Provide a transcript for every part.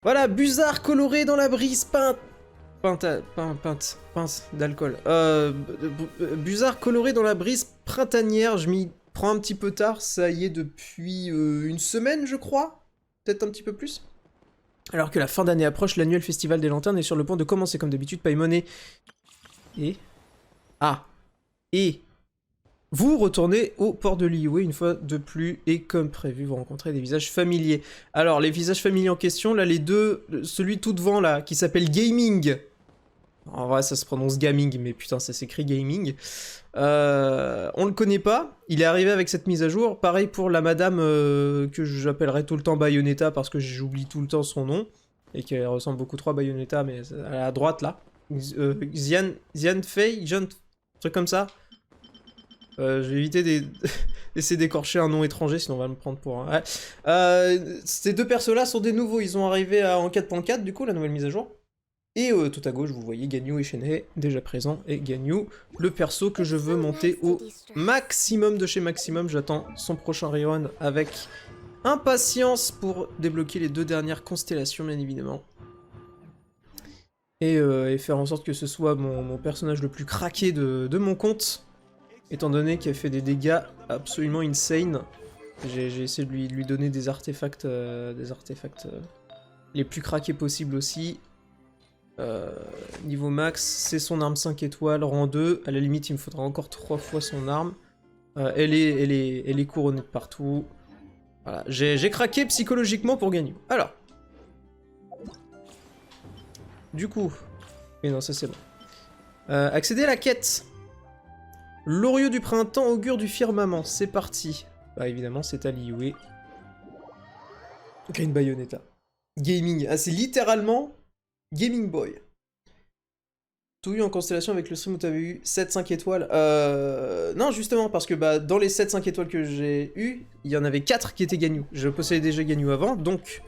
Voilà, Busards colorés dans la brise pince d'alcool. Busards colorés dans la brise printanière, je m'y prends un petit peu tard, ça y est depuis une semaine je crois, peut-être un petit peu plus. Alors que la fin d'année approche, l'annuel festival des lanternes est sur le point de commencer comme d'habitude, Paimon et... Ah. Et... Vous retournez au port de Liyue une fois de plus, et comme prévu, vous rencontrez des visages familiers. Alors, les visages familiers en question, là, les deux, celui tout devant, là, qui s'appelle Gaming. En vrai, ça se prononce Gaming, mais putain, ça s'écrit Gaming. On le connaît pas, il est arrivé avec cette mise à jour. Pareil pour la madame que j'appellerai tout le temps Bayonetta, parce que j'oublie tout le temps son nom, et qu'elle ressemble beaucoup trop à Bayonetta, mais à la droite, là. Xian Fei, truc comme ça. Je vais éviter d'essayer d'écorcher un nom étranger, sinon on va me prendre pour un... Ouais. Ces deux persos-là sont des nouveaux, ils sont arrivés en 4.4, du coup, la nouvelle mise à jour. Et tout à gauche, vous voyez Ganyu et Shenhei, déjà présents, et Ganyu, le perso que je veux monter au maximum de chez maximum. J'attends son prochain rerun avec impatience pour débloquer les deux dernières constellations, bien évidemment. Et faire en sorte que ce soit mon personnage le plus craqué de mon compte. Étant donné qu'il a fait des dégâts absolument insane, j'ai essayé de lui donner des artefacts les plus craqués possibles aussi. Niveau max, c'est son arme 5 étoiles, rang 2. À la limite, il me faudra encore 3 fois son arme. Elle est couronnée de partout. Voilà, j'ai craqué psychologiquement pour gagner. Alors. Du coup. Et non, ça c'est bon. Accéder à la quête. L'Orieux du printemps augure du firmament, c'est parti. Bah évidemment c'est à Liyue. Ok, une Bayonetta. Gaming, ah c'est littéralement Gaming Boy. Tout eu en constellation avec le stream où t'avais eu 7-5 étoiles. Non justement parce que bah dans les 7-5 étoiles que j'ai eu, il y en avait 4 qui étaient Ganyu. Je possédais déjà Ganyu avant, donc...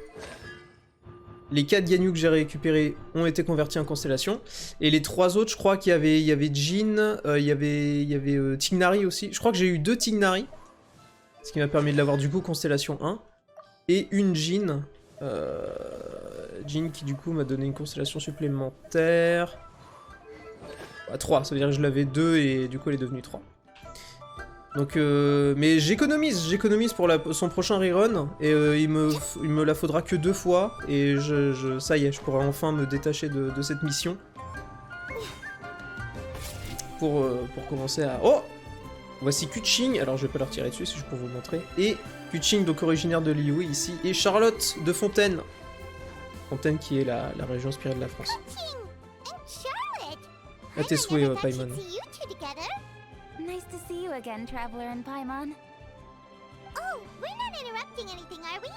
Les 4 Ganyu que j'ai récupérés ont été convertis en constellation. Et les 3 autres, je crois qu'il y avait Jin, il y avait Tignari aussi. Je crois que j'ai eu 2 Tignari. Ce qui m'a permis de l'avoir du coup constellation 1. Et une Jin. Jin qui du coup m'a donné une constellation supplémentaire. 3, ça veut dire que je l'avais 2 et du coup elle est devenue 3. Donc, mais j'économise pour son prochain rerun, et il me la faudra que 2 fois, et ça y est, je pourrai enfin me détacher de cette mission. Pour commencer à... Oh! Voici Kuching, alors je vais pas leur tirer dessus, c'est juste pour vous montrer. Et Kuching, donc originaire de Liyue ici, et Charlotte de Fontaine. Fontaine qui est la région inspirée de la France. À tes souhaits, Paimon. Nice to see you again, Traveler and Paimon. Oh, we're not interrupting anything, are we?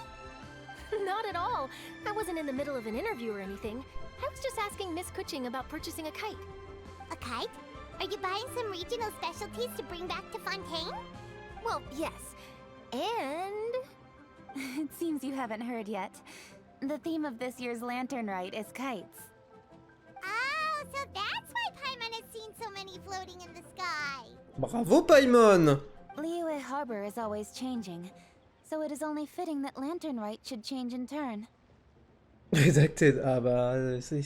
Not at all. I wasn't in the middle of an interview or anything. I was just asking Miss Kuching about purchasing a kite. A kite? Are you buying some regional specialties to bring back to Fontaine? Well, yes. And... it seems you haven't heard yet. The theme of this year's Lantern Rite is kites. Oh, so that's why Paimon has seen so many floating in the sky. Bravo Paimon! Liyue Harbor is always changing, so it is only fitting that Lantern Rite should change in turn. Redacted. Ah bah,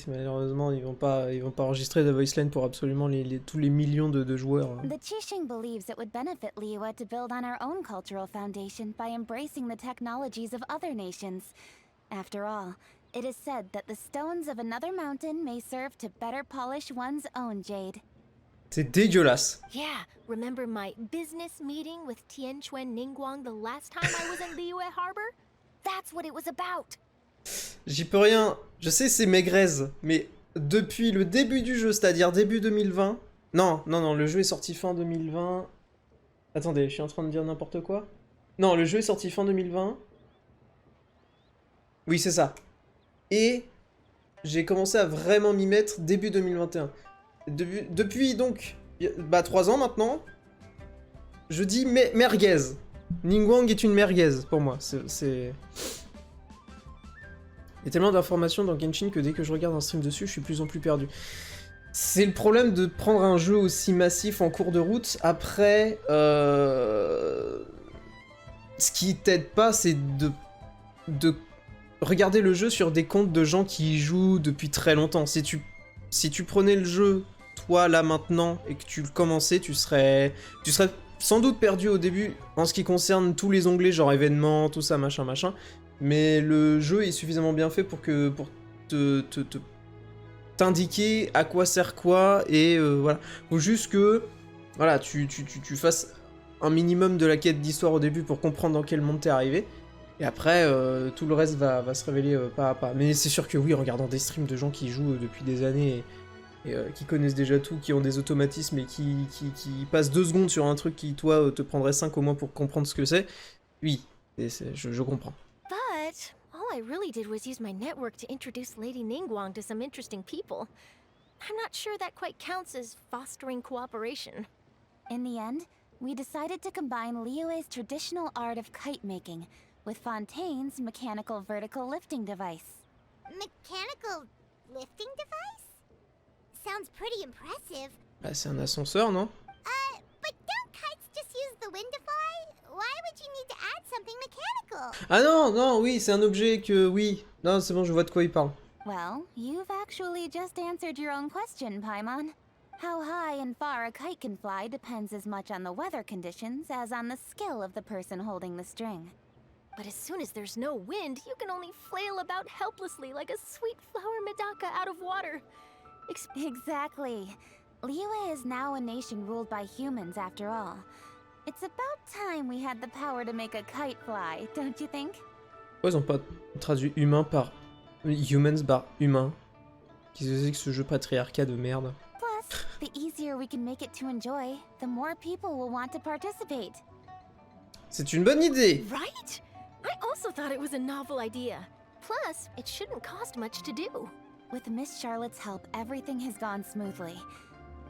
malheureusement, ils vont pas enregistrer The Voice Line pour absolument tous les millions de joueurs. The Qixing believes it would benefit Liyue to build on our own cultural foundation by embracing the technologies of other nations. After all, it is said that the stones of another mountain may serve to better polish one's own jade. C'est dégueulasse. Yeah, remember my business meeting with Tianquan Ningguang the last time I was in Liyue Harbor? That's what it was about. J'y peux rien. Je sais c'est maigraise, mais depuis le début du jeu, c'est-à-dire début 2020... Non, le jeu est sorti fin 2020... Attendez, je suis en train de dire n'importe quoi. Non, le jeu est sorti fin 2020. Oui, c'est ça. Et j'ai commencé à vraiment m'y mettre début 2021. Depuis donc, 3 ans maintenant, je dis merguez. Ningguang est une merguez pour moi. Il y a tellement d'informations dans Genshin que dès que je regarde un stream dessus, je suis de plus en plus perdu. C'est le problème de prendre un jeu aussi massif en cours de route. Après, ce qui t'aide pas, c'est de regardez le jeu sur des comptes de gens qui y jouent depuis très longtemps. Si tu prenais le jeu, toi, là, maintenant, et que tu le commençais, tu serais sans doute perdu au début en ce qui concerne tous les onglets, genre événements, tout ça, machin, machin. Mais le jeu est suffisamment bien fait pour t'indiquer à quoi sert quoi, et voilà. Faut juste que, voilà, tu fasses un minimum de la quête d'histoire au début pour comprendre dans quel monde t'es arrivé. Et après, tout le reste va se révéler pas à pas. Mais c'est sûr que oui, en regardant des streams de gens qui jouent depuis des années et qui connaissent déjà tout, qui ont des automatismes et qui passent 2 secondes sur un truc qui, toi, te prendrait 5 au moins pour comprendre ce que c'est, oui, je comprends. But all I really did was use my network to introduce Lady Ningguang to some interesting people. I'm not sure that quite counts as fostering cooperation. In the end, we decided to combine Liyue's traditional art of kite making with Fontaine's mechanical vertical lifting device. Mechanical lifting device? Sounds pretty impressive. Bah, c'est un ascenseur, non? But don't kites just use the wind to fly? Why would you need to add something mechanical? Ah non, non, oui, c'est un objet que... Oui. Non, c'est bon, je vois de quoi il parle. Well, you've actually just answered your own question, Paimon. How high and far a kite can fly depends as much on the weather conditions as on the skill of the person holding the string. But as soon as there's no wind, you can only flail about helplessly like a sweet flower medaka out of water. Exactly. Liyue is now a nation ruled by humans after all. It's about time we had the power to make a kite fly, don't you think? Pourquoi ils ont pas traduit humain par... Humans par humain? Qu'est-ce que c'est que ce jeu patriarcat de merde? Plus, the easier we can make it to enjoy, the more people will want to participate. C'est une bonne idée! Right? I also thought it was a novel idea. Plus, it shouldn't cost much to do. With Miss Charlotte's help, everything has gone smoothly.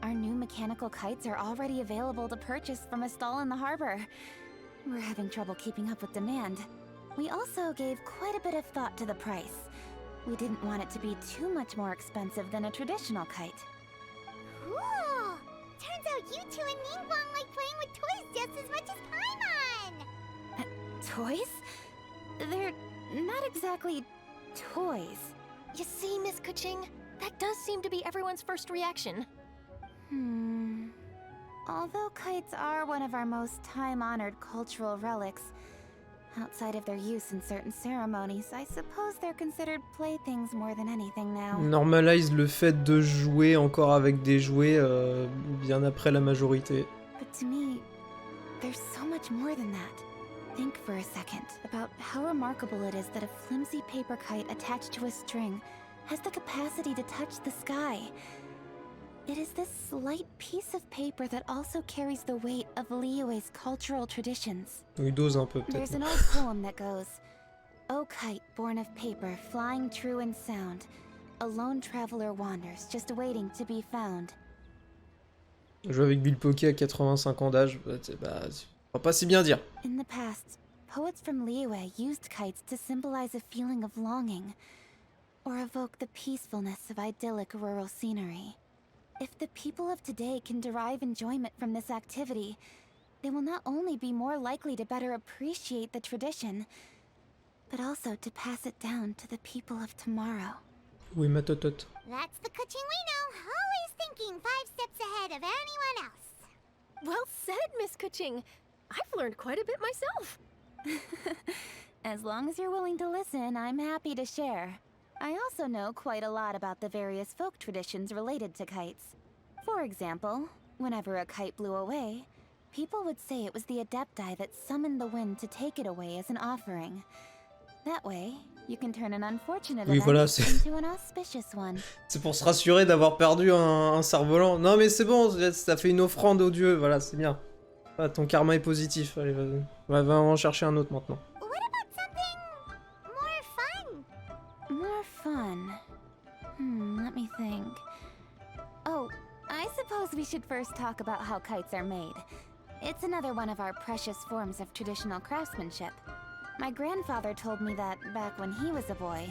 Our new mechanical kites are already available to purchase from a stall in the harbor. We're having trouble keeping up with demand. We also gave quite a bit of thought to the price. We didn't want it to be too much more expensive than a traditional kite. Cool! Turns out you two and Ningguang like playing with toys just as much as Paimon! Toys? They're not exactly toys. You see, Miss Kuching? That does seem to be everyone's first reaction. Although kites are one of our most time-honored cultural relics, outside of their use in certain ceremonies, I suppose they're considered playthings more than anything now. Normalise le fait de jouer encore avec des jouets bien après la majorité. But to me, there's so much more than that. Think for a second about how remarkable it is that a flimsy paper kite attached to a string has the capacity to touch the sky. It is this slight piece of paper that also carries the weight of Liyue's cultural traditions. Il dose un peu There's peut-être. an old poem that goes, "O kite born of paper, flying true and sound, a lone traveler wanders, just waiting to be found." Jouer avec Bill Poké à 85 ans d'âge, bah, on va pas si bien dire. In the past, poets from Liyue used kites to symbolize a feeling of longing, or evoke the peacefulness of idyllic rural scenery. If the people of today can derive enjoyment from this activity, they will not only be more likely to better appreciate the tradition, but also to pass it down to the people of tomorrow. Oui, ma totote. That's the Kuching we know, always thinking 5 steps ahead of anyone else. Well said, Miss Kuching. I've learned quite a bit myself. As long as you're willing to listen, I'm happy to share. I also know quite a lot about the various folk traditions related to kites. For example, whenever a kite blew away, people would say it was the Adepti that summoned the wind to take it away as an offering. That way, you can turn an unfortunate Oui, event voilà, c'est into an auspicious one. c'est pour se rassurer d'avoir perdu un cerf-volant. Non mais c'est bon, ça fait une offrande au dieu, voilà, c'est bien. Ah, ton karma est positif, allez, vas-y. Va en chercher un autre maintenant. What about something more fun? More fun. Let me think. Oh, I suppose we should first talk about how kites are made. It's another one of our precious forms of traditional craftsmanship. My grandfather told me that, back when he was a boy,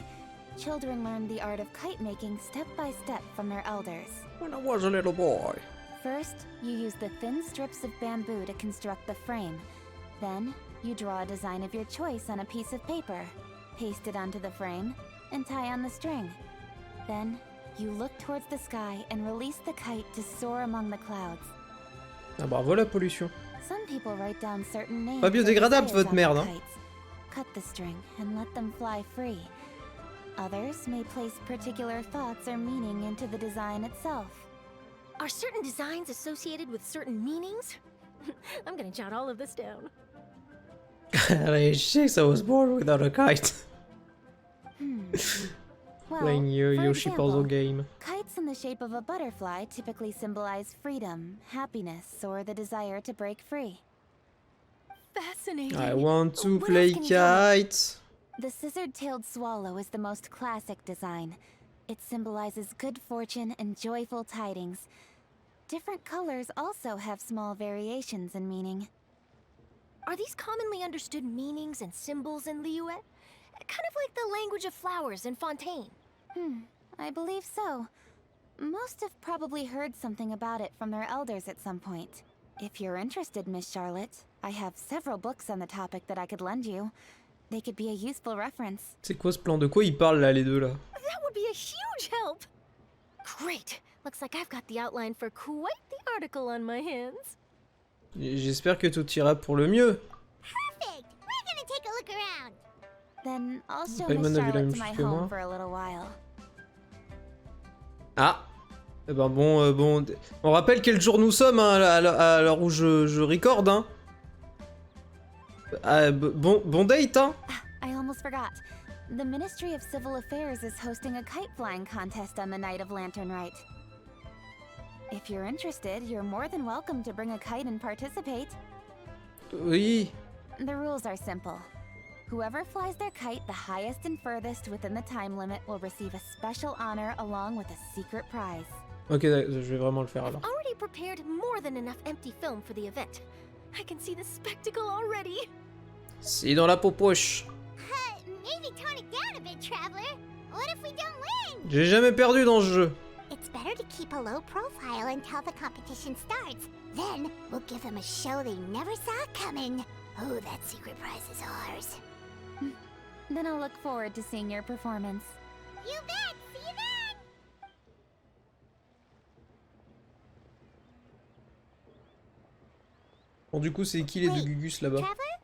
children learned the art of kite making step by step from their elders. When I was a little boy. First, you use the thin strips of bamboo to construct the frame. Then, you draw a design of your choice on a piece of paper. paste it onto the frame, and tie on the string. Then, you look towards the sky and release the kite to soar among the clouds. Ah bravo la pollution. Some people write down certain names Pas biodégradable or votre desires merde, on hein. the kites, cut the string and let them fly free. Others may place particular thoughts or meaning into the design itself. Are certain designs associated with certain meanings? I'm gonna jot all of this down. I was born without a kite. Well, Playing for Yoshi puzzle example, game. kites in the shape of a butterfly typically symbolize freedom, happiness, or the desire to break free. Fascinating. I want to What play else can you tell me? kite. The scissor-tailed swallow is the most classic design. It symbolizes good fortune and joyful tidings. Different colors also have small variations in meaning. Are these commonly understood meanings and symbols in Liyue? Kind of like the language of flowers in Fontaine. I believe so. Most have probably heard something about it from their elders at some point. If you're interested, Miss Charlotte, I have several books on the topic that I could lend you. They could be a useful reference. C'est quoi ce plan? De quoi ils parlent là les deux là? That would be a huge help! Great! Looks like I've got the outline for quite the article on my hands. J'espère que tout ira pour le mieux. Perfect! We're gonna take a look around. Then I'll show Paimon Miss a vu la Charlotte même to my chose que moi. home for a little while. Ah. Eh ben bon, on rappelle quel jour nous sommes hein, à l'heure où je recorde hein. Ah, bon date hein. I almost forgot. The Ministry of Civil Affairs is hosting a kite flying contest on the night of Lantern Rite. If you're interested, you're more than welcome to bring a kite and participate. Oui. The rules are simple. Whoever flies their kite the highest and furthest within the time limit will receive a special honor along with a secret prize. Ok, je vais vraiment le faire alors. Already prepared more than enough empty film for the event. I can see the spectacle already. C'est dans la poche. Maybe tone it down a bit, Traveler. What if we don't win? J'ai jamais perdu dans ce jeu. It's better to keep a low profile until the competition starts. Then we'll give them a show they never saw coming. Oh, that secret prize is ours. Then I'll look forward to seeing your performance. You bet! See you then! Bon du coup c'est qui les deux Wait, Gugus là-bas? Traveler,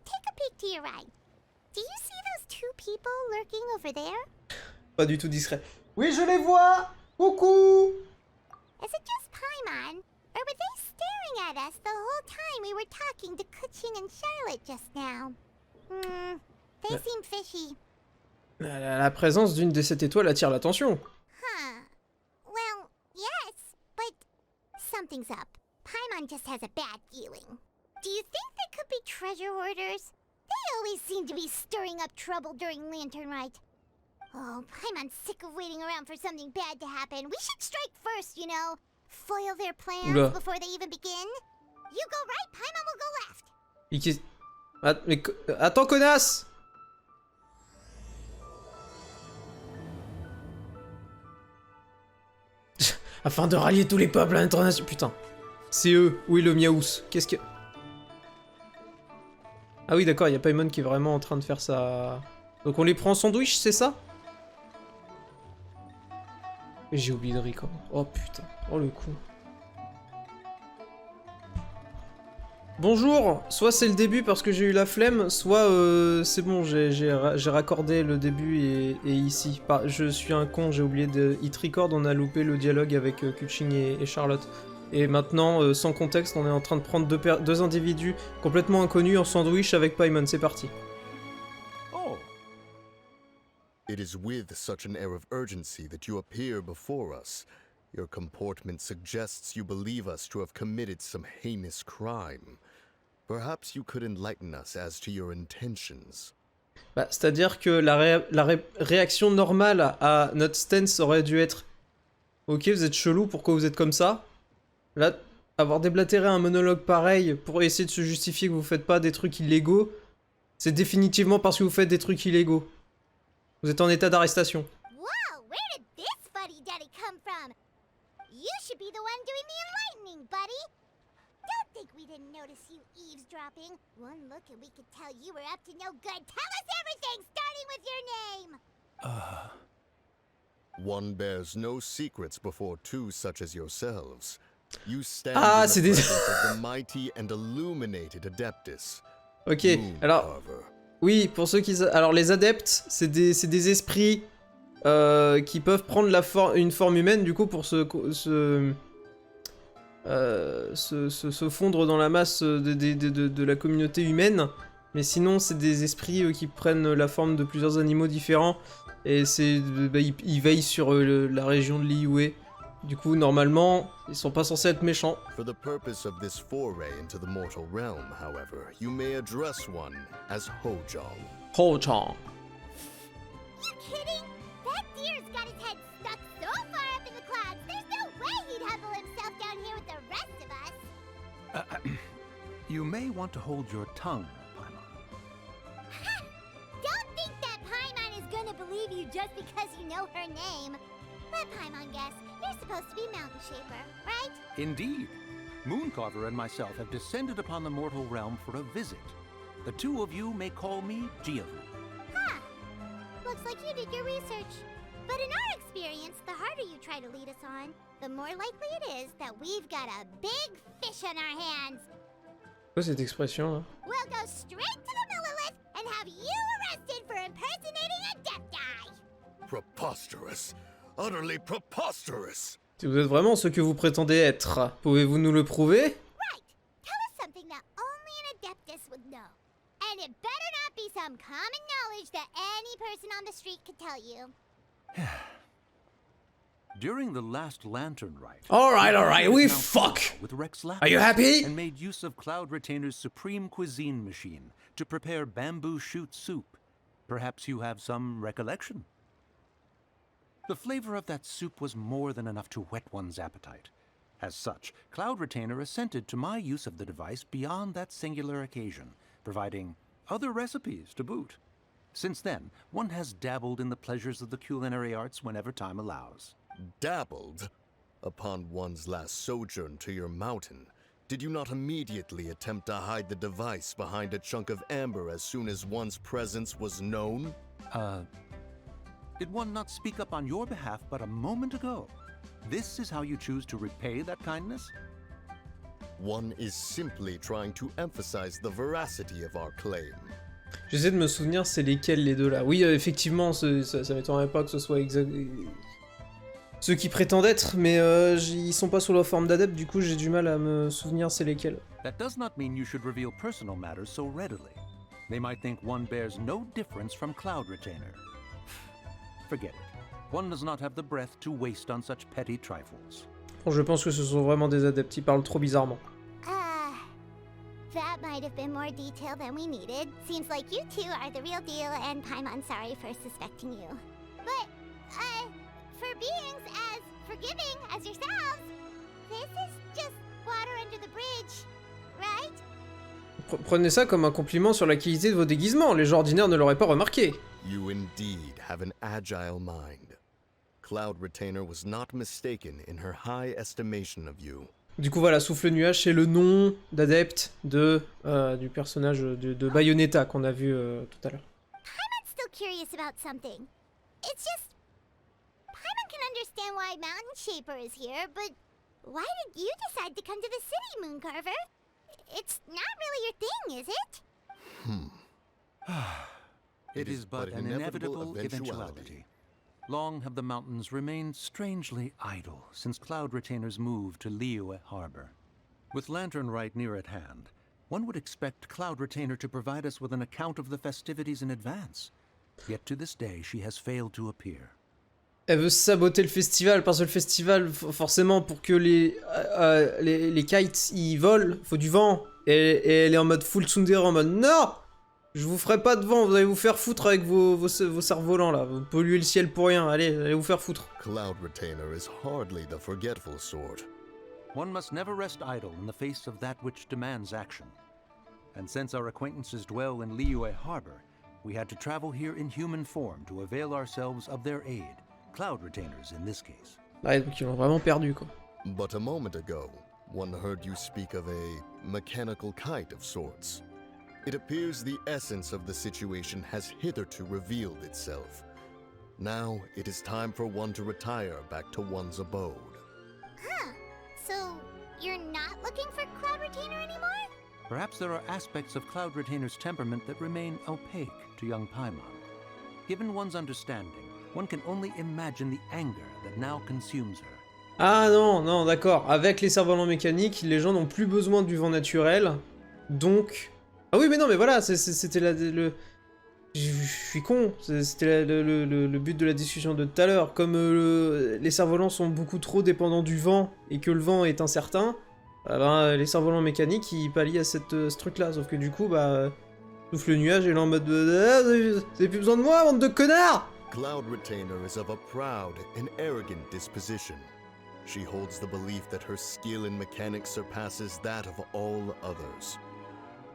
take a peek to your right. Do you see those two people lurking over there? Pas du tout discret. Oui je les vois. Coucou. Is it just Paimon? Or were they staring at us the whole time we were talking to Kuching and Charlotte just now? They seem fishy. La présence d'une des 7 étoiles attire l'attention. Huh. Well, yes, but something's up. Paimon just has a bad feeling. Do you think they could be treasure hoarders? They always seem to be stirring up trouble during Lantern Rite. Oh, Paimon's sick of waiting around for something bad to happen. We should strike first, you know. Foil their plans Oula. before they even begin. You go right, Paimon will go left. Et mais attends connasse. Afin de rallier tous les peuples à l'international. Putain. C'est eux. Oui, le Miaous. Qu'est-ce que... Ah oui, d'accord, il y a Paimon qui est vraiment en train de faire ça. Donc on les prend en sandwich, c'est ça? J'ai oublié de record. Oh putain. Oh le coup. Bonjour. Soit c'est le début parce que j'ai eu la flemme, soit c'est bon, j'ai raccordé le début et ici. Je suis un con, j'ai oublié de hit record, on a loupé le dialogue avec Kuching et Charlotte. Et maintenant, sans contexte, on est en train de prendre deux individus complètement inconnus en sandwich avec Paimon. C'est parti. Oh. It is with such an air of urgency that you appear before us. Your comportment suggests you believe us to have committed some heinous crime. Perhaps you could enlighten us as to your intentions. Bah, c'est-à-dire que la réaction normale à notre stance aurait dû être « Ok, vous êtes chelou, pourquoi vous êtes comme ça ?» Là, avoir déblatéré un monologue pareil pour essayer de se justifier que vous faites pas des trucs illégaux, c'est définitivement parce que vous faites des trucs illégaux. Vous êtes en état d'arrestation. Whoa, where did this fuddy-duddy come from? You should be the one doing the enlightening, buddy. Don't think we didn't notice you eavesdropping. One look and we could tell you were up to no good. Tell us everything, starting with your name! One bears no secrets before two such as yourselves. You stand Ah, in c'est the des... presence of the mighty and illuminated Adeptus. Ok, Moon alors... Carver. Oui, pour ceux qui... Alors, les adeptes, c'est des esprits qui peuvent prendre une forme humaine, du coup, pour se fondre dans la masse de la communauté humaine. Mais sinon, c'est des esprits qui prennent la forme de plusieurs animaux différents. Et ils veillent sur la région de Liyue. Du coup, normalement, ils sont pas censés être méchants. For the purpose of this foray into the mortal realm, however, you may address one as Hojong. Ho-chan. You kidding? That deer's got his head stuck so far up in the clouds, there's no way he'd humble himself down here with the rest of us. You may want to hold your tongue, Paimon. Don't think that Paimon is gonna believe you just because you know her name. Let Paimon guess, you're supposed to be Mountain Shaper, right? Indeed. Mooncarver and myself have descended upon the mortal realm for a visit. The two of you may call me Giavu. Huh. Looks like you did your research. But in our experience, the harder you try to lead us on, the more likely it is that we've got a big fish on our hands. Quoi cette expression là? We'll go straight to the Millilith and have you arrested for impersonating a Adepti. Preposterous. Utterly preposterous. Si vous êtes vraiment ce que vous prétendez être, pouvez-vous nous le prouver? Right. Tell us something that only an Adeptus would know. And it better not be some common knowledge that any person on the street could tell you. During the last Lantern Rite, Alright, we announced fuck! with Rex Are you happy? and made use of Cloud Retainer's supreme cuisine machine to prepare bamboo shoot soup. Perhaps you have some recollection. The flavor of that soup was more than enough to whet one's appetite. As such, Cloud Retainer assented to my use of the device beyond that singular occasion, providing other recipes to boot. Since then, one has dabbled in the pleasures of the culinary arts whenever time allows. Dabbled? Upon one's last sojourn to your mountain, did you not immediately attempt to hide the device behind a chunk of amber as soon as one's presence was known? Did one not speak up on your behalf but a moment ago? This is how you choose to repay that kindness? One is simply trying to emphasize the veracity of our claim. J'essaie de me souvenir c'est lesquels les deux là. Oui, effectivement, ça m'étonnerait pas que ce soit ceux qui prétendent être, mais ils sont pas sous la forme d'adepte, du coup j'ai du mal à me souvenir c'est lesquels. That does not mean you should reveal personal matters so readily. They might think one bears no difference from Cloud Retainer. Forget it. One does not have the breath to waste on such petty trifles. Bon, je pense que ce sont vraiment des adeptes, ils parlent trop bizarrement. That might have been more detail than we needed. Seems like you two are the real deal, and Paimon's sorry for suspecting you. But, for beings as forgiving as yourselves, this is just water under the bridge, right? Prenez ça comme un compliment sur la qualité de vos déguisements, les gens ordinaires ne l'auraient pas remarqué. You indeed have an agile mind. Cloud Retainer was not mistaken in her high estimation of you. Du coup voilà, Souffle Nuage, c'est le nom d'adepte du personnage de Bayonetta qu'on a vu tout à l'heure. Paimon's still curious about something. It's just... Paimon can understand why Mountain Shaper is here, but why did you decide to come to the city, Mooncarver? It's not really your thing, is it? It is but an inevitable eventuality. Long have the mountains remained strangely idle since Cloud Retainer's move to Liyue Harbor. With Lantern Rite near at hand, one would expect Cloud Retainer to provide us with an account of the festivities in advance. Yet to this day, she has failed to appear. Elle veut saboter le festival, parce que le festival, forcément, pour que les kites ils volent, faut du vent. Et elle est en mode full tsundere, en mode non! Je vous ferai pas de vent, vous allez vous faire foutre avec vos cerfs-volants là, vous polluez le ciel pour rien, allez vous faire foutre. Cloud Retainer is hardly the forgetful sort. One must never rest idle in the face of that which demands action. And since our acquaintances dwell in Liyue Harbor, we had to travel here in human form to avail ourselves of their aid. Cloud Retainers in this case. Ouais, donc ils l'ont vraiment perdu quoi. But a moment ago, One heard you speak of a mechanical kite of sorts. It appears the essence of the situation has hitherto revealed itself. Now it is time for one to retire back to one's abode. Huh. So, you're not looking for Cloud Retainer anymore? Perhaps there are aspects of Cloud Retainer's temperament that remain opaque to young Paimon. Given one's understanding, one can only imagine the anger that now consumes her. Ah non, non, d'accord. Avec les cerfs-volants mécaniques, les gens n'ont plus besoin du vent naturel. Donc... Ah oui, mais non, mais voilà, c'était le... Je suis con. C'était le but de la discussion de tout à l'heure. Comme les cerfs-volants sont beaucoup trop dépendants du vent, et que le vent est incertain, ben, les cerfs-volants mécaniques, ils pallient à ce truc-là. Sauf que du coup, bah... souffle le nuage, et là en mode... vous avez plus besoin de moi, bande de connards! Cloud Retainer is of a proud and arrogant disposition. She holds the belief that her skill in mechanics surpasses that of all others.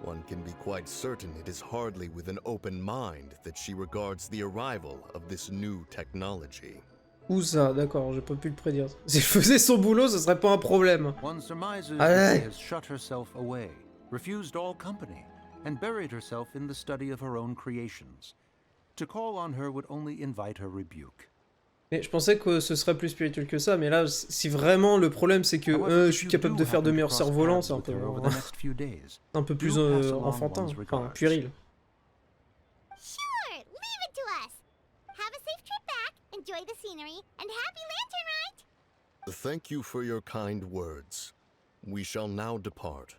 One can be quite certain it is hardly with an open mind that she regards the arrival of this new technology. Où ça? D'accord, j'ai pas pu le prédire. Si je faisais son boulot, ce serait pas un problème. One surmises that Allez. she has shut herself away, refused all company, and buried herself in the study of her own creations. To call on her would only invite her rebuke. Mais je pensais que ce serait plus spirituel que ça, mais là, si vraiment le problème c'est que je suis capable de faire de meilleurs cerfs-volants, c'est un peu plus enfantin, enfin puéril. Sure, leave it to us. Have a safe trip back, enjoy the scenery, and happy lantern ride! Thank you for your kind words. We shall now depart.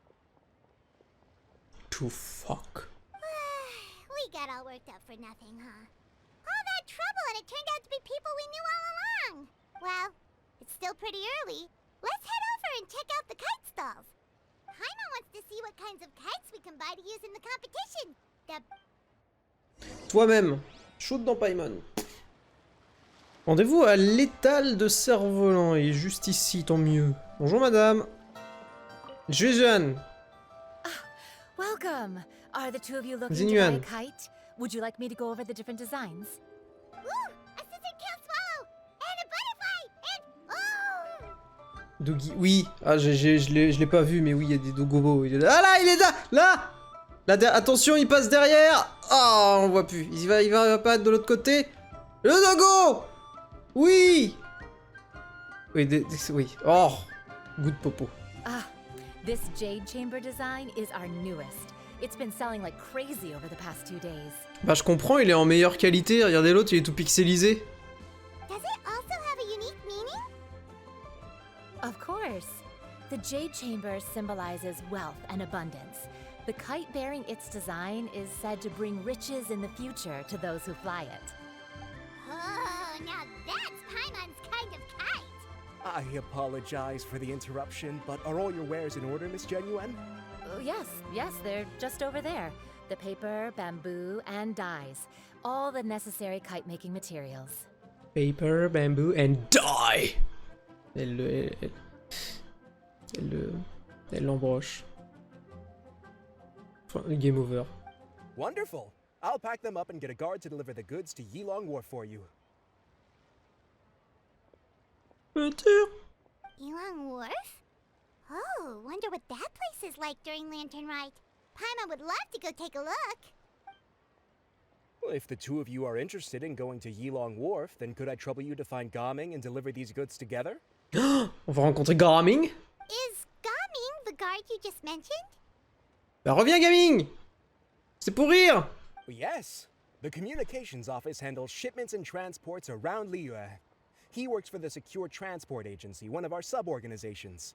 To fuck. We got all worked up for nothing, huh? All that trouble and it turned out to be people we knew all along! Well, it's still pretty early. Let's head over and check out the kite stalls. Paimon wants to see what kinds of kites we can buy to use in the competition. Toi-même, shoot dans Paimon. Rendez-vous à l'étal de cerf-volant, il est juste ici, tant mieux. Bonjour madame. Je suis Jeanne. Welcome. Are the two of you looking Zinuan. to buy a kite? Would you like me to go over the different designs? Ooh, a scissor kill swallow! And a butterfly! And oh! Doggy, oui. Ah, je l'ai pas vu, mais oui, il y a des dogobos. Ah là, il est là, là. Là, attention, il passe derrière. Ah, on voit plus. Il va pas être de l'autre côté. Le dogo. Oui. Oui, oui. Oh, goût de popo. Ah, this jade chamber design is our newest. It's been selling like crazy over the past 2 days. Bah, je comprends, il est en meilleure qualité. Regardez l'autre, il est tout pixelisé. Does it also have a unique meaning? Of course. The jade chamber symbolizes wealth and abundance. The kite bearing its design is said to bring riches in the future to those who fly it. Oh, now that's Paimon's kind of kite! I apologize for the interruption, but are all your wares in order, Miss Genuine? Oh, yes, they're just over there. The paper, bamboo, and dyes. All the necessary kite-making materials. Paper, bamboo, and dye. Elle l'embroche. Enfin, game over. Wonderful. I'll pack them up and get a guard to deliver the goods to Yilong Wharf for you. Yilong Wharf? Oh, wonder what that place is like during Lantern Rite. Paimon would love to go take a look. Well, if the two of you are interested in going to Yilong Wharf, then could I trouble you to find Gaming and deliver these goods together? On va rencontrer Gaming. Is Gaming the guard you just mentioned? Bah reviens Gaming. C'est pour rire. Well, yes. The communications office handles shipments and transports around Liyue. He works for the Secure Transport Agency, one of our sub-organizations.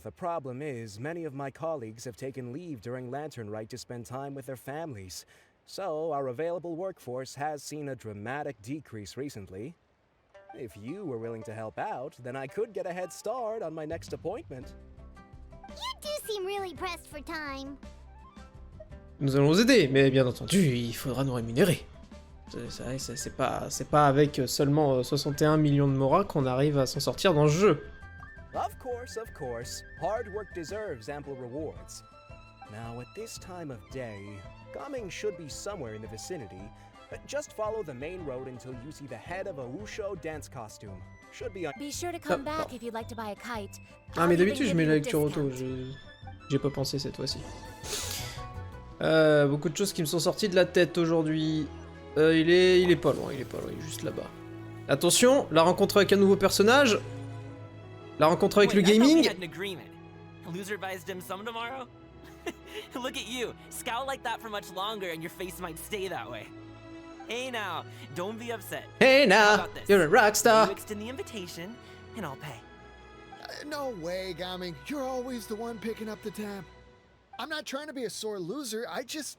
The problem is, many of my colleagues have taken leave during Lantern Rite to spend time with their families. So, our available workforce has seen a dramatic decrease recently. If you were willing to help out, then I could get a head start on my next appointment. You do seem really pressed for time. Nous allons vous aider, mais bien entendu, il faudra nous rémunérer. C'est pas avec seulement 61 millions de moras qu'on arrive à s'en sortir dans le jeu. Of course. Hard work deserves ample rewards. Now, at this time of day, Gaming should be somewhere in the vicinity, Just follow the main road until you see the head of a Wusho dance costume. Should be on. Be sure to come back if you'd like to buy a kite. Ah, mais d'habitude, je mets la lecture auto. J'ai pas pensé cette fois-ci. Beaucoup de choses qui me sont sorties de la tête aujourd'hui. Il est pas loin, il est juste là-bas. Attention, la rencontre avec un nouveau personnage. La rencontre avec le gaming. Loser buys dim sum tomorrow? Look at you. Scowl like that for much longer and your face might stay that way. Hey now, don't be upset. Hey now, you're a rock star. You extend the invitation and I'll pay. No way, Gaming. You're always the one picking up the tab. I'm not trying to be a sore loser. I just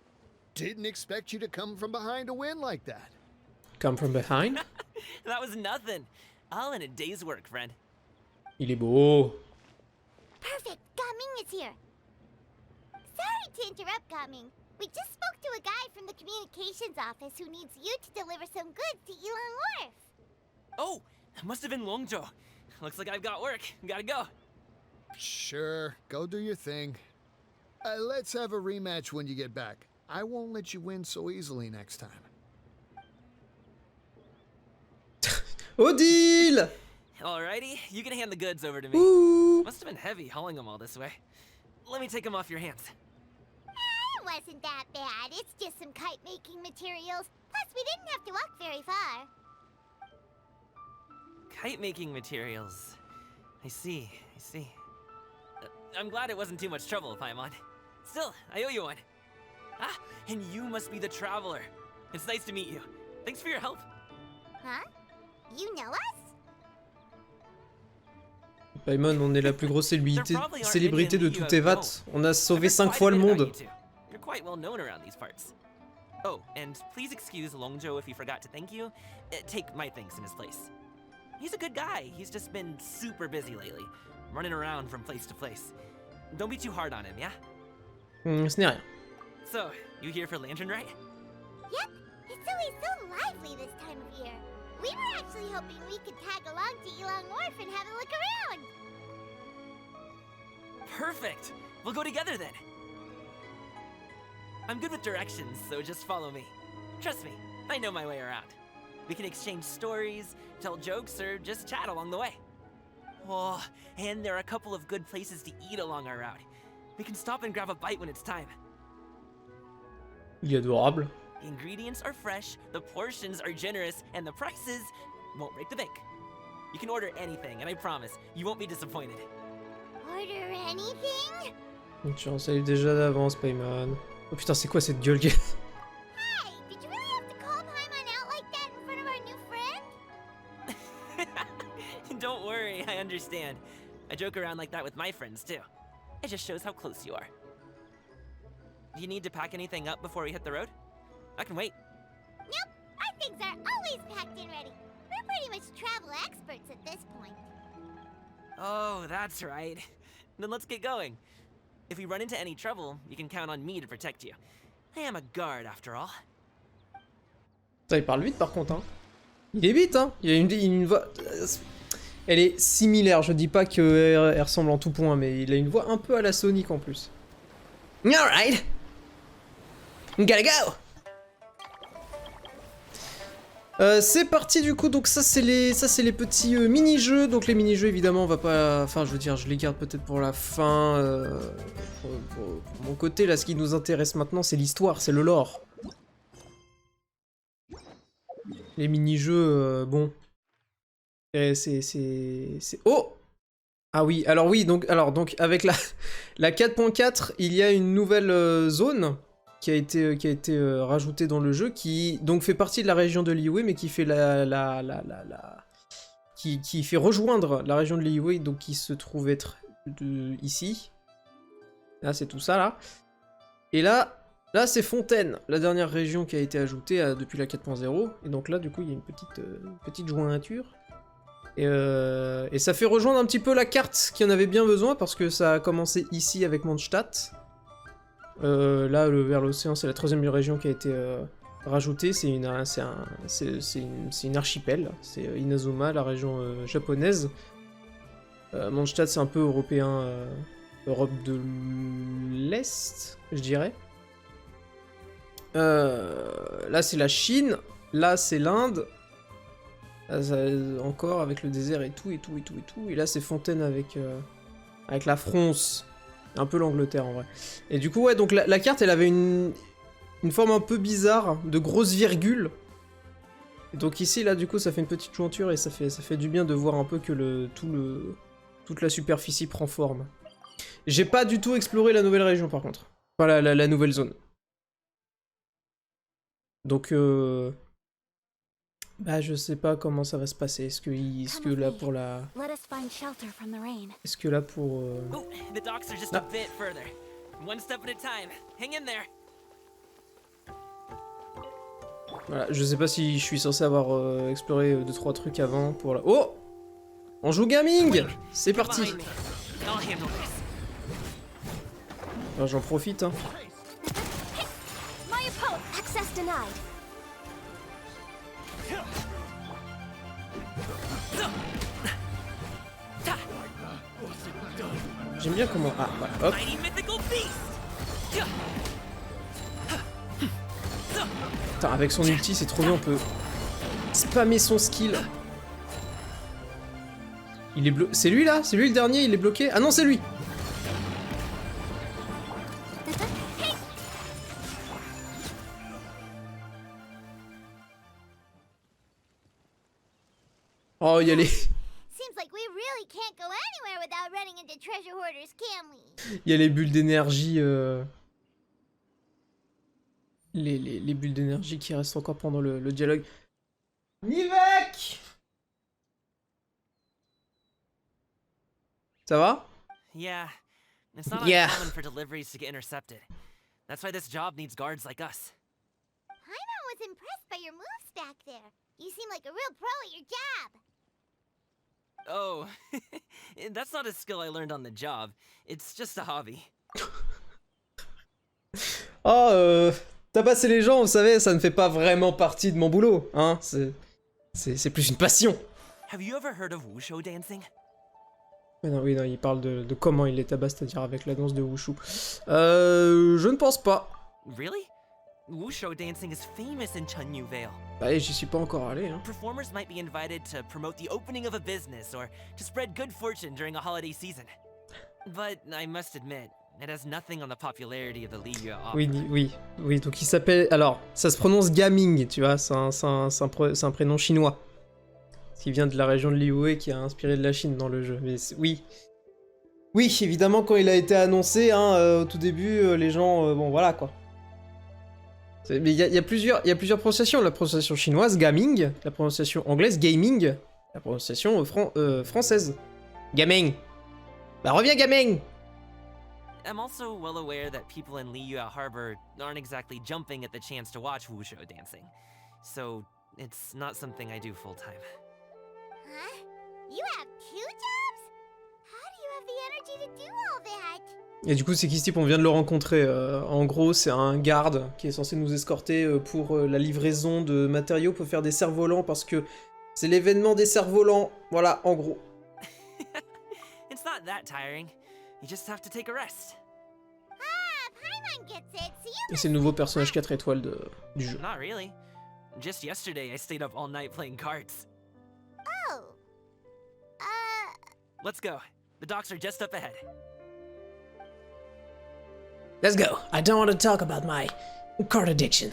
didn't expect you to come from behind to win like that. Come from behind? That was nothing. All in a day's work, friend. Il est beau. Perfect, Gaming is here. Sorry to interrupt, Gaming. We just spoke to a guy from the communications office who needs you to deliver some goods to Yilong Wharf. Oh, that must have been Longzhou. Looks like I've got work. Gotta go. Sure, go do your thing. Let's have a rematch when you get back. I won't let you win so easily next time. Odile! Alrighty, you can hand the goods over to me. Ouh. Must have been heavy hauling them all this way. Let me take them off your hands. It wasn't that bad. It's just some kite-making materials. Plus, we didn't have to walk very far. Kite-making materials. I see. I'm glad it wasn't too much trouble, Paimon. Still, I owe you one. Ah, and you must be the traveler. It's nice to meet you. Thanks for your help. Huh? You know us? Paimon, on est la plus grosse célébrité de tout Tevat. On a sauvé 5 fois le monde. You're quite well known around these parts. Oh, and please excuse Longzhou if he forgot to thank you. Take my thanks in his place. He's a good guy. He's just been super busy lately, running around from place to place. Don't be too hard on him, yeah? Ce n'est rien. So, you here for Lantern, right? Yep. It's always so lively this time of year. We were actually hoping we could tag along to Yilong Wharf and have a look around. Perfect. We'll go together then. I'm good with directions, so just follow me. Trust me, I know my way around. We can exchange stories, tell jokes, or just chat along the way. Oh, and there are a couple of good places to eat along our route. We can stop and grab a bite when it's time. Il est adorable. The ingredients are fresh, the portions are generous, and the prices won't break the bank. You can order anything, and I promise, you won't be disappointed. Order anything? Tu en sais déjà d'avance, Paimon. Oh putain, c'est quoi cette gueule? Hey, did you really have to call Paimon out like that in front of our new friend? Don't worry, I understand. I joke around like that with my friends, too. It just shows how close you are. Do you need to pack anything up before we hit the road? I can wait. Nope, our things are always packed and ready. We're pretty much travel experts at this point. Oh, that's right. Then let's get going. If we run into any trouble, you can count on me to protect you. I am a guard, after all. Ça, il parle vite par contre, hein. Il est vite, hein. Il a une voix... Elle est similaire, je dis pas qu'elle ressemble en tout point, mais il a une voix un peu à la Sonic en plus. Alright! Gotta go! C'est parti du coup, donc ça c'est les petits mini-jeux. Donc les mini-jeux évidemment on va pas... Enfin je veux dire je les garde peut-être pour la fin. Pour mon côté là ce qui nous intéresse maintenant c'est l'histoire, c'est le lore. Les mini-jeux, bon... c'est... Oh! Ah oui, alors donc avec la 4.4 il y a une nouvelle zone qui a été rajouté dans le jeu, qui donc fait partie de la région de Liyue, mais qui fait qui fait rejoindre la région de Liyue, donc qui se trouve être ici. Là, c'est tout ça, là. Et là c'est Fontaine, la dernière région qui a été ajoutée depuis la 4.0. Et donc là, du coup, il y a une petite jointure. Et ça fait rejoindre un petit peu la carte qui en avait bien besoin, parce que ça a commencé ici avec Mondstadt. Là, vers l'océan, c'est la 3e région qui a été rajoutée. C'est une archipel. C'est Inazuma, la région japonaise. Mondstadt, c'est un peu européen, Europe de l'Est, je dirais. Là, c'est la Chine. Là, c'est l'Inde. Encore avec le désert et tout, et tout, et tout, et tout. Et là, c'est Fontaine avec la France. Un peu l'Angleterre, en vrai. Et du coup, ouais, donc la carte, elle avait une forme un peu bizarre, de grosses virgules. Et donc ici, là, du coup, ça fait une petite jointure et ça fait du bien de voir un peu que toute la superficie prend forme. J'ai pas du tout exploré la nouvelle région, par contre. Enfin, la nouvelle zone. Donc, bah, je sais pas comment ça va se passer. Est-ce que là, pour la... Let us find shelter from the rain. Est-ce que là, pour... Oh, the docks are just a bit further. One step at a time. Hang in there. Voilà, je sais pas si je suis censé avoir exploré 2-3 trucs avant pour la... Oh! On joue gaming! C'est parti! Behind me. I'll handle this. Alors, j'en profite, hein. My opponent, access denied. J'aime bien comment... Ah, voilà, hop. Mighty mythical beast. Putain, avec son ulti, c'est trop bien, on peut spammer son skill. Il est bloqué. C'est lui, là? C'est lui, le dernier, il est bloqué? Ah non, c'est lui! Oh, il y a les... Seems like we really can't go anywhere without running into treasure hoarders, can we? Il y a les bulles d'énergie... Les bulles d'énergie qui restent encore pendant le dialogue. Nivek! Ça va? Yeah, it's not Yeah. uncommon for deliveries to get intercepted. That's why this job needs guards like us. Paimon was impressed by your moves back there. You seem like a real pro at your job. Oh, that's not a skill I learned on the job. It's just a hobby. Oh, tabasser les gens, vous savez, ça ne fait pas vraiment partie de mon boulot, hein. C'est plus une passion. Have you ever heard of wushu dancing? Mais non, oui, non, il parle de comment il les tabasse, c'est-à-dire avec la danse de Wushu. Je ne pense pas. Really? Wushu dancing is famous in Chunyu Vale. Bah, j'y suis pas encore allé, hein. Performers might be invited to promote the opening of a business or to spread good fortune during a holiday season. But I must admit, it has nothing on the popularity of the Liyue opera. Oui, donc il s'appelle... Alors, ça se prononce Gaming, tu vois, c'est un prénom chinois. Qui vient de la région de Liyue et qui a inspiré de la Chine dans le jeu. Mais oui. Oui, évidemment, quand il a été annoncé, hein, au tout début, les gens... bon, voilà, quoi. Mais il y a plusieurs prononciations. La prononciation chinoise, gaming. La prononciation anglaise, gaming. La prononciation française, gaming. Bah reviens, gaming. I'm also well aware that people in Liyue Harbor aren't exactly jumping at the chance to watch wushu dancing. So, it's not something I do full-time. Huh? You have 2 jobs? How do you have the energy to do all that? Et du coup, c'est qui ce type? On vient de le rencontrer. En gros, c'est un garde qui est censé nous escorter pour la livraison de matériaux pour faire des cerfs-volants parce que c'est l'événement des cerfs-volants. Voilà, en gros. It's not that tiring. You just have to take a rest. Ah, Paimon gets it, so you Et c'est le nouveau personnage 4 étoiles du jeu. Not really. Just yesterday, I stayed up all night playing cards. Oh. Let's go. The docks are just up ahead. Let's go. I don't want to talk about my card addiction.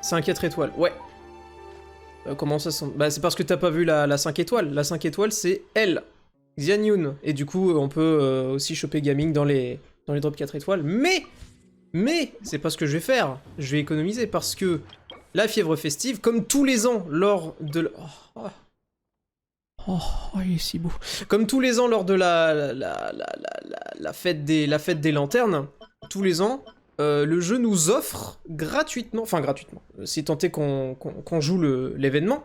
5 4 étoiles, ouais. Comment ça sent? Bah c'est parce que t'as pas vu la 5 étoiles. La 5 étoiles c'est elle, Xianyun. Et du coup on peut aussi choper gaming dans les drops 4 étoiles. Mais c'est pas ce que je vais faire. Je vais économiser parce que la fièvre festive, comme tous les ans lors de... Oh, il est si beau. Comme tous les ans lors de la fête des lanternes, tous les ans, le jeu nous offre gratuitement, enfin gratuitement, si tant est qu'on joue l'événement,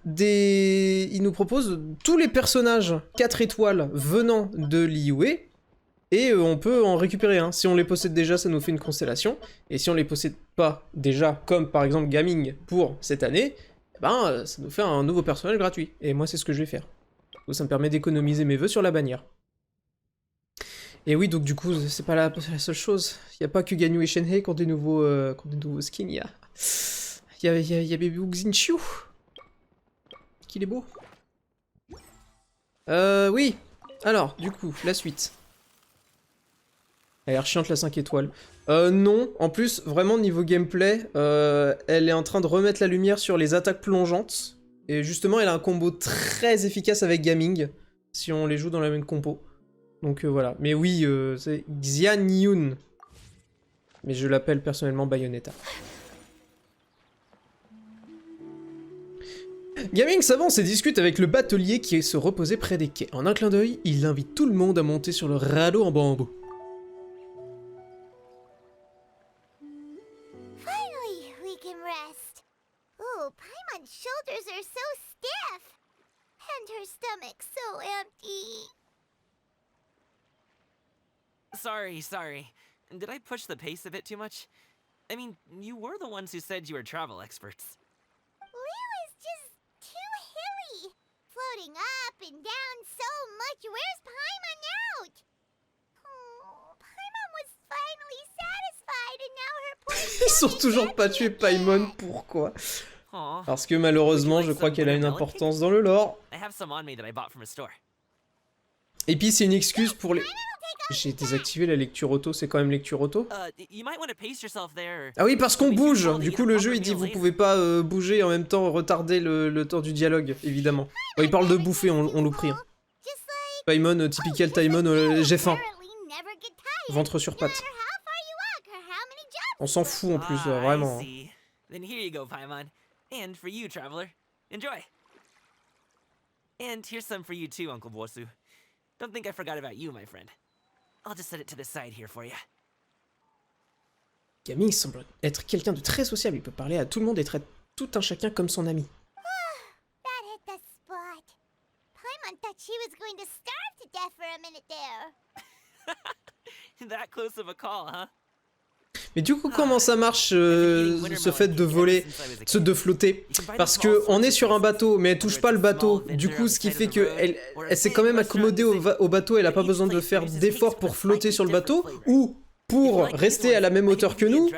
il nous propose tous les personnages 4 étoiles venant de Liyue, et on peut en récupérer un. Si on les possède déjà, ça nous fait une constellation, et si on les possède pas déjà, comme par exemple Gaming pour cette année, ben, ça nous fait un nouveau personnage gratuit. Et moi, c'est ce que je vais faire. Donc, ça me permet d'économiser mes vœux sur la bannière. Et oui, donc du coup, c'est pas la seule chose. Il y a pas que Ganyu et Shenhei qui ont des nouveaux skins. Il y a Baby Xinqiu. Qu'il est beau. Oui. Alors, du coup, la suite. Elle a l'air chiante la 5 étoiles. Non, en plus, vraiment niveau gameplay, elle est en train de remettre la lumière sur les attaques plongeantes. Et justement, elle a un combo très efficace avec Gaming, si on les joue dans la même compo. Donc voilà. Mais oui, c'est Xian Yun. Mais je l'appelle personnellement Bayonetta. Gaming s'avance et discute avec le batelier qui se reposait près des quais. En un clin d'œil, il invite tout le monde à monter sur le radeau en bambou. Finally, we can rest. Oh, Paimon's shoulders are so stiff. And her stomach so empty. Sorry. Did I push the pace a bit too much? I mean, you were the ones who said you were travel experts. Leo is just too hilly. Floating up and down so much. Where's Paimon out? Oh, Paimon was finally satisfied and now her poor Ils sont toujours pas tués Paimon, pourquoi? Aw. Parce que malheureusement, je crois qu'elle a une importance dans le lore. I have some on me that I bought from a store. Et puis c'est une excuse pour les... J'ai désactivé la lecture auto, c'est quand même lecture auto? You might want to pace yourself there. Ah oui, parce qu'on bouge. Du coup, le jeu, il dit vous pouvez pas bouger et en même temps retarder le temps du dialogue, évidemment. Bon, il parle de bouffer, on l'oublie. Prie. Hein. Just like Paimon, typical Paimon, j'ai faim. apparently never get tired. Ventre sur No pattes. matter how far you walk or how many jumps. On s'en fout en plus, I vraiment. see. Then here you go, Paimon. And for you, traveler. Enjoy. And here's some for you too, Uncle Bosu. Don't think I forgot about you, my friend. I'll just set it to the side here for you. Gaming semble être quelqu'un de très sociable, il peut parler à tout le monde et traite tout un chacun comme son ami. That hit the spot. Paimon thought she was going to starve to death for a minute there. That close of a call, huh? Mais du coup, comment ça marche, ce fait de voler, de flotter? Parce que on est sur un bateau, mais elle touche pas le bateau. Du coup, ce qui fait que elle s'est quand même accommodée au bateau, elle a pas besoin de faire d'efforts pour flotter sur le bateau, ou pour rester à la même hauteur que nous,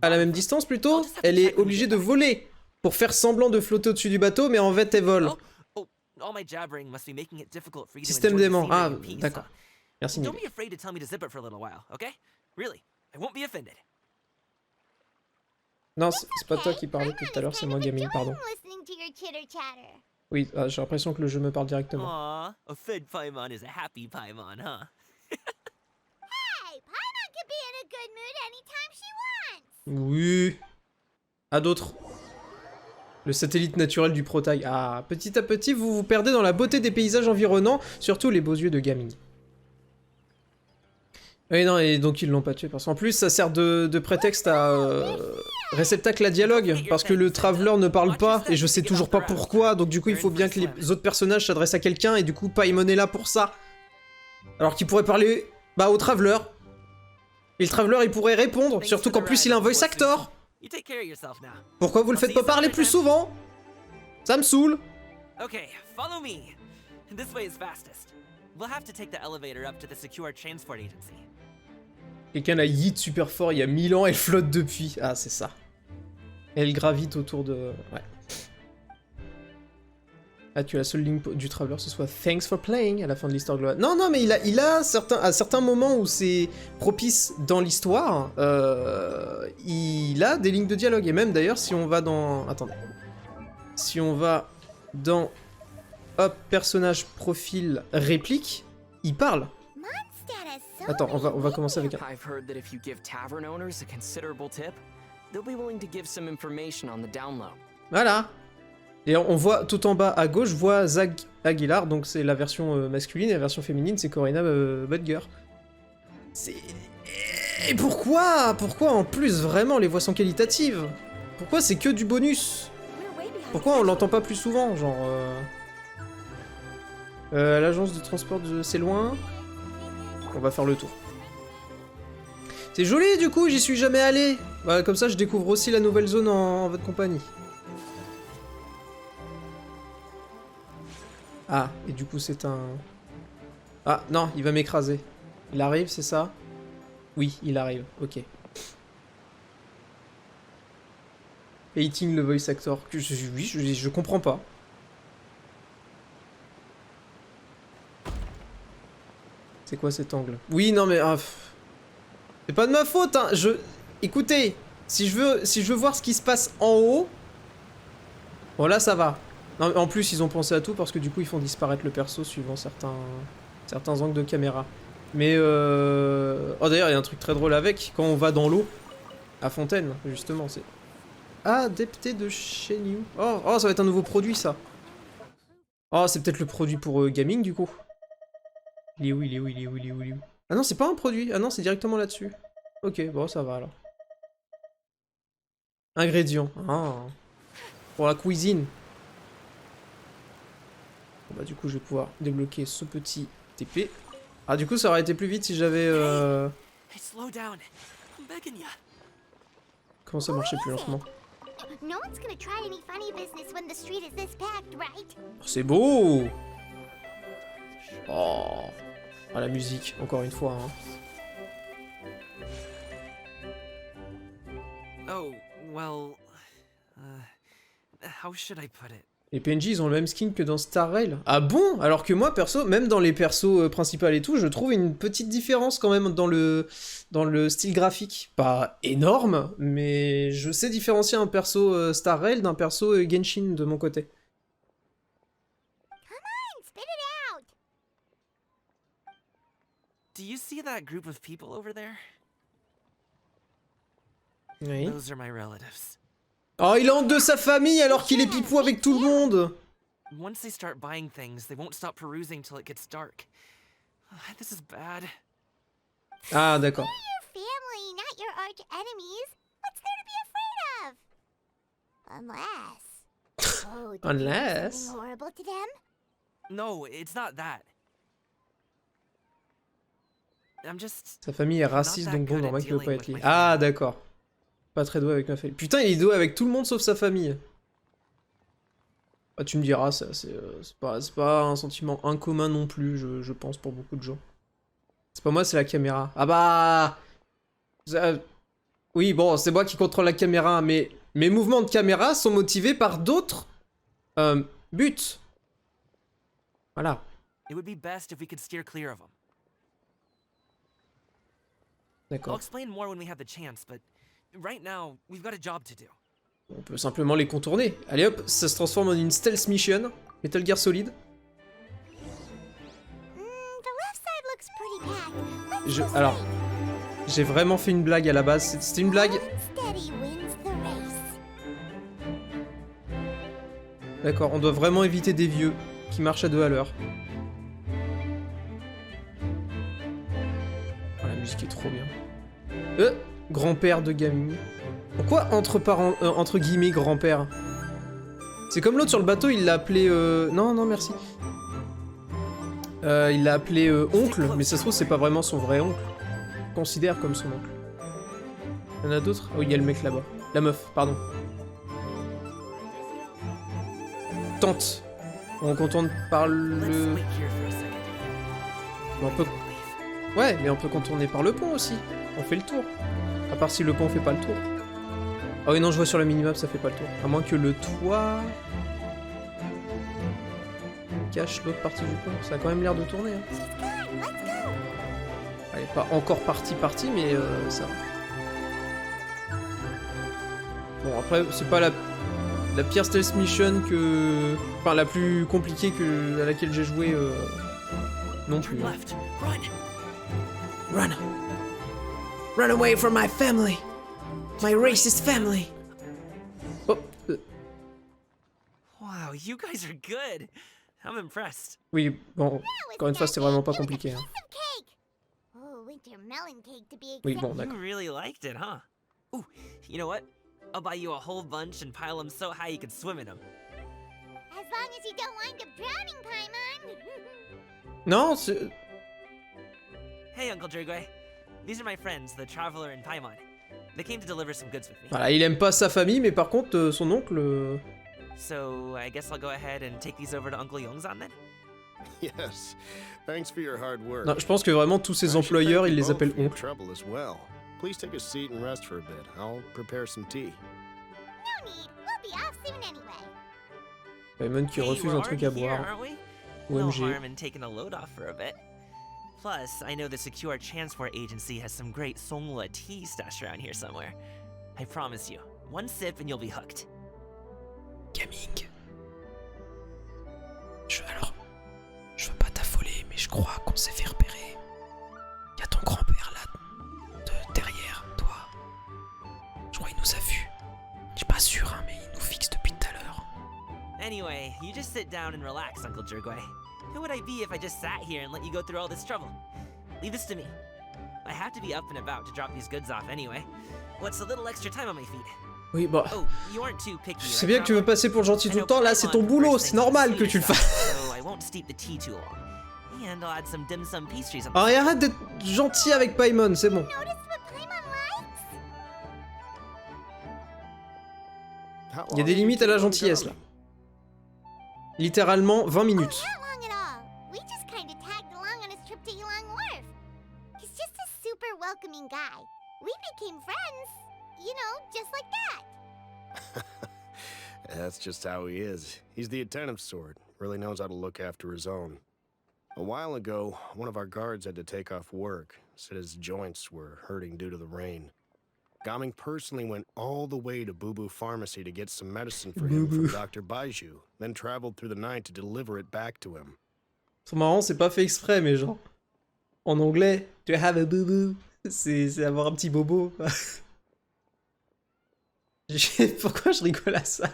à la même distance plutôt, elle est obligée de voler pour faire semblant de flotter au-dessus du bateau, mais en fait elle vole. Système d'aimant. Ah, d'accord. Merci, Don't Nick. be afraid to tell me to zip it for a little while, okay? Really, I won't be offended. Non, c'est pas toi qui parlais tout à l'heure, c'est moi, Gaming, pardon. Listening to your chitter-chatter. Oui, j'ai l'impression que le jeu me parle directement. Aw, a fed Paimon is a happy Paimon, huh? Hey, Paimon could be in a good mood anytime she wants. Oui. À d'autres. Le satellite naturel du Protail. Ah, petit à petit, vous vous perdez dans la beauté des paysages environnants, surtout les beaux yeux de Gaming. Oui, non, et donc ils l'ont pas tué, parce qu'en plus, ça sert de prétexte à réceptacle à dialogue, parce que le Traveler ne parle pas, et je sais toujours pas pourquoi, donc du coup, il faut bien que les autres personnages s'adressent à quelqu'un, et du coup, Paimon est là pour ça. Alors qu'il pourrait parler, bah, au Traveler. Et le Traveler, il pourrait répondre, surtout qu'en plus, il a un voice actor. Pourquoi vous le faites pas parler plus souvent? Ça me saoule. Okay, follow me. This way is fastest. We'll have to take the elevator up to the secure transport agency. Quelqu'un la yeet super fort il y a 1000 ans, elle flotte depuis. Ah, c'est ça. Elle gravite autour de... Ouais. Ah, tu as la seule ligne du Traveler, ce soit Thanks for playing à la fin de l'histoire globale. Non, non, mais il a à certains moments où c'est propice dans l'histoire, il a des lignes de dialogue. Et même d'ailleurs, si on va dans... Attendez. Si on va dans... Hop, personnage, profil, réplique, il parle. Attends, on va commencer avec un... I've heard that if you give tavern owners a considerable tip, they'll be willing to give some information on the down low. Voilà. Et on voit tout en bas à gauche, je vois Zag Aguilar, donc c'est la version masculine, et la version féminine, c'est Corina Budger. C'est... Et pourquoi en plus, vraiment, les voix sont qualitatives? Pourquoi c'est que du bonus? Pourquoi on l'entend pas plus souvent, genre... L'agence de transport, c'est loin. On va faire le tour. C'est joli du coup, j'y suis jamais allé. Voilà, comme ça je découvre aussi la nouvelle zone en votre compagnie. Ah, et du coup c'est un... Ah non, il va m'écraser. Il arrive, c'est ça? Oui, il arrive, ok. Hating le voice actor. Oui, je comprends pas. C'est quoi cet angle? Oui, non mais... c'est pas de ma faute, hein. Écoutez, si je veux voir ce qui se passe en haut... Bon, là, ça va. Non, en plus, ils ont pensé à tout parce que du coup, ils font disparaître le perso suivant certains angles de caméra. Mais oh, d'ailleurs, il y a un truc très drôle avec, quand on va dans l'eau, à Fontaine, justement, c'est... Adepté de chez New. Oh, ça va être un nouveau produit, ça. Oh, c'est peut-être le produit pour gaming, du coup. Il est où? Ah non, c'est pas un produit. Ah non, c'est directement là-dessus. Ok, bon, ça va, alors. Ingrédients. Ah. Pour la cuisine. Bon, bah, du coup, je vais pouvoir débloquer ce petit TP. Ah, du coup, ça aurait été plus vite si j'avais... Comment ça marchait plus lentement? No one's gonna try any funny business when the street is this packed, right? C'est beau! Oh. Ah, la musique, encore une fois. Hein. Oh, well... how should I put it? Les PNJ, ils ont le même skin que dans Star Rail. Ah bon? Alors que moi, perso, même dans les persos principaux et tout, je trouve une petite différence quand même dans le style graphique. Pas énorme, mais je sais différencier un perso Star Rail d'un perso Genshin de mon côté. Come on, spit it out! Do you see that group of people over there? Oui. Those are my relatives. Oh, il a honte de sa famille alors qu'il est pipou avec tout le monde! Once they start buying things, they won't stop perusing till it gets dark. This is bad. Ah, d'accord. They're your family, not your arch enemies. What's there to be afraid of? Unless... Oh, did you do Unless... something horrible to them? No, it's not that. I'm just... Sa famille est raciste, donc bon, normal qu'il veut pas être lié. Ah, d'accord. Pas très doué avec ma famille. Putain, il est doué avec tout le monde sauf sa famille. Ah, tu me diras, c'est pas un sentiment incommun non plus, je pense, pour beaucoup de gens. C'est pas moi, c'est la caméra. Ah bah... Oui, bon, c'est moi qui contrôle la caméra, mais mes mouvements de caméra sont motivés par d'autres buts. Voilà. It would be best if we could steer clear of them. I'll D'accord. explain more when we have the chance, but right now, we've got a job to do. On peut simplement les contourner. Allez hop, ça se transforme en une stealth mission. Metal Gear Solid. The left side looks pretty packed. Let's go Alors, straight. j'ai vraiment fait une blague à la base. C'était une blague. Steady wins the race. D'accord, on doit vraiment éviter des vieux qui marchent à 2 à l'heure. Oh, la musique est trop bien. Grand-père de gaming. Pourquoi entre guillemets grand-père? C'est comme l'autre sur le bateau, il l'a appelé... Non, non, merci. Il l'a appelé oncle, mais ça se trouve, c'est pas vraiment son vrai oncle. Il considère comme son oncle. Il y en a d'autres? Oh, il y a le mec là-bas. La meuf, pardon. Tante. On contourne par Let's le... wait here for a second. On peut... Ouais, mais on peut contourner par le pont aussi. On fait le tour. À part si le pont fait pas le tour. Ah oui, non, je vois sur la minimap, ça fait pas le tour. À moins que le toit... cache l'autre partie du pont. Ça a quand même l'air de tourner. Hein. She's gone. Let's go. Elle est pas encore partie, mais ça va. Bon, après, c'est pas la pire stealth mission que... Enfin, la plus compliquée à laquelle j'ai joué non plus. Turn Hein. left. Run. Run! Run away from my family! My racist family! Oh, Wow, you guys are good. I'm impressed. oui, bon, encore une fois, c'est vraiment pas compliqué. Hein. Some cake. Oh, winter melon cake to be exact. Oui, bon, You d'accord. really liked it, huh? Ooh, you know what? I'll buy you a whole bunch and pile them so high you can swim in them. As long as you don't wind up drowning, Paimon. Non, c'est... Hey, Uncle Drigway. These are my friends, the Traveler and Paimon. They came to deliver some goods with me. Voilà, il aime pas sa famille, mais par contre, son oncle... So, I guess I'll go ahead and take these over to Uncle Yongzan then? Yes. Thanks for your hard work. Non, je pense que vraiment tous ces employeurs, ils les appellent oncles. Trouble as well. Please take a seat and rest for a bit. I'll prepare some tea. No need. We'll be off soon anyway. Paimon qui Hey, refuse we're un truc already à here, boire. aren't we? No OMG. harm in taking a load off for a bit. Plus, I know the Secure Transport Agency has some great Songla tea stashed around here somewhere. I promise you, one sip and you'll be hooked. Gaming. Alors, je veux pas t'affoler, mais je crois qu'on s'est fait repérer. Y a ton grand-père là, derrière toi. Je crois qu'il nous a vus. Je suis pas sûr, hein, mais il nous fixe depuis tout à l'heure. Anyway, you just sit down and relax, Uncle Jergway. Who would I be if I just sat here and let you go through all this trouble? Leave this to me. I have to be up and about to drop these goods off anyway. What's a little extra time on my feet? Oui, bah. Oh, you aren't too picky, Je sais right, bien que tu veux traveler? passer pour le gentil I tout le know temps, là c'est ton Paimon boulot, prefers c'est things normal sweeter que tu le stuff, fasses. So I won't steep the tea too long. And I'll add some dim sum pastries on the Alors, et side. arrête d'être gentil avec Paimon, c'est bon. Notice what Paimon likes? Il y a des limites à la gentillesse là. Littéralement 20 minutes. Not long at all. We just kind of tagged along on his trip to Yulong Wharf. He's just a super welcoming guy. We became friends. You know, just like that. That's just how he is. He's the attentive sort. Really knows how to look after his own. A while ago, one of our guards had to take off work. Said his joints were hurting due to the rain. Gaming personally went all the way to Boo Boo Pharmacy to get some medicine for him from Dr. Baiju, then traveled through the night to deliver it back to him. C'est marrant, c'est pas fait exprès, mais genre. En anglais, to have a boo-boo, c'est avoir un petit bobo. Pourquoi je rigole à ça?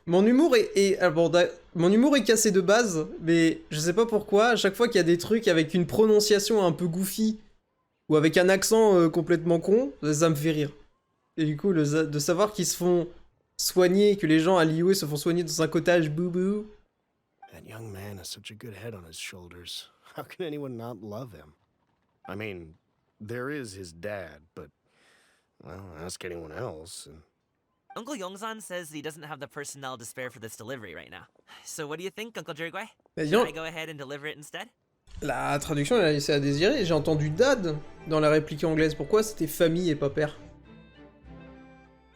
Mon humour mon humour est cassé de base, mais je sais pas pourquoi, à chaque fois qu'il y a des trucs avec une prononciation un peu goofy, ou avec un accent complètement con, ça me fait rire. Et du coup, de savoir qu'ils se font soigner, que les gens à l'IOE se font soigner dans un cottage boubou. That young man has such a good head on his shoulders. How can anyone not love him? I mean, there is his dad, but, well, ask anyone else. And... Uncle Yongzan says he doesn't have the personnel to spare for this delivery right now. So what do you think, Uncle Jergway? Bah, Should I go ahead and deliver it instead? La traduction, elle a laissé à désirer. J'ai entendu dad dans la réplique anglaise. Pourquoi c'était famille et pas père?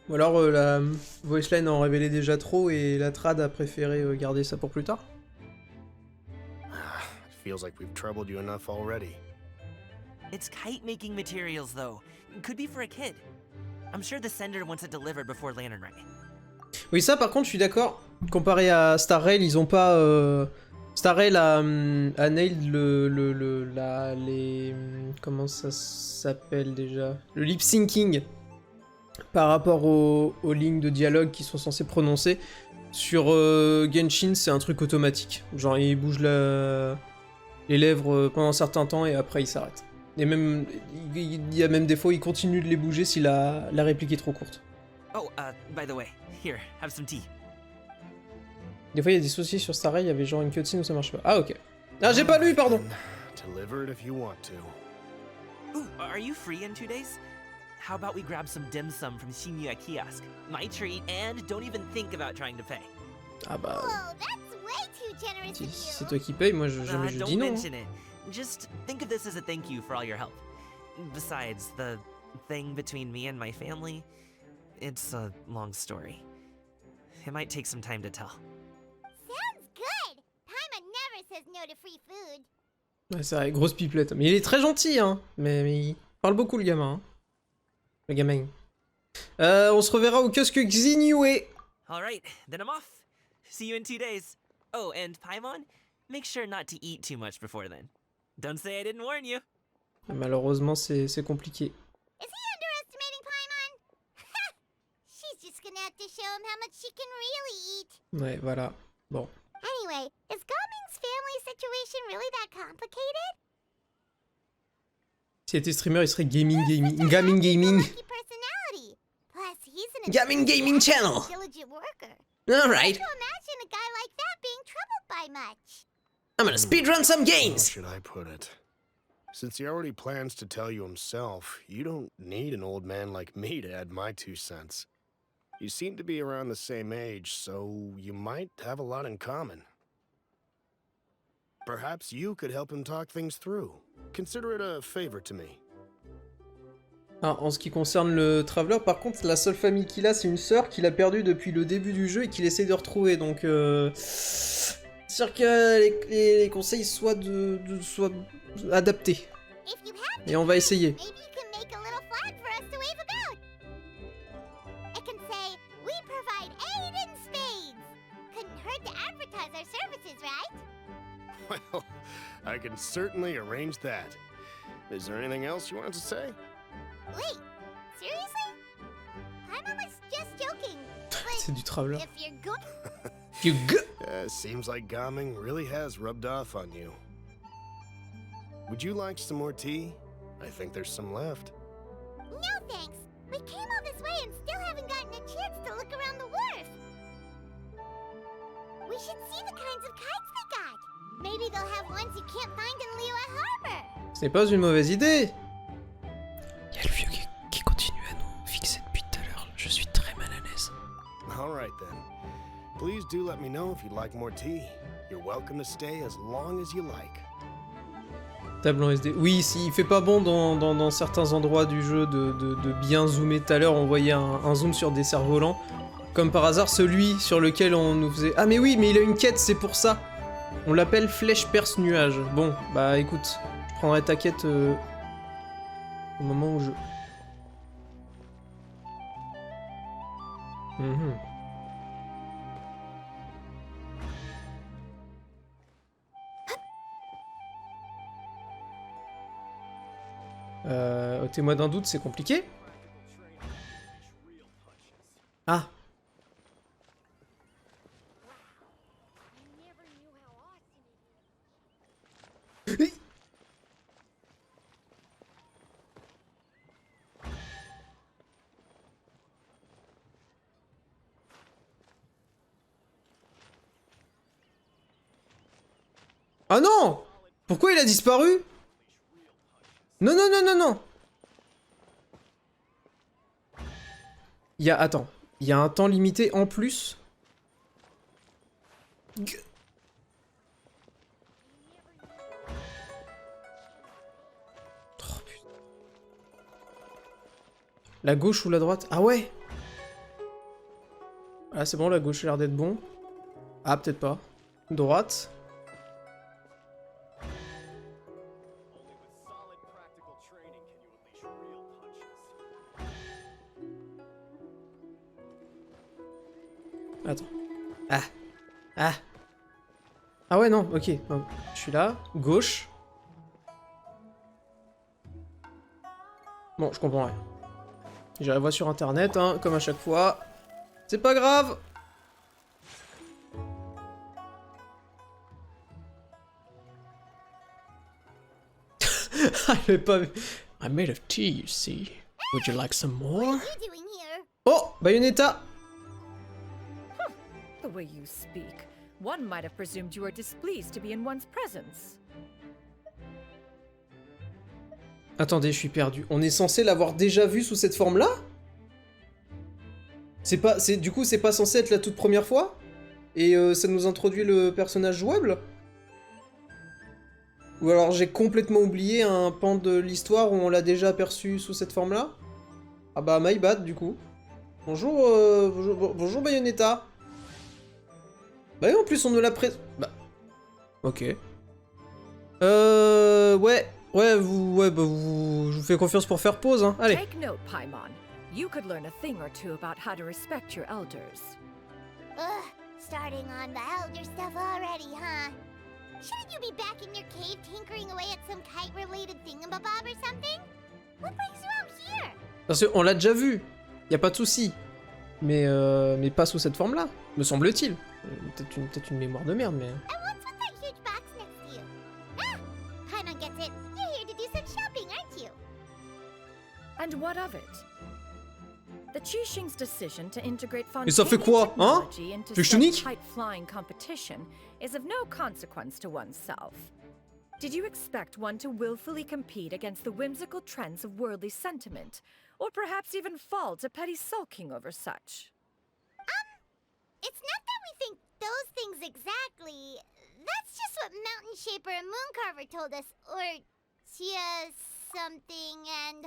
Ou alors la voiceline en révélait déjà trop et la trad a préféré garder ça pour plus tard? It feels like we've troubled you enough already. It's kite-making materials, though. Could be for a kid. I'm sure the sender wants it delivered before Lantern Ray. Oui, ça par contre, je suis d'accord. Comparé à Star Rail, ils ont pas... Star Rail a nailed les... Comment ça s'appelle déjà? Le lip-syncing par rapport aux lignes de dialogue qui sont censées prononcer. Sur Genshin, c'est un truc automatique. Genre, il bouge les lèvres pendant un certain temps et après il s'arrête. Et même, il y a même des fois, il continue de les bouger si la réplique est trop courte. Oh, by the way, here, have some tea. Des fois, il y a des soucis sur Star Rail, il y avait genre une cutscene où ça marche pas. Ah, ok. Ah, j'ai pas lu, pardon. Deliver it if you want to. Ooh, are you free in 2 days? How about we grab some dim sum from Shinya Kiosk? My treat, and don't even think about trying to pay. Ah bah... Whoa, that's way too generous Si of c'est you. toi qui paye, moi jamais je Don't dis non. mention it. Just think of this as a thank you for all your help. Besides, the thing between me and my family, it's a long story. It might take some time to tell. Sounds good. Paimon never says no to free food. Ouais, c'est vrai, grosse pipelette. Mais il est très gentil, hein. Mais il parle beaucoup, le gamin. Hein. Le gamin. On se reverra au kiosque Xinue. Alright, then I'm off. See you in 2 days. Oh, and Paimon, make sure not to eat too much before then. Don't say I didn't warn you. Malheureusement, c'est compliqué. Is he underestimating Paimon? She's just gonna have to show him how much she can really eat. Ouais, voilà. Bon. Anyway, is Gaming's family situation really that complicated? S'il était streamer, il serait gaming. Lucky personality. Plus, he's an Gaming channel. diligent worker. Alright. To imagine a guy like that being troubled by much. I'm gonna speedrun some How games. should I put it? Since he already plans to tell you himself, you don't need an old man like me to add my 2 cents. You seem to be around the same age, so you might have a lot in common. Perhaps you could help him talk things through. Consider it a favor to me. Ah, en ce qui concerne le Traveler, par contre, la seule famille qu'il a, c'est une sœur qu'il a perdue depuis le début du jeu et qu'il essaie de retrouver, donc... C'est-à-dire que les conseils soient soient adaptés. Et on va essayer. Well, I can certainly arrange that. Is there anything else you wanted to say? Wait, seriously? Paimon was just joking. C'est du Traveler. If you're good... You go. Seems like Gaming really has rubbed off on you. Would you like some more tea? I think there's some left. No thanks. We came all this way and still haven't gotten a chance to look around the wharf. We should see the kinds of kites they got. Maybe they'll have ones you can't find in Liyue Harbor. Ce n'est pas une mauvaise idée. Il y a le vieux qui continue à nous fixer depuis tout à l'heure. Je suis très mal à l'aise. All right then. Please do let me know if you'd like more tea. You're welcome to stay as long as you like. Table en SD. Oui, si, il fait pas bon dans certains endroits du jeu de bien zoomer. Tout à l'heure, on voyait un zoom sur des cerfs-volants. Comme par hasard, celui sur lequel on nous faisait... Ah mais oui, mais il a une quête, c'est pour ça. On l'appelle flèche perce nuage. Bon, bah écoute, je prendrai ta quête au moment où je... Ôtez-moi d'un doute, c'est compliqué. Ah. Ah non! Pourquoi il a disparu? Non, non, non, non, non! Il y a... Attends. Il y a un temps limité en plus. Oh, putain. La gauche ou la droite? Ah ouais! Ah c'est bon, la gauche a l'air d'être bon. Ah peut-être pas. Droite. Attends. Ah. Ah. Ah ouais, non, ok. Non, je suis là. Gauche. Bon, je comprends rien. J'irai voir sur internet, hein, comme à chaque fois. C'est pas grave. I made of tea, you see. Would you like some more? Oh, Bayonetta. The way you speak, one might have presumed you were displeased to be in one's presence. Attendez, je suis perdu. On est censé l'avoir déjà vu sous cette forme-là? Du coup, c'est pas censé être la toute première fois? Et ça nous introduit le personnage jouable? Ou alors j'ai complètement oublié un pan de l'histoire où on l'a déjà aperçu sous cette forme-là? Ah bah, my bad, du coup. Bonjour, bonjour Bayonetta. Bah oui, en plus, on nous l'a Bah... Ok. Ouais, je vous fais confiance pour faire pause, hein. Allez. Take note, Paimon. You could learn a thing or two about how to respect your elders. Ugh, starting on the elder stuff already, huh? Shouldn't you be back in your cave tinkering away at some kite-related thingamabob or something? What brings you out here? Parce qu'on l'a déjà vu. Y a pas de souci. Mais pas sous cette forme-là, me semble-t-il. Peut-être une mémoire de merde, mais... And what's with that huge box next to you? Ah! Paimon gets it. You're here to do some shopping, aren't you? And what of it? The Qixing's decision to integrate Et ça fait quoi, hein? technology into Tu veux que je te such nique? kite-flying competition is of no consequence to oneself. Did you expect one to willfully compete against the whimsical trends of worldly sentiment, or perhaps even fall to petty sulking over such? It's not that we think those things exactly. That's just what Mountain Shaper and Mooncarver told us, or just something, and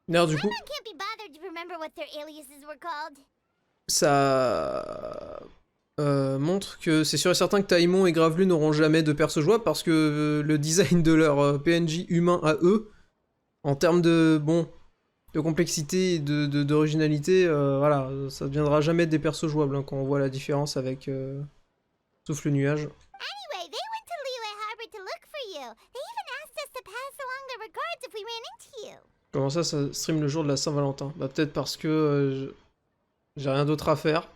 D'ailleurs, du coup, Paimon can't be bothered to remember what their aliases were called. ça montre que c'est sûr et certain que Taimon et Gravelu n'auront jamais de perso jouable parce que le design de leur PNJ humain à eux, en termes de de complexité et d'originalité, voilà, ça ne deviendra jamais des persos jouables hein, quand on voit la différence avec Souffle Nuage. Anyway, they went to Liyue Harbor to look for you. They even asked us to pass along their regards if we ran into you. Comment ça stream le jour de la Saint-Valentin? Bah peut-être parce que j'ai rien d'autre à faire.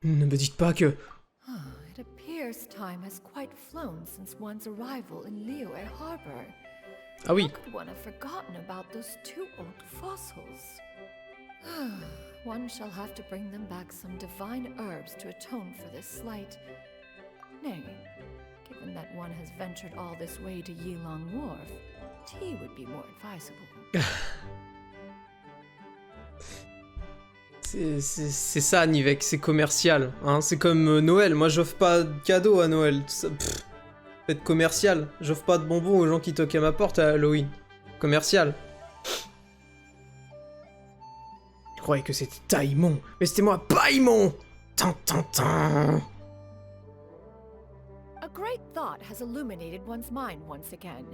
Ne me dites pas que... It appears time has quite flown since one's arrival in Liyue Harbor. Ah oui. How could one have forgotten about those 2 old fossils? One shall have to bring them back some divine herbs to atone for this slight. Nay, given that one has ventured all this way to Yilong Wharf, tea would be more advisable. C'est ça, Nivek, c'est commercial. Hein, c'est comme Noël, moi j'offre pas de cadeaux à Noël. Faites commercial. J'offre pas de bonbons aux gens qui toquent à ma porte à Halloween. Commercial. Je croyais que c'était Taimon. Mais c'était moi, Paimon. Tintintin. A great thought has illuminated one's mind once again.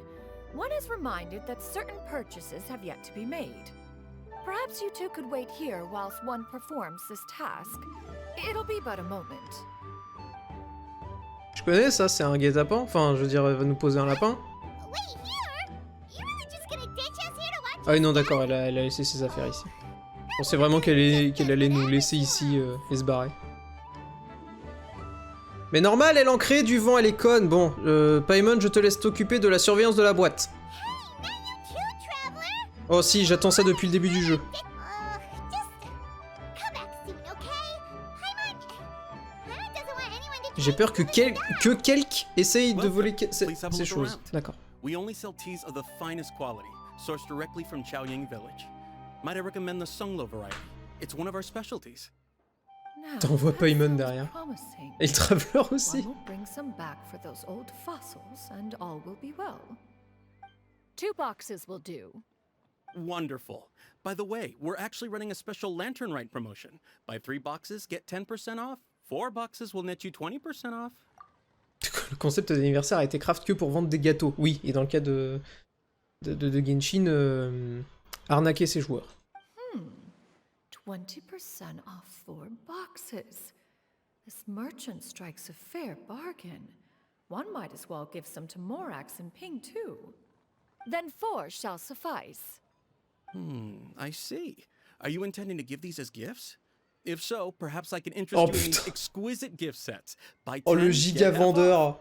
One is reminded that certain purchases have yet to be made. Perhaps you two could wait here whilst one performs this task. It'll be but a moment. Je connais ça, c'est un guet-apens. Enfin, je veux dire, elle va nous poser un lapin. Ah oui, non, d'accord, elle a laissé ses affaires ici. Je pensais vraiment qu'elle allait nous laisser ici et se barrer. Mais normal, elle en crée du vent, elle est conne. Bon, Paimon, je te laisse t'occuper de la surveillance de la boîte. Oh si, j'attends ça depuis le début du jeu. J'ai peur que quelqu'un essaye de voler ces choses. D'accord. We only sell teas of the finest quality, sourced directly from Chaoying Village. Might I recommend the Sunglo variety? It's one of our specialties. T'en vois Paimon derrière. Et le Traveler aussi. Bring some back for those old fossils and all will be well. 2 boxes will do. Wonderful. By the way, we're actually running a special lantern rite promotion. Buy 3 boxes, get 10% off. 4 boxes will net you 20% off. Le concept d'anniversaire a été craft que pour vendre des gâteaux. Oui, et dans le cas de Genshin, arnaquer ses joueurs. 20% off 4 boxes. This merchant strikes a fair bargain. One might as well give some to Morax and Ping too. Then 4 shall suffice. I see. Are you intending to give these as gifts? If so, perhaps I can interest you in these exquisite gift sets. Buy 10, le giga vendeur.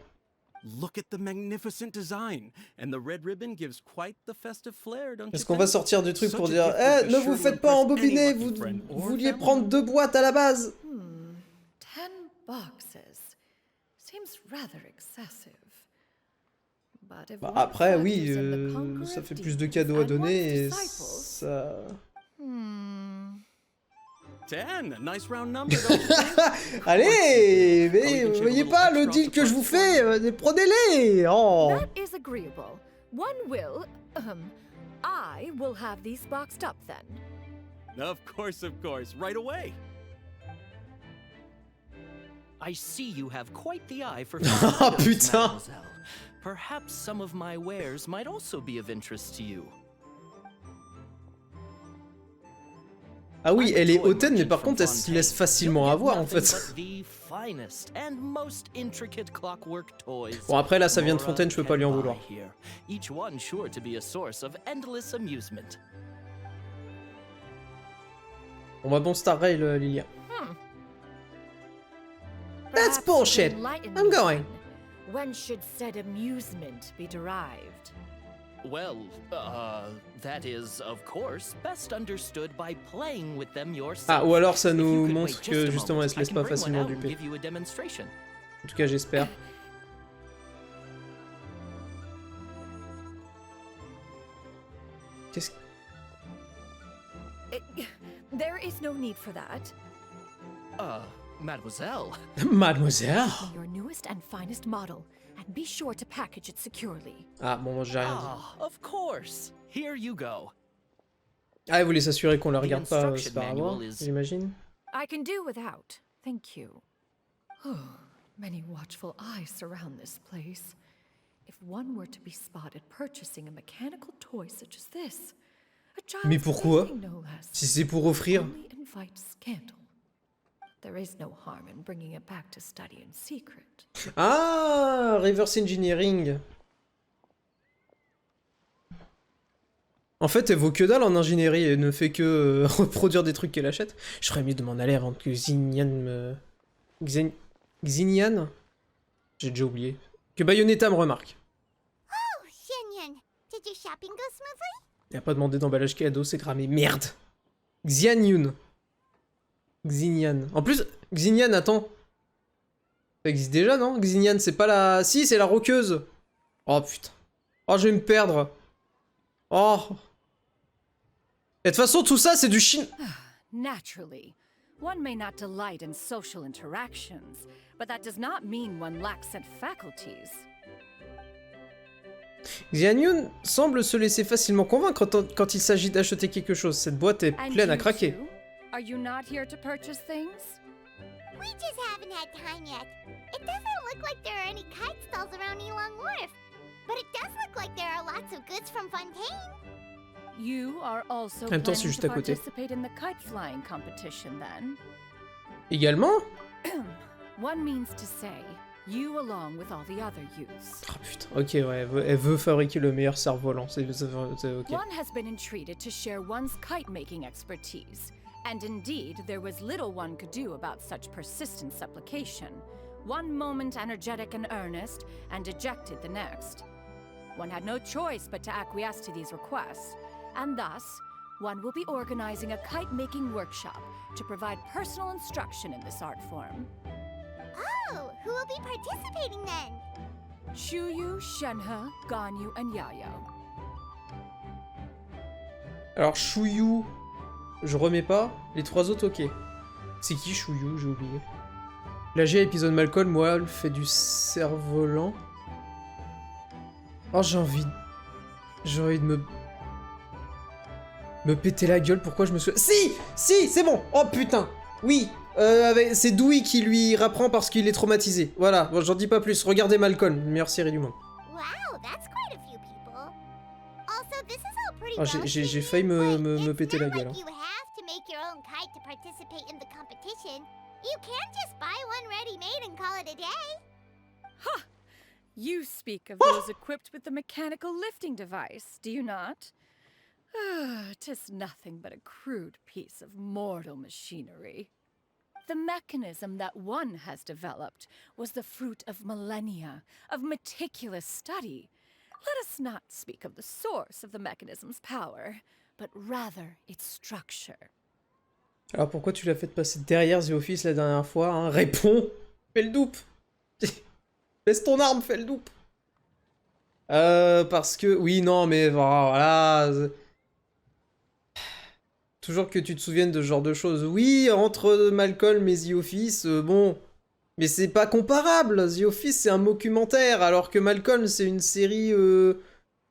Look at the magnificent design, and the red ribbon gives quite the festive flair, don't you think? Est-ce qu'on va sortir du truc pour dire ne vous faites pas embobiner, vous vouliez prendre 2 boîtes à la base. 10 boxes. Seems rather excessive. Bah après, oui, ça fait plus de cadeaux à donner et ça... 10, nice round number. Allez, mais vous voyez pas le deal que je vous fais, prenez-les. Oh. That is agreeable. One will, I will have these boxed up then. Of course, right away. I see you have quite the eye for Oh putain. Mademoiselle. Perhaps some of my wares might also be of interest to you. Ah oui, elle est hautaine, mais par contre, elle se laisse facilement avoir, en fait. Bon, après, là, ça vient de Fontaine, je peux pas lui en vouloir. On va bon Star Rail, Lilia. That's bullshit. I'm going. When should said amusement be derived? Well, that is, of course, best understood by playing with them yourself. Ah, ou alors ça nous montre que justement elle se laisse pas facilement duper. En tout cas, j'espère. Qu'est-ce... There is no need for that. Mademoiselle. Mademoiselle. Your newest and finest model, and be sure to package it securely. Ah, bon, moi j'ai rien dit. Ah, of course. Here you go. Ah, il voulait s'assurer qu'on la regarde pas instruction par manual avoir, is- j'imagine. I can do without. Thank you. Many watchful eyes surround this place. If one were to be spotted purchasing a mechanical toy such as this, a child's Mais pourquoi? plaything, no less, Si c'est pour offrir. only invites scandal. There is no harm in bringing it back to study in secret. Ah, reverse engineering. En fait, elle vaut que dalle en ingénierie et ne fait que reproduire des trucs qu'elle achète. Je ferais mieux de m'en aller avant que Xinian me... Xinian? J'ai déjà oublié. Que Bayonetta me remarque. Oh, Xianyun, did your shopping go smoothly? Il a pas demandé d'emballage cadeau, c'est cramé. Merde. Xianyun. Xinian. En plus, Xinian, attends. Ça existe déjà, non? Xinian, c'est pas la... Si, c'est la roqueuse. Oh, putain. Oh, je vais me perdre. Oh. Et de toute façon, tout ça, c'est du chine... Naturally, one may not delight in social interactions, but that does not mean one lacks said faculties. Xianyun semble se laisser facilement convaincre quand il s'agit d'acheter quelque chose. Cette boîte est And pleine à you craquer. too? Are you not here to purchase things? We just haven't had time yet. It doesn't look like there are any kite stalls around Elong Wharf. But it does look like there are lots of goods from Fontaine. You are also En même temps, planning c'est juste to à côté. participate in the kite flying competition then? Également? One means to say, you along with all the other youths. Oh putain, ok, ouais, elle veut fabriquer le meilleur cerf-volant, c'est ok. One has been entreated to share one's kite-making expertise, and indeed, there was little one could do about such persistent supplication. One moment energetic and earnest, and dejected the next. One had no choice but to acquiesce to these requests, and thus, one will be organizing a kite-making workshop to provide personal instruction in this art form. Oh, who will be participating then? Chuyu, Shenhe, Ganyu, and Yayo. Alors, Shuyu, je remets pas. Les trois autres, ok. C'est qui Shuyu? J'ai oublié. L'AG épisode Malcolm, moi, elle fait du cerf-volant. Oh, j'ai envie de me péter la gueule. Pourquoi je me suis... Si, c'est bon. Oh putain, oui. C'est Dewey qui lui rapprend parce qu'il est traumatisé. Voilà, bon, j'en dis pas plus. Regardez Malcolm, meilleure série du monde. Wow, that's quite a few people. Also, this is all pretty Oh, j'ai failli me péter la It's gueule. not like you have to make your own kite to participate in the competition. You can just buy one ready-made and call it a day. You speak of those equipped with the mechanical lifting device, do you not? 'Tis nothing but a crude piece of mortal machinery. The mechanism that one has developed was the fruit of millennia of meticulous study. Let us not speak of the source of the mechanism's power, but rather its structure. Alors pourquoi tu l'as fait passer derrière The Office la dernière fois, hein? Réponds. Fais le doupe. Baisse ton arme, fais le doupe. Parce que... Oui, non, mais voilà... Toujours que tu te souviennes de ce genre de choses. Oui, entre Malcolm et The Office, bon... Mais c'est pas comparable. The Office, c'est un documentaire, alors que Malcolm, c'est une série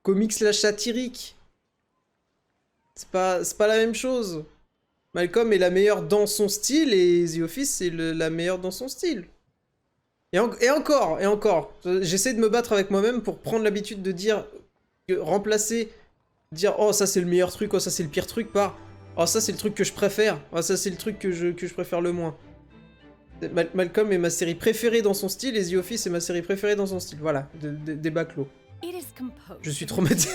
comics slash satirique. C'est pas la même chose. Malcolm est la meilleure dans son style, et The Office, c'est la meilleure dans son style. Et encore, j'essaie de me battre avec moi-même pour prendre l'habitude de dire, remplacer, dire oh ça c'est le meilleur truc, oh ça c'est le pire truc par oh ça c'est le truc que je préfère, oh ça c'est le truc que je préfère le moins. Malcolm est ma série préférée dans son style et The Office est ma série préférée dans son style, voilà, débat clos. Je suis traumatisé.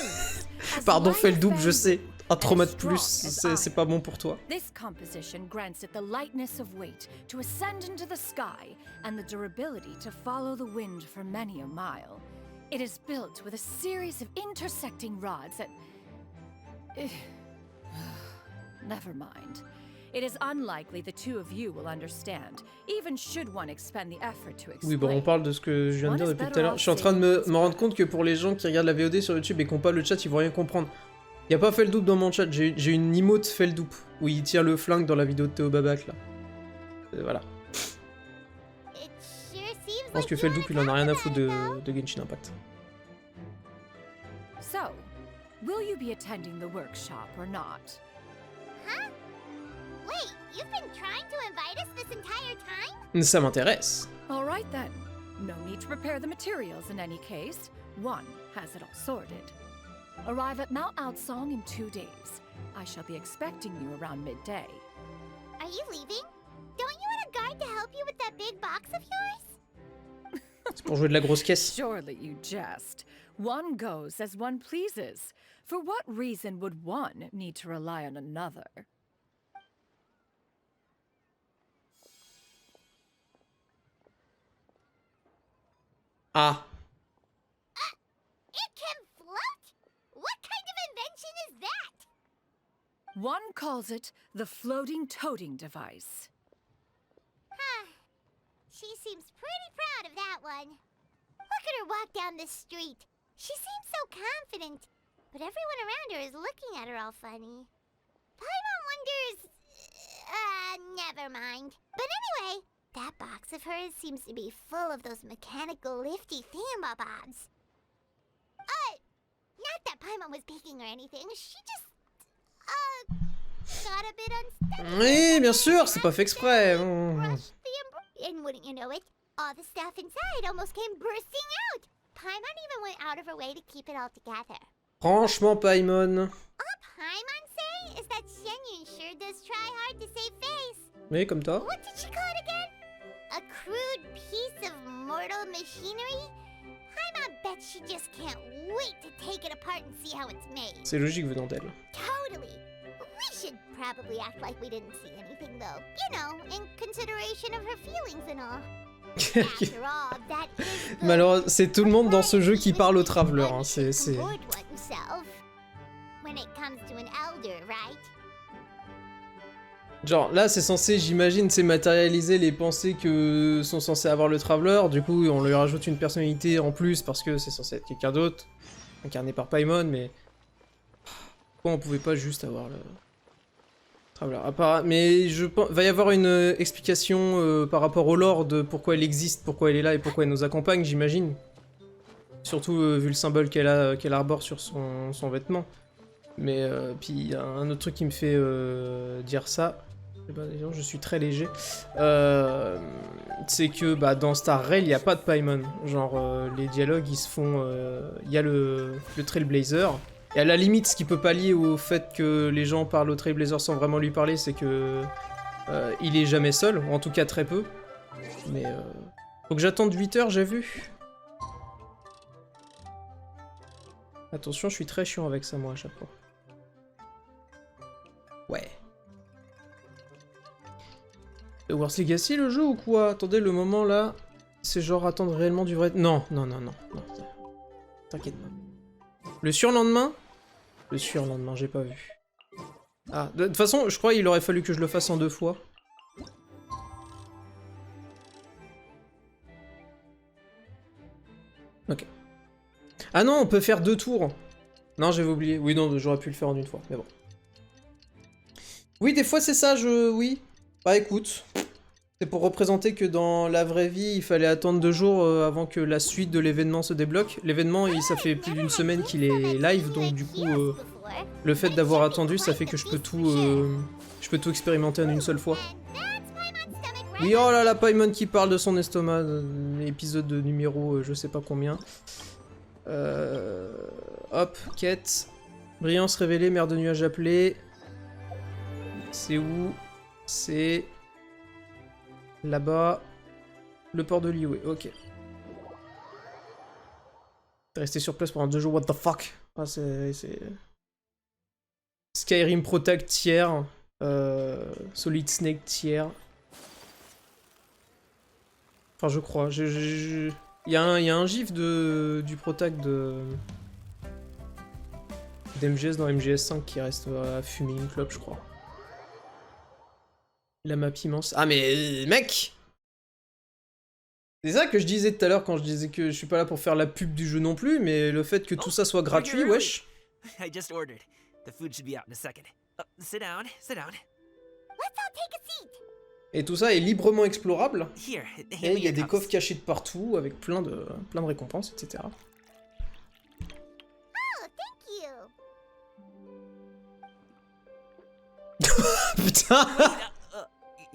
Pardon, fais le double, je sais. Un trauma de plus, c'est pas bon pour toi. This composition grants it the lightness of weight to ascend into the sky and the durability to follow the wind for many a mile. It is built with a series of intersecting rods that... Never mind. It is unlikely the two of you will understand, even should one expend the effort to explain. Oui, bon, on parle de ce que je viens de dire depuis tout à l'heure. Je suis en train de me rendre compte que pour les gens qui regardent la VOD sur YouTube et qui n'ont pas le chat, ils vont rien comprendre. Y'a pas Feldup dans mon chat, j'ai une emote Feldup, où il tire le flingue dans la vidéo de Théo Babac, là. Voilà. Je pense que Feldup, il en a rien à foutre de Genshin Impact. So, will you be attending the workshop or not? Huh? Wait, you've been trying to invite us this entire time? Ça m'intéresse. All right then. No need to prepare the materials in any case. One has it all sorted. Arrive at Mount Outsong in 2 days. I shall be expecting you around midday. Are you leaving? Don't you want a guard to help you with that big box of yours? C'est pour jouer de la grosse caisse. Surely you jest. One goes as one pleases. For what reason would one need to rely on another? Ah. It can float? What kind of invention is that? One calls it the floating toting device. Huh. She seems pretty proud of that one. Look at her walk down the street. She seems so confident, but everyone around her is looking at her all funny. Paimon wonders... never mind. But anyway, that box of hers seems to be full of those mechanical lifty thingamabobs. Not that Paimon was peeking or anything, she just... got a bit unsteady. Oui, bien sûr, c'est pas fait exprès. And wouldn't you know it, all the stuff inside almost came bursting out. Paimon even went out of her way to keep it all together. Franchement, Paimon. All Paimon say is that Xianyun sure does try hard to save face. Oui, comme toi. What did she call it again? A crude piece of mortal machinery? Paimon bet she just can't wait to take it apart and see how it's made. C'est logique venant d'elle. Totally. We should probably act like we didn't see anything though. You know, in consideration of her feelings and all. After all, that is the... Malheureusement, c'est tout le monde dans ce jeu qui parle au traveler. Hein. C'est... When it comes to an elder, right? Genre là c'est censé, j'imagine, c'est matérialiser les pensées que sont censés avoir le Traveler, du coup on lui rajoute une personnalité en plus parce que c'est censé être quelqu'un d'autre, incarné par Paimon, mais... Pourquoi on pouvait pas juste avoir le... Traveler mais je pense... va y avoir une explication par rapport au lore de pourquoi elle existe, pourquoi elle est là et pourquoi elle nous accompagne, j'imagine. Surtout vu le symbole qu'elle arbore sur son vêtement. Mais puis il y a un autre truc qui me fait dire ça. Eh ben, je suis très léger. C'est que dans Star Rail, il n'y a pas de Paimon. Genre, les dialogues, ils se font... Il y a le Trailblazer. Et à la limite, ce qui peut pallier au fait que les gens parlent au Trailblazer sans vraiment lui parler, c'est que... il est jamais seul, ou en tout cas très peu. Mais... faut que j'attende 8 heures, j'ai vu. Attention, je suis très chiant avec ça, moi, à chaque fois. Ouais. Wars Legacy le jeu ou quoi? Attendez, le moment là, c'est genre attendre réellement du vrai... Non. T'inquiète pas. Le surlendemain? Le surlendemain, j'ai pas vu. Ah, de toute façon, je crois qu'il aurait fallu que je le fasse en 2 fois. Ok. Ah non, on peut faire 2 tours. Non, j'avais oublié. Oui, non, j'aurais pu le faire en 1 fois, mais bon. Oui, des fois c'est ça, oui. Bah écoute, c'est pour représenter que dans la vraie vie, il fallait attendre 2 jours avant que la suite de l'événement se débloque. L'événement, ça fait plus d'1 semaine qu'il est live, donc du coup, le fait d'avoir attendu, ça fait que je peux tout expérimenter en 1 seule fois. Oui, oh là là, Paimon qui parle de son estomac, épisode numéro je sais pas combien. Hop, quête. Brillance révélée, mer de nuages appelée. C'est où? C'est... là-bas. Le port de Liyue, ok. T'es resté sur place pendant 2 jours, what the fuck? Ah, c'est... Skyrim Protect tiers. Solid Snake tiers. Enfin, je crois. Il y a un gif du Protect d'MGS dans MGS5 qui reste à fumer une clope, je crois. La map immense. Ah mais mec! C'est ça que je disais tout à l'heure quand je disais que je suis pas là pour faire la pub du jeu non plus, mais le fait que tout ça soit gratuit, wesh. I just ordered. The food should be out in a second. Sit down, sit down. Let's all take a seat. Et tout ça est librement explorable. Here, Et hand il me y a your des cups. coffres cachés de partout avec plein de récompenses, etc. Oh, thank you. Putain,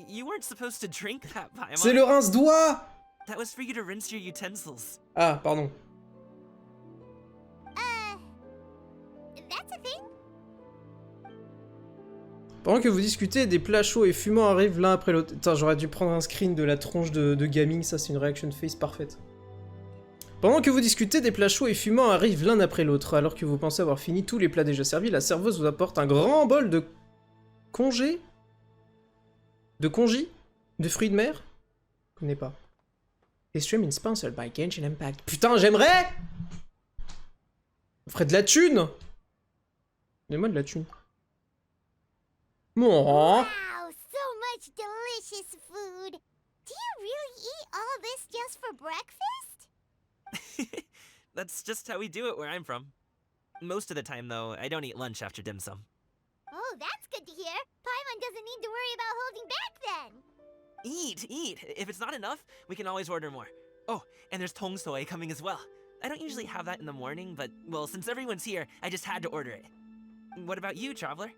You weren't supposed to drink that, Paimon. c'est le rince-doigt. That was for you to rinse your utensils. Ah, pardon. That's a thing? Pendant que vous discutez, des plats chauds et fumants arrivent l'un après l'autre. Putain, j'aurais dû prendre un screen de la tronche de gaming, ça c'est une reaction face parfaite. Pendant que vous discutez, des plats chauds et fumants arrivent l'un après l'autre. Alors que vous pensez avoir fini tous les plats déjà servis, la serveuse vous apporte un grand bol de congé. De congis? De fruits de mer? Je connais pas. This stream is sponsored by Genshin Impact. Putain, j'aimerais! On ferait de la thune! Donnez-moi de la thune. Bon. Wow, so much delicious food. Do you really eat all this just for breakfast? That's just how we do it where I'm from. Most of the time, though, I don't eat lunch after dim sum. Oh, that's good to hear. Paimon doesn't need to worry about holding back then. Eat, eat. If it's not enough, we can always order more. Oh, and there's tong soy coming as well. I don't usually have that in the morning, but, well, since everyone's here, I just had to order it. What about you, traveler?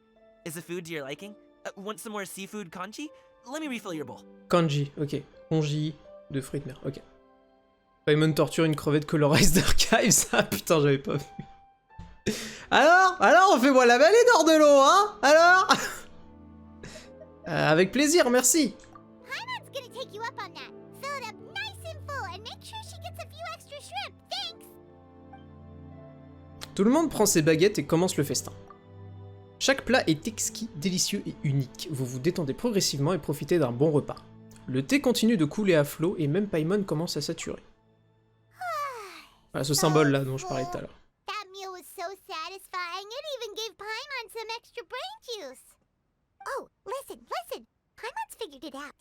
Is the food to your liking? Want some more seafood kanji? Let me refill your bowl. Kanji, ok. Congis de fruits de mer, ok. Paimon torture une crevette colorés d'archives, ah putain, j'avais pas vu. Alors, fais-moi la belle et hors de l'eau, hein? Alors avec plaisir, merci. Paimon's gonna take you up on that. Fill it up nice and full and make sure she gets a few extra shrimp. Thanks. Tout le monde prend ses baguettes et commence le festin. Chaque plat est exquis, délicieux et unique. Vous vous détendez progressivement et profitez d'un bon repas. Le thé continue de couler à flot et même Paimon commence à saturer. Voilà ce symbole là dont je parlais tout à l'heure. That meal was so satisfying, it even gave Paimon some extra brain juice. Oh, listen. Paimon's figured it out.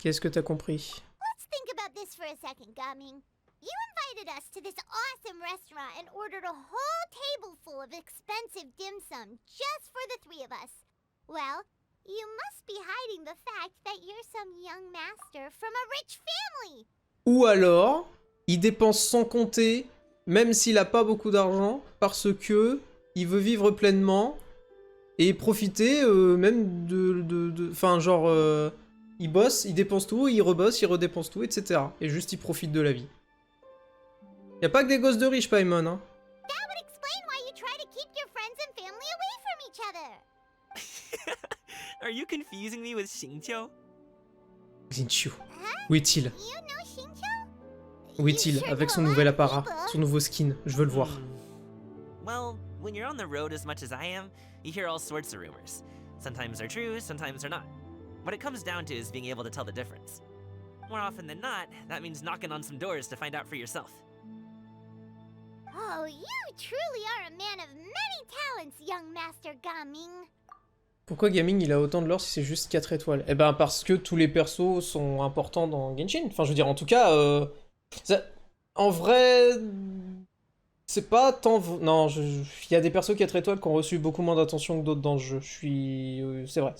Qu'est-ce que t'as compris? Let's think about this for a second, Gaming. You invited us to this awesome restaurant and ordered a whole table full of expensive dim sum just for the three of us. Well, you must be hiding the fact that you're some young master from a rich family. Ou alors, il dépense sans compter, même s'il a pas beaucoup d'argent, parce que il veut vivre pleinement et profiter même enfin genre, il bosse, il dépense tout, il rebosse, il redépense tout, etc. Et juste il profite de la vie. Y a pas que des gosses de riches, Paimon, hein. That would explain why you try to keep your friends and family away from each other. Are you confusing me with Xingqiu? Xinqiu. Où est-il? You know Xingqiu? Où est-il? Avec son nouvel apparat, son nouveau skin, je veux le voir. Well, when you're on the road as much as I am, you hear all sorts of rumors. Sometimes they're true, sometimes they're not. What it comes down to is being able to tell the difference. More often than not, that means knocking on some doors to find out for yourself. Oh, you truly are a man of many talents, young Master Gaming. Pourquoi Gaming il a autant de lore si c'est juste 4 étoiles? Eh ben parce que tous les persos sont importants dans Genshin. Enfin je veux dire en tout cas, en vrai, c'est pas tant... Non, il y a des persos 4 étoiles qui ont reçu beaucoup moins d'attention que d'autres dans le jeu. C'est vrai.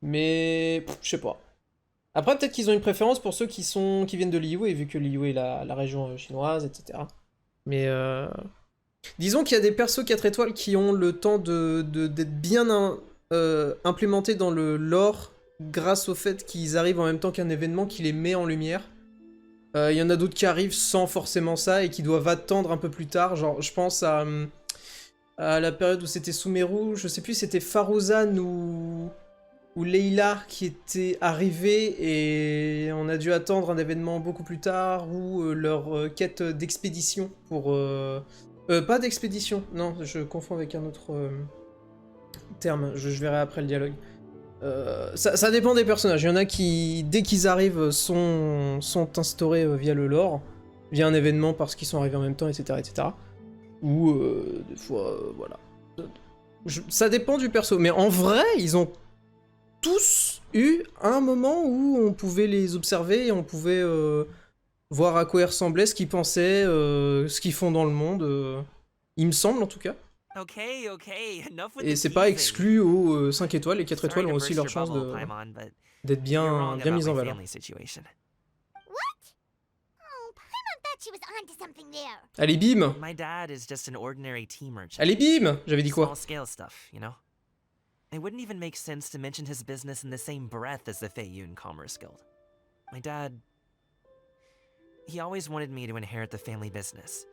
Mais je sais pas. Après peut-être qu'ils ont une préférence pour ceux qui viennent de Liyue, vu que Liyue est la région chinoise, etc. Mais disons qu'il y a des persos 4 étoiles qui ont le temps d'être bien implémentés dans le lore grâce au fait qu'ils arrivent en même temps qu'un événement qui les met en lumière. Il y en a d'autres qui arrivent sans forcément ça et qui doivent attendre un peu plus tard. Genre, je pense à la période où c'était Sumeru, je sais plus si c'était Faruzan ou Leila qui était arrivée et on a dû attendre un événement beaucoup plus tard ou leur quête d'expédition pour... pas d'expédition, non, je confonds avec un autre terme, je verrai après le dialogue. Ça dépend des personnages, il y en a qui, dès qu'ils arrivent, sont instaurés via le lore, via un événement parce qu'ils sont arrivés en même temps, etc. Ou des fois, voilà. Ça dépend du perso, mais en vrai, ils ont tous eu un moment où on pouvait les observer et on pouvait voir à quoi ils ressemblaient, ce qu'ils pensaient, ce qu'ils font dans le monde. Il me semble en tout cas. Okay, okay, enough with Et the c'est pas teasing. exclu aux 5 étoiles. Les 4 Sorry étoiles to ont aussi burst leur your chance bubble, Paimon, but d'être you're bien, wrong bien about mises en my valeur. family situation. What? Oh, Paimon thought she was onto something there. Allez, bim! My dad is just an ordinary tea merchant. Allez, bim! J'avais dit quoi? Small scale stuff, you know? It wouldn't even make sense to mention his business in the same breath as the Feiyun Commerce Guild. My dad... He always wanted me to inherit the family business.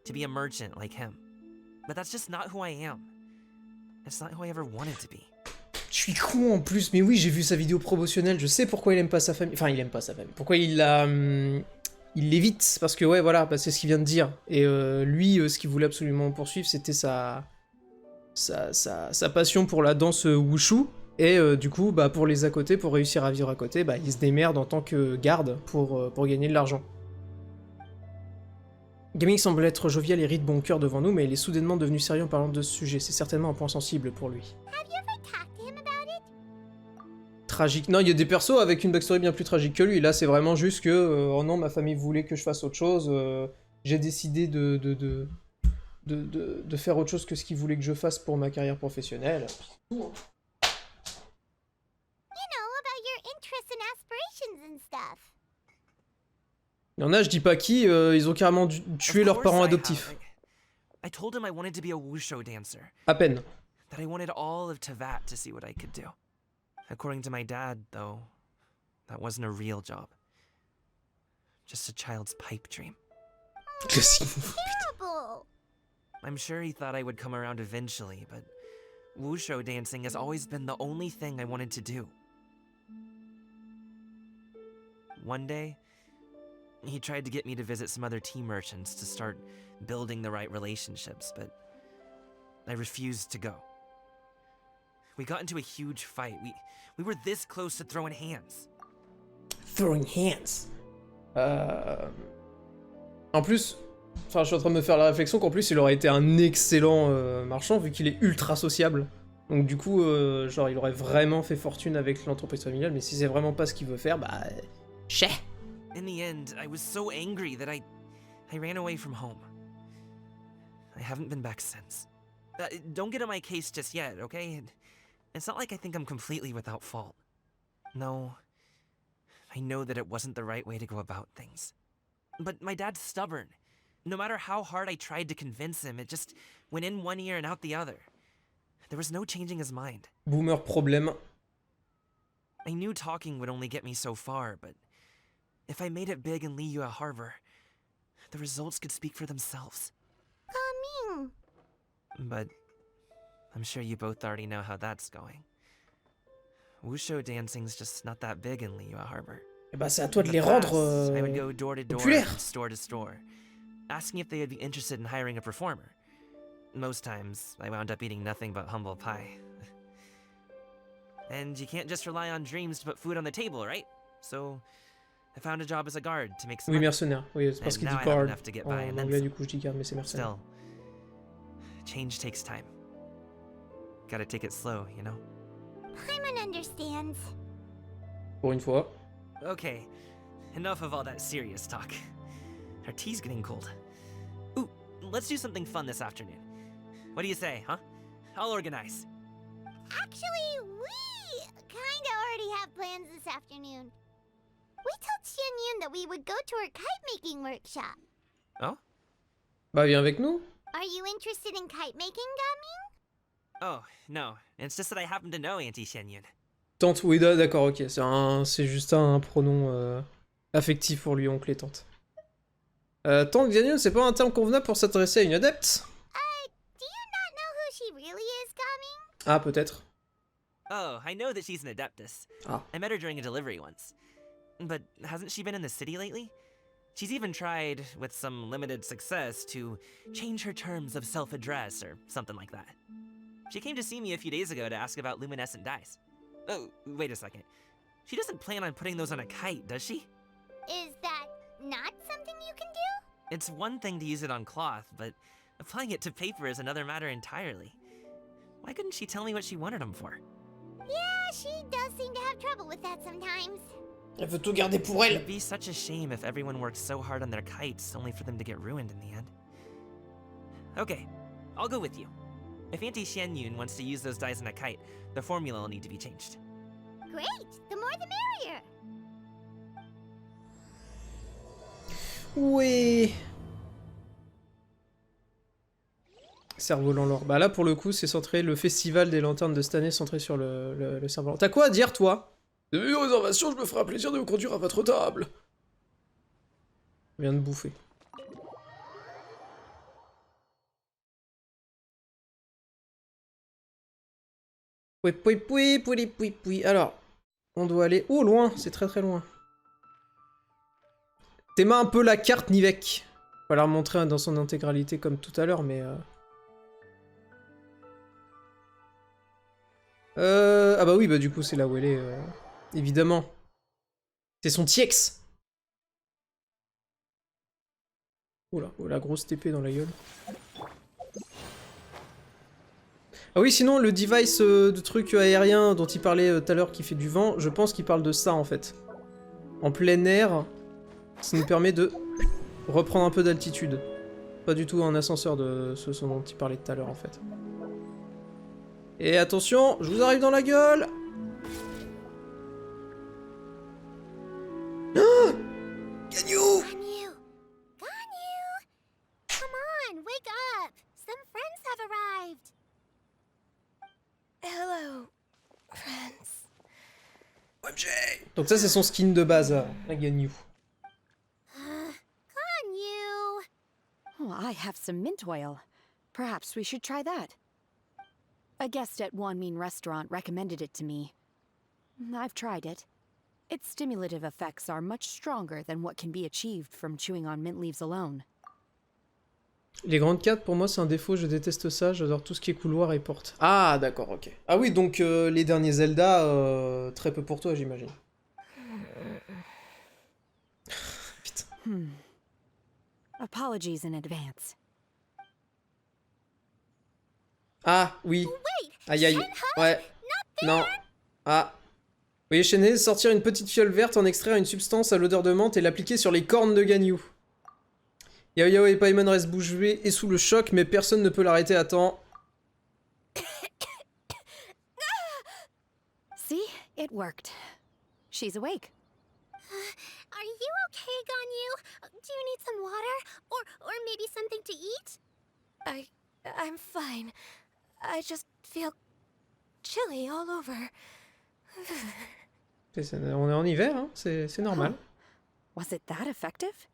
To be a merchant like him. But that's just not who I am. It's not who I ever wanted to be. Je suis con en plus, mais oui, j'ai vu sa vidéo promotionnelle, je sais pourquoi il aime pas sa famille. Enfin, il aime pas sa famille. Pourquoi il la... il l'évite, parce que ouais, voilà, bah, c'est ce qu'il vient de dire. Et lui, ce qu'il voulait absolument poursuivre, c'était sa passion pour la danse wushu. Et du coup, bah, pour les à côté, pour réussir à vivre à côté, bah, il se démerde en tant que garde pour gagner de l'argent. Gaming semble être jovial et rit de bon cœur devant nous, mais il est soudainement devenu sérieux en parlant de ce sujet. C'est certainement un point sensible pour lui. Tragique. Non, il y a des persos avec une backstory bien plus tragique que lui. Là, c'est vraiment juste que, oh non, ma famille voulait que je fasse autre chose. J'ai décidé de faire autre chose que ce qu'ils voulaient que je fasse pour ma carrière professionnelle. You know, about your interests and aspirations and stuff. Il y en a, je dis pas qui, ils ont carrément tué leurs parents adoptifs. I told him I wanted to be a wushu dancer. À peine. That I wanted all of Tevat to see what I could do. According to my dad, though, that wasn't a real job. Just a child's pipe dream. Terrible. I'm sure he thought I would come around eventually, but wushu dancing has always been the only thing I wanted to do. One day, he tried to get me to visit some other tea merchants to start building the right relationships, but I refused to go. We got into a huge fight. We were this close to throwing hands. Throwing hands. En plus, enfin, je suis en train de me faire la réflexion qu'en plus, il aurait été un excellent marchand vu qu'il est ultra sociable. Donc du coup, genre, il aurait vraiment fait fortune avec l'entreprise familiale, mais si c'est vraiment pas ce qu'il veut faire, bah... Chais. In the end, I was so angry that I ran away from home. I haven't been back since. Don't get on my case just yet, okay? It's not like I think I'm completely without fault. No, I know that it wasn't the right way to go about things. But my dad's stubborn. No matter how hard I tried to convince him, it just went in one ear and out the other. There was no changing his mind. Boomer problème. I knew talking would only get me so far, but if I made it big in Liyue Harbor, the results could speak for themselves. Coming. But I'm sure you both already know how that's going. Wushu dancing's just not that big in Liyue Harbor. Et bah c'est à toi de In les the rendre past, I would go door to door, populaires. and store to store, asking if they would be interested in hiring a performer. Most times, I wound up eating nothing but humble pie. And you can't just rely on dreams to put food on the table, right? So I found a job as a guard to make some Oui, money. mercenaire. Oui, c'est parce And qu'il now dit I have guard. enough to get by, En and then anglais, some. du coup, je dis garde, mais c'est mercenaire. Still, change takes time. Gotta take it slow, you know? Paimon understands. Pour une fois. Okay, enough of all that serious talk. Our tea's getting cold. Ooh, let's do something fun this afternoon. What do you say, huh? I'll organize. Actually, we kinda already have plans this afternoon. We told Xianyun that we would go to her kite-making workshop. Oh? Bah viens avec nous. Are you interested in kite-making, Gaming? Oh, no. It's just that I happen to know Auntie Shenyun. Tante, oui, d'accord, ok. C'est juste un pronom affectif pour lui, oncle et tante. Tante Xianyun, c'est pas un terme convenable pour s'adresser à une adepte? Do you not know who she really is, Gaming? Ah, peut-être. Oh, I know that she's an adeptus. Ah. I met her during a delivery once. But hasn't she been in the city lately? She's even tried, with some limited success, to change her terms of self-address or something like that. She came to see me a few days ago to ask about luminescent dyes. Oh, wait a second. She doesn't plan on putting those on a kite, does she? Is that not something you can do? It's one thing to use it on cloth, but applying it to paper is another matter entirely. Why couldn't she tell me what she wanted them for? Yeah, she does seem to have trouble with that sometimes. Elle veut tout garder pour elle. It'd be such a shame if everyone worked so hard on their kites only for them to get ruined in the end. Okay, I'll go with you. If Auntie Xianyun wants to use those dyes in a kite, the formula will need to be changed. Great! The more the merrier! Oui. Cerf-volant l'or. Bah là, pour le coup, c'est centré, le festival des lanternes de cette année, centré sur le cerf-volant. T'as quoi à dire, toi? De vue réservation, je me ferai un plaisir de vous conduire à votre table. Je viens de bouffer. Poui, poui, poui, poui, poui, poui. Alors, on doit aller... Oh, loin, c'est très très loin. T'aimes un peu la carte, Nivek. On va la remontrer dans son intégralité comme tout à l'heure, mais... Ah bah oui, bah du coup, c'est là où elle est, évidemment. C'est son Tiex. Oula, oh, la grosse TP dans la gueule. Ah oui, sinon, le device de truc aérien dont il parlait tout à l'heure qui fait du vent, je pense qu'il parle de ça, en fait. En plein air, ça nous permet de reprendre un peu d'altitude. Pas du tout un ascenseur de ce dont il parlait tout à l'heure, en fait. Et attention, je vous arrive dans la gueule! Ah! Gagnou! Ganyu! Ganyu! Come on, wake up! Some friends have arrived! Hello, friends. OMG! Donc ça, c'est son skin de base, la Gagnou. Ganyu! Oh, I have some mint oil. Perhaps we should try that. A guest at Wanmin Restaurant recommended it to me. I've tried it. Its stimulative effects are much stronger than what can be achieved from chewing on mint leaves alone. Les grandes cartes, pour moi, c'est un défaut, je déteste ça, j'adore tout ce qui est couloir et porte. Ah, d'accord, ok. Ah oui, donc les derniers Zelda, très peu pour toi, j'imagine. Putain. Apologies in advance. Ah, oui. Aïe, aïe. Ouais. Non. Ah. Vous voyez Shenhe sortir une petite fiole verte, en extraire une substance à l'odeur de menthe et l'appliquer sur les cornes de Ganyu. Yao Yao et Paimon restent bouche bée et sous le choc, mais personne ne peut l'arrêter à temps. See? It worked. She's awake. Are you okay, Ganyu? Do you need some water? Or maybe something to eat? I'm fine. I just feel chilly all over. On est en hiver, hein, c'est normal. Was it that effective?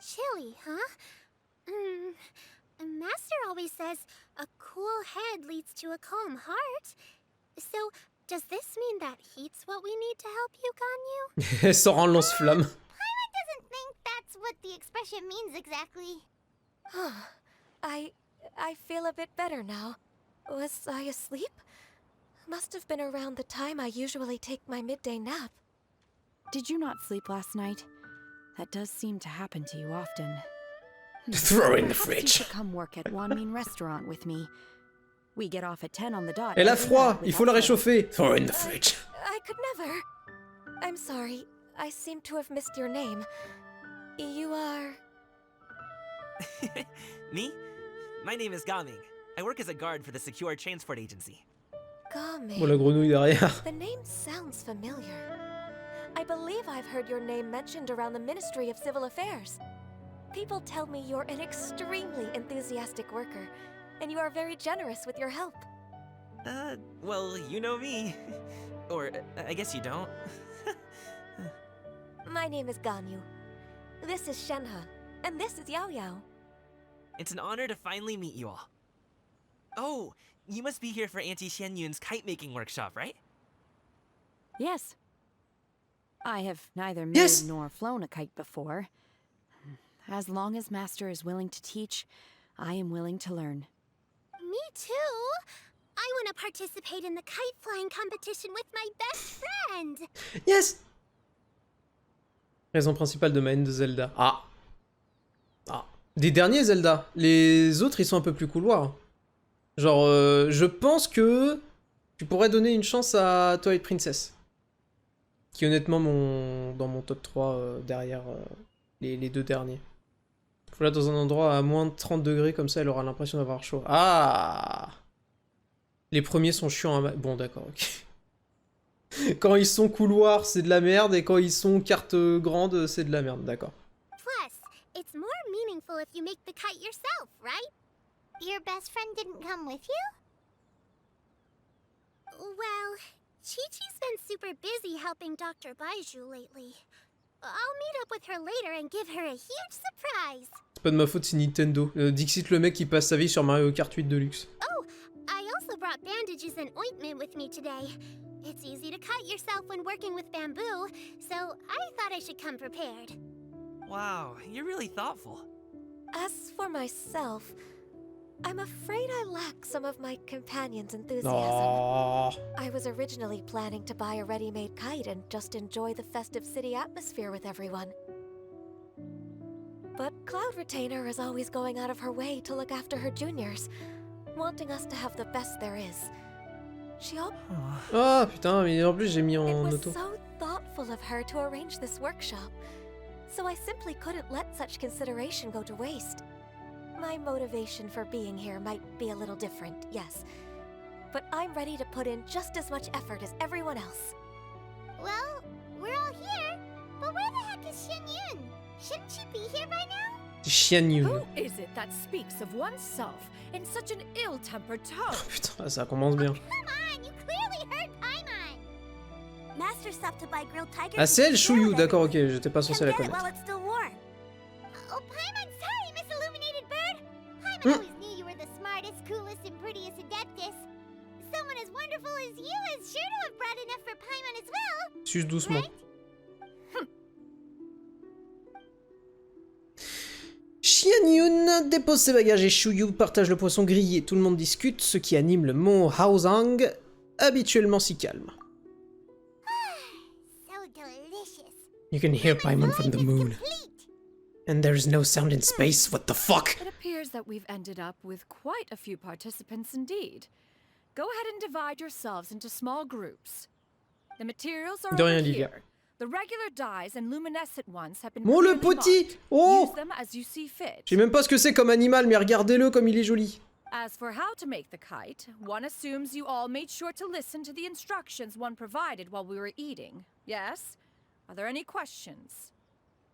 Chilly, huh? Master always says a cool head leads to a calm heart. So, does this mean that heat's what we need to help you, Ganyu? Elle sort un lance-flamme. Paimon doesn't think that's what the expression means exactly. I feel a bit better now. Was I asleep? Must have been around the time I usually take my midday nap. Did you not sleep last night? That does seem to happen to you often. Throw in the Perhaps fridge. you should come work at Wanmin Restaurant with me. We get off at 10 on the dot. Elle a every froid, night il faut la without fail. réchauffer. Throw in the fridge. I could never. I'm sorry. I seem to have missed your name. You are... Me? My name is Gaming. I work as a guard for the Secure Transport Agency. Gaming. Bon, la grenouille derrière. The name sounds familiar. I believe I've heard your name mentioned around the Ministry of Civil Affairs. People tell me you're an extremely enthusiastic worker, and you are very generous with your help. Well, you know me. Or, I guess you don't. My name is Ganyu. This is Shenhe, and this is Yao Yao. It's an honor to finally meet you all. Oh, you must be here for Auntie Xianyun's kite-making workshop, right? Yes. I have neither made Yes! nor flown a kite before. As long as Master is willing to teach, I am willing to learn. Me too. I want to participate in the kite flying competition with my best friend. Yes! Raison principale de ma haine de Zelda. Ah. Ah. Des derniers Zelda. Les autres, ils sont un peu plus couloirs. Genre, je pense que tu pourrais donner une chance à Twilight Princess. Qui est honnêtement dans mon top 3 derrière les deux derniers. Faut là dans un endroit à moins de 30 degrés, comme ça elle aura l'impression d'avoir chaud. Ah! Les premiers sont chiants à... Bon d'accord, ok. Quand ils sont couloirs, c'est de la merde, et quand ils sont carte grande, c'est de la merde, d'accord. Plus, it's more meaningful if you make the kite yourself, right? Your best friend didn't come with you? Well, Chi-Chi's been super busy helping Dr. Baiju lately. I'll meet up with her later and give her a huge surprise. C'est pas de ma faute, c'est Nintendo. Dixit le mec qui passe sa vie sur Mario Kart 8 Deluxe. Oh, I also brought bandages and ointment with me today. It's easy to cut yourself when working with bamboo, so I thought I should come prepared. Wow, you're really thoughtful. As for myself, I'm afraid I lack some of my companion's enthusiasm. Oh. I was originally planning to buy a ready-made kite and just enjoy the festive city atmosphere with everyone. But Cloud Retainer is always going out of her way to look after her juniors, wanting us to have the best there is. She all... Ah putain, mais en plus j'ai mis en It was auto. so thoughtful of her to arrange this workshop, so I simply couldn't let such consideration go to waste. My motivation for being here might be a little different, yes, but I'm ready to put in just as much effort as everyone else. Well, we're all here, but where the heck is Shen Yun? Shouldn't she be here by now? Shen Yun. Who is it that speaks of oneself in such an ill-tempered tone? Oh, putain, ça commence bien. Come on, you clearly heard Paimon. Master stopped to buy grilled tiger. Ah c'est elle, Shuyu, d'accord, ok, j'étais pas censé la Come get it connaître. while it's still warm. Oh, Paimon, sorry, Miss Illuminated Bird. Paimon always knew you were the smartest, coolest, and prettiest Adeptus. Someone as wonderful as you is sure to have brought enough for Paimon as well. Suce doucement. Right? Shen Yun dépose ses bagages et Shuyu partage le poisson grillé. Tout le monde discute, ce qui anime le mont Haozang, habituellement si calme. So delicious. You can hear Paimon from the moon. And there is no sound in space, what the fuck? It appears that we've ended up with quite a few participants indeed. Go ahead and divide yourselves into small groups. The materials are De rien, over Livia. here. The regular dyes and luminescent ones have been Mon le clearly petit! marked. Oh! Use them as you see fit. Je sais même pas ce que c'est comme animal, mais regardez-le comme il est joli. As for how to make the kite, one assumes you all made sure to listen to the instructions one provided while we were eating. Yes? Are there any questions?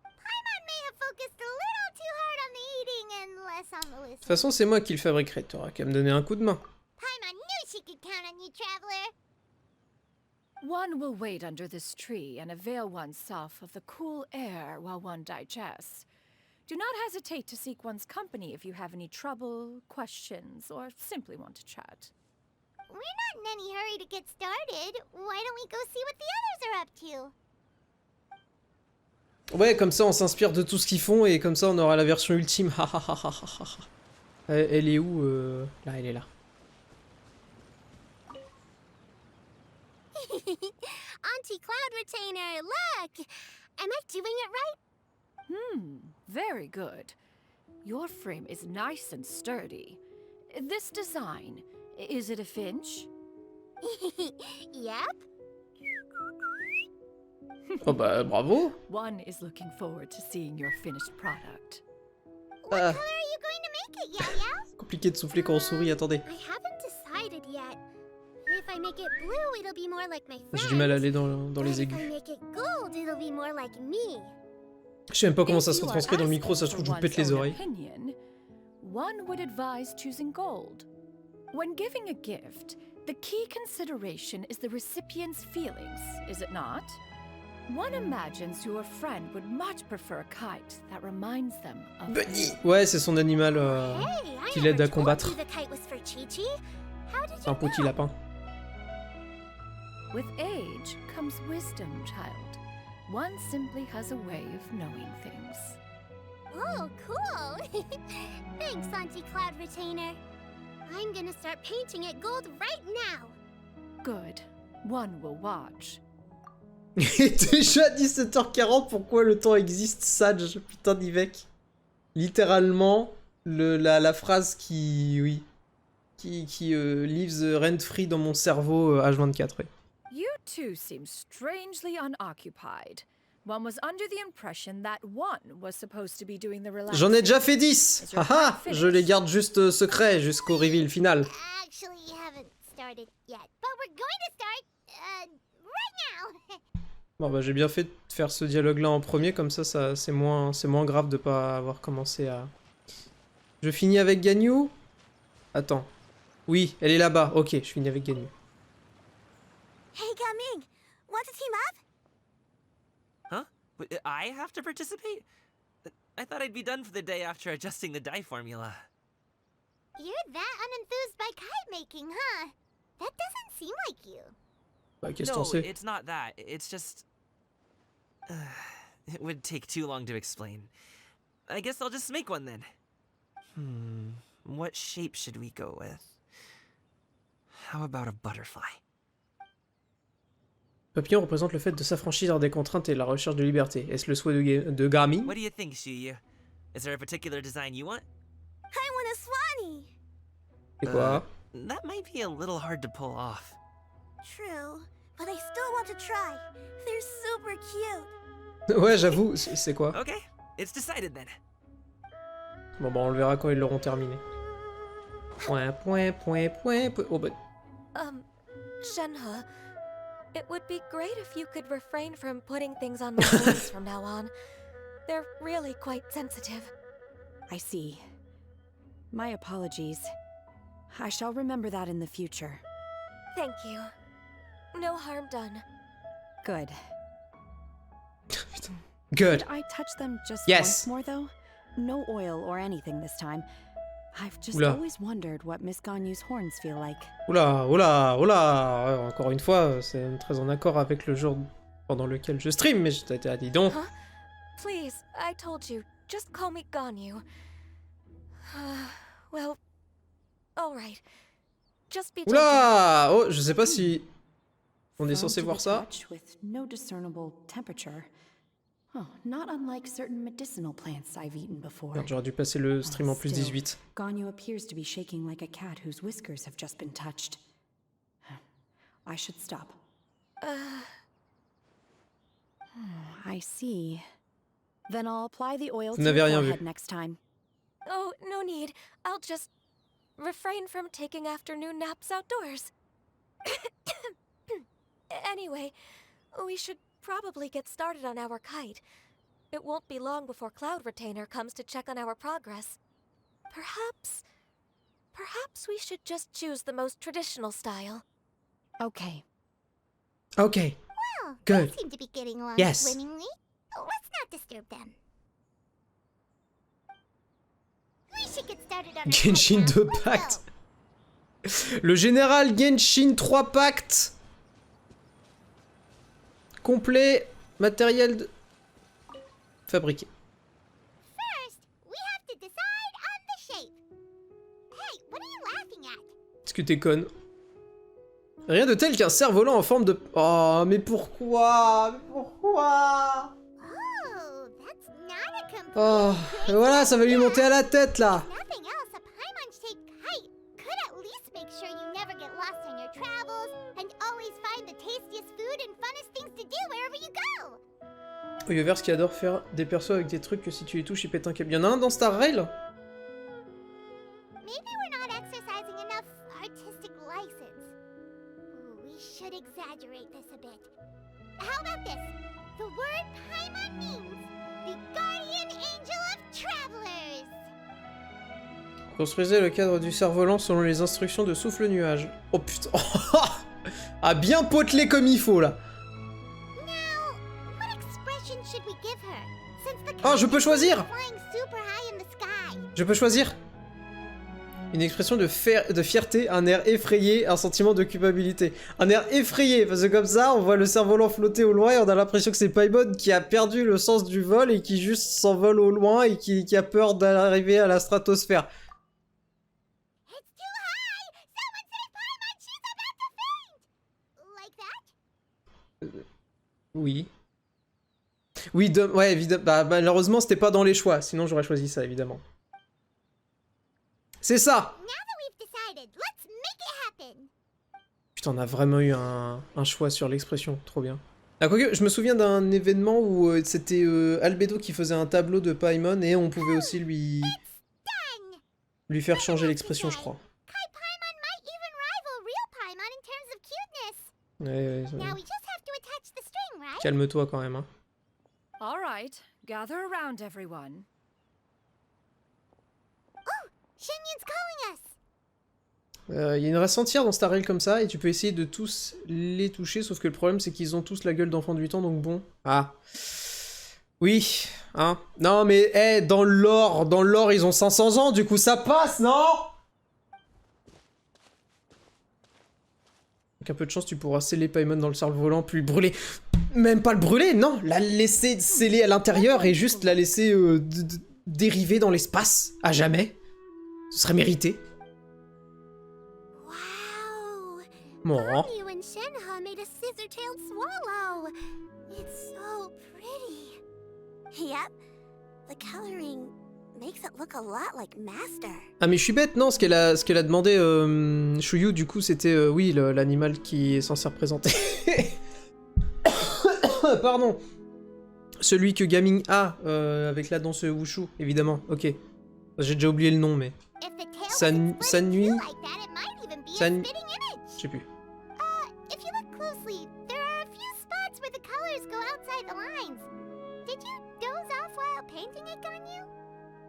Paimon may have focused a little too hard on the eating and less on the De toute listening. façon, c'est moi qui le fabriquerai, t'auras qu'à me donner un coup de main. Paimon knew she could count on you, traveler. One will wait under this tree and avail oneself of the cool air while one digests. Do not hesitate to seek one's company if you have any trouble, questions, or simply want to chat. We're not in any hurry to get started. Why don't we go see what the others are up to? Ouais, comme ça on s'inspire de tout ce qu'ils font et comme ça on aura la version ultime. Elle est où Là, elle est là. Auntie Cloud Retainer, look! Am I doing it right? Very good. Your frame is nice and sturdy. This design, is it a finch? Yep. Oh bah bravo. One is looking forward to seeing your finished product. What color are you going to make it, Yao Yao? Compliqué de souffler quand on sourit, attendez. I haven't decided yet. If I make it blue, it'll be more like my friends. J'ai du mal à aller dans les But if aigus. I make it gold, it'll be more like me. Je sais même pas comment ça If se you are retranscrit dans le micro, ça se asking trouve je vous for pète les one's own oreilles. opinion, one would advise choosing gold. When giving a gift, the key consideration is the recipient's feelings, is it not? One imagines your friend would much prefer a kite that reminds them of Bunny. Ouais, c'est son animal Hey, I qui l'aide à never told combattre. you the kite was for Chi-Chi. How did C'est un you petit know? lapin. With age comes wisdom, child. One simply has a way of knowing things. Oh, cool! Thanks, Auntie Cloud Retainer. I'm gonna start painting it gold right now. Good. One will watch. Il est déjà 17h40, pourquoi le temps existe, Sage, putain d'Ivec. Littéralement, la phrase qui... Oui. Qui lives rent-free dans mon cerveau H24, oui. You two seem strangely unoccupied. One was under the impression that one was supposed to be doing the relaxing. J'en ai déjà fait 10. Haha, je les garde juste secrets jusqu'au reveal final. Actually, you haven't started yet, but we're going to start right now. Bon bah j'ai bien fait de faire ce dialogue là en premier, comme ça, c'est moins grave de pas avoir commencé à... Je finis avec Ganyu? Attends. Oui, elle est là-bas. Ok, je finis avec Ganyu. Hey, Gaming, want to team up? Huh? I have to participate? I thought I'd be done for the day after adjusting the dye formula. You're that unenthused by kite making, huh? That doesn't seem like you. Bah, qu'est-ce que No, t'en sais? it's not that. It's just... it would take too long to explain. I guess I'll just make one then. What shape should we go with? How about a butterfly? Papillon représente le fait de s'affranchir des contraintes et la recherche de liberté. Est-ce le souhait de Gami? What do you think, Shuyu? Is there a particular design you want? I want a swanee. C'est quoi? That might be a little hard to pull off. True, but I still want to try. They're super cute. Ouais, j'avoue, c'est quoi? Okay, it's decided then. Bon bah on le verra quand ils l'auront terminé. Point. Oh bah... Shenhe, it would be great if you could refrain from putting things on my clothes from now on. They're really quite sensitive. I see. My apologies. I shall remember that in the future. Thank you. No harm done. Good. Good. Did I touch them just Yes. once more, though? No oil or anything this time. I've just Oula. always wondered what Miss Ganyu's horns feel like. Oula. Encore une fois, c'est très en accord avec le jour pendant lequel je stream, mais je t'ai dit donc. Huh? Please, I told you. Just call me Ganyu. Well, alright. Just be gentle. Oula! Oh, je sais pas si on est Firm censé to voir the ça. touch with no discernible temperature. Oh, not unlike certain medicinal plants I've eaten before. Merde, j'aurais dû passer le stream en plus Still, 18. Ganyu appears to be shaking like a cat whose whiskers have just been touched. I should stop. I see. Then I'll apply the oil Vous to n'avez your rien forehead vu. next time. Oh, no need. I'll just refrain from taking afternoon naps outdoors. Anyway, we should probably get started on our kite. It won't be long before Cloud Retainer comes to check on our progress. Perhaps we should just choose the most traditional style. Okay. Okay. Well, Good. they seem to be getting along Yes. swimmingly. Let's not disturb them. We should get started on our Genshin kite 2 now. Let's pacte. go. Le général Genshin 3 pacte. Complet, matériel fabriqué. First, we have to decide on the shape. Hey, what are you laughing at? Est-ce que t'es conne? Rien de tel qu'un cerf-volant en forme de... Oh, mais pourquoi? Mais pourquoi? Oh, that's not a complete. Oh, et voilà, ça va lui monter à la tête, là. Nothing else, a Paimon-shaped kite could at least make sure you never get lost on your travels and always find the tastiest food and funnest things to do wherever you go. Oyovers qui adore faire des persos avec des trucs que si tu les touches, ils pètent un câble. Y'en a un dans Star Rail? Maybe we're not exercising enough artistic license. Ooh, we should exaggerate this a bit. How about this? The word Paimon means the guardian angel of travelers. Construisez le cadre du cerf-volant selon les instructions de Souffle Nuage. Oh putain. Ah, bien potelé comme il faut, là. Now, what expression should we give her? Since the Oh, je peux kite is choisir. flying super high in the sky. Je peux choisir. Une expression de fierté, un air effrayé, un sentiment de culpabilité. Un air effrayé, parce que comme ça, on voit le cerf-volant flotter au loin et on a l'impression que c'est Paimon qui a perdu le sens du vol et qui juste s'envole au loin et qui a peur d'arriver à la stratosphère. It's too high! Someone save Paimon! She's about to faint! Like that? Oui. Oui, ouais, évidemment. Bah, malheureusement, c'était pas dans les choix. Sinon, j'aurais choisi ça, évidemment. C'est ça! Now that we've decided, let's make it happen! Putain, on a vraiment eu un choix sur l'expression. Trop bien. Ah, quoique, je me souviens d'un événement où c'était Albedo qui faisait un tableau de Paimon et on pouvait aussi lui faire changer l'expression, je crois. Kai Paimon might even rival real Paimon in terms of cuteness. Ouais, Now we just have to attach the string, right? calme-toi quand même, hein. All right, gather around, everyone. Oh, Shenyun's calling us. Il y a une race entière dans Star Rail comme ça, et tu peux essayer de tous les toucher, sauf que le problème c'est qu'ils ont tous la gueule d'enfants de 8 ans, donc bon. Ah. Oui, hein. Non mais, dans le lore, ils ont 500 ans, du coup ça passe, non? Avec un peu de chance, tu pourras sceller Paimon dans le cerf-volant, puis le brûler. Même pas le brûler, non, la laisser sceller à l'intérieur et juste la laisser dériver dans l'espace, à jamais. Ce serait mérité. Bon. You and Shenhe made a scissor-tailed swallow. It's so pretty. Yep, the coloring makes it look a lot like Master. Ah mais je suis bête, non, ce qu'elle a demandé Shuyu, du coup, c'était, oui, l'animal qui est censé représenter. Pardon. Celui que Gaming a, avec la danse Wushu, évidemment, ok. J'ai déjà oublié le nom, mais... Ça nuit... Je sais plus. If you look closely, there are a few spots where the colors go outside the lines. Did you doze off while painting it, Ganyu?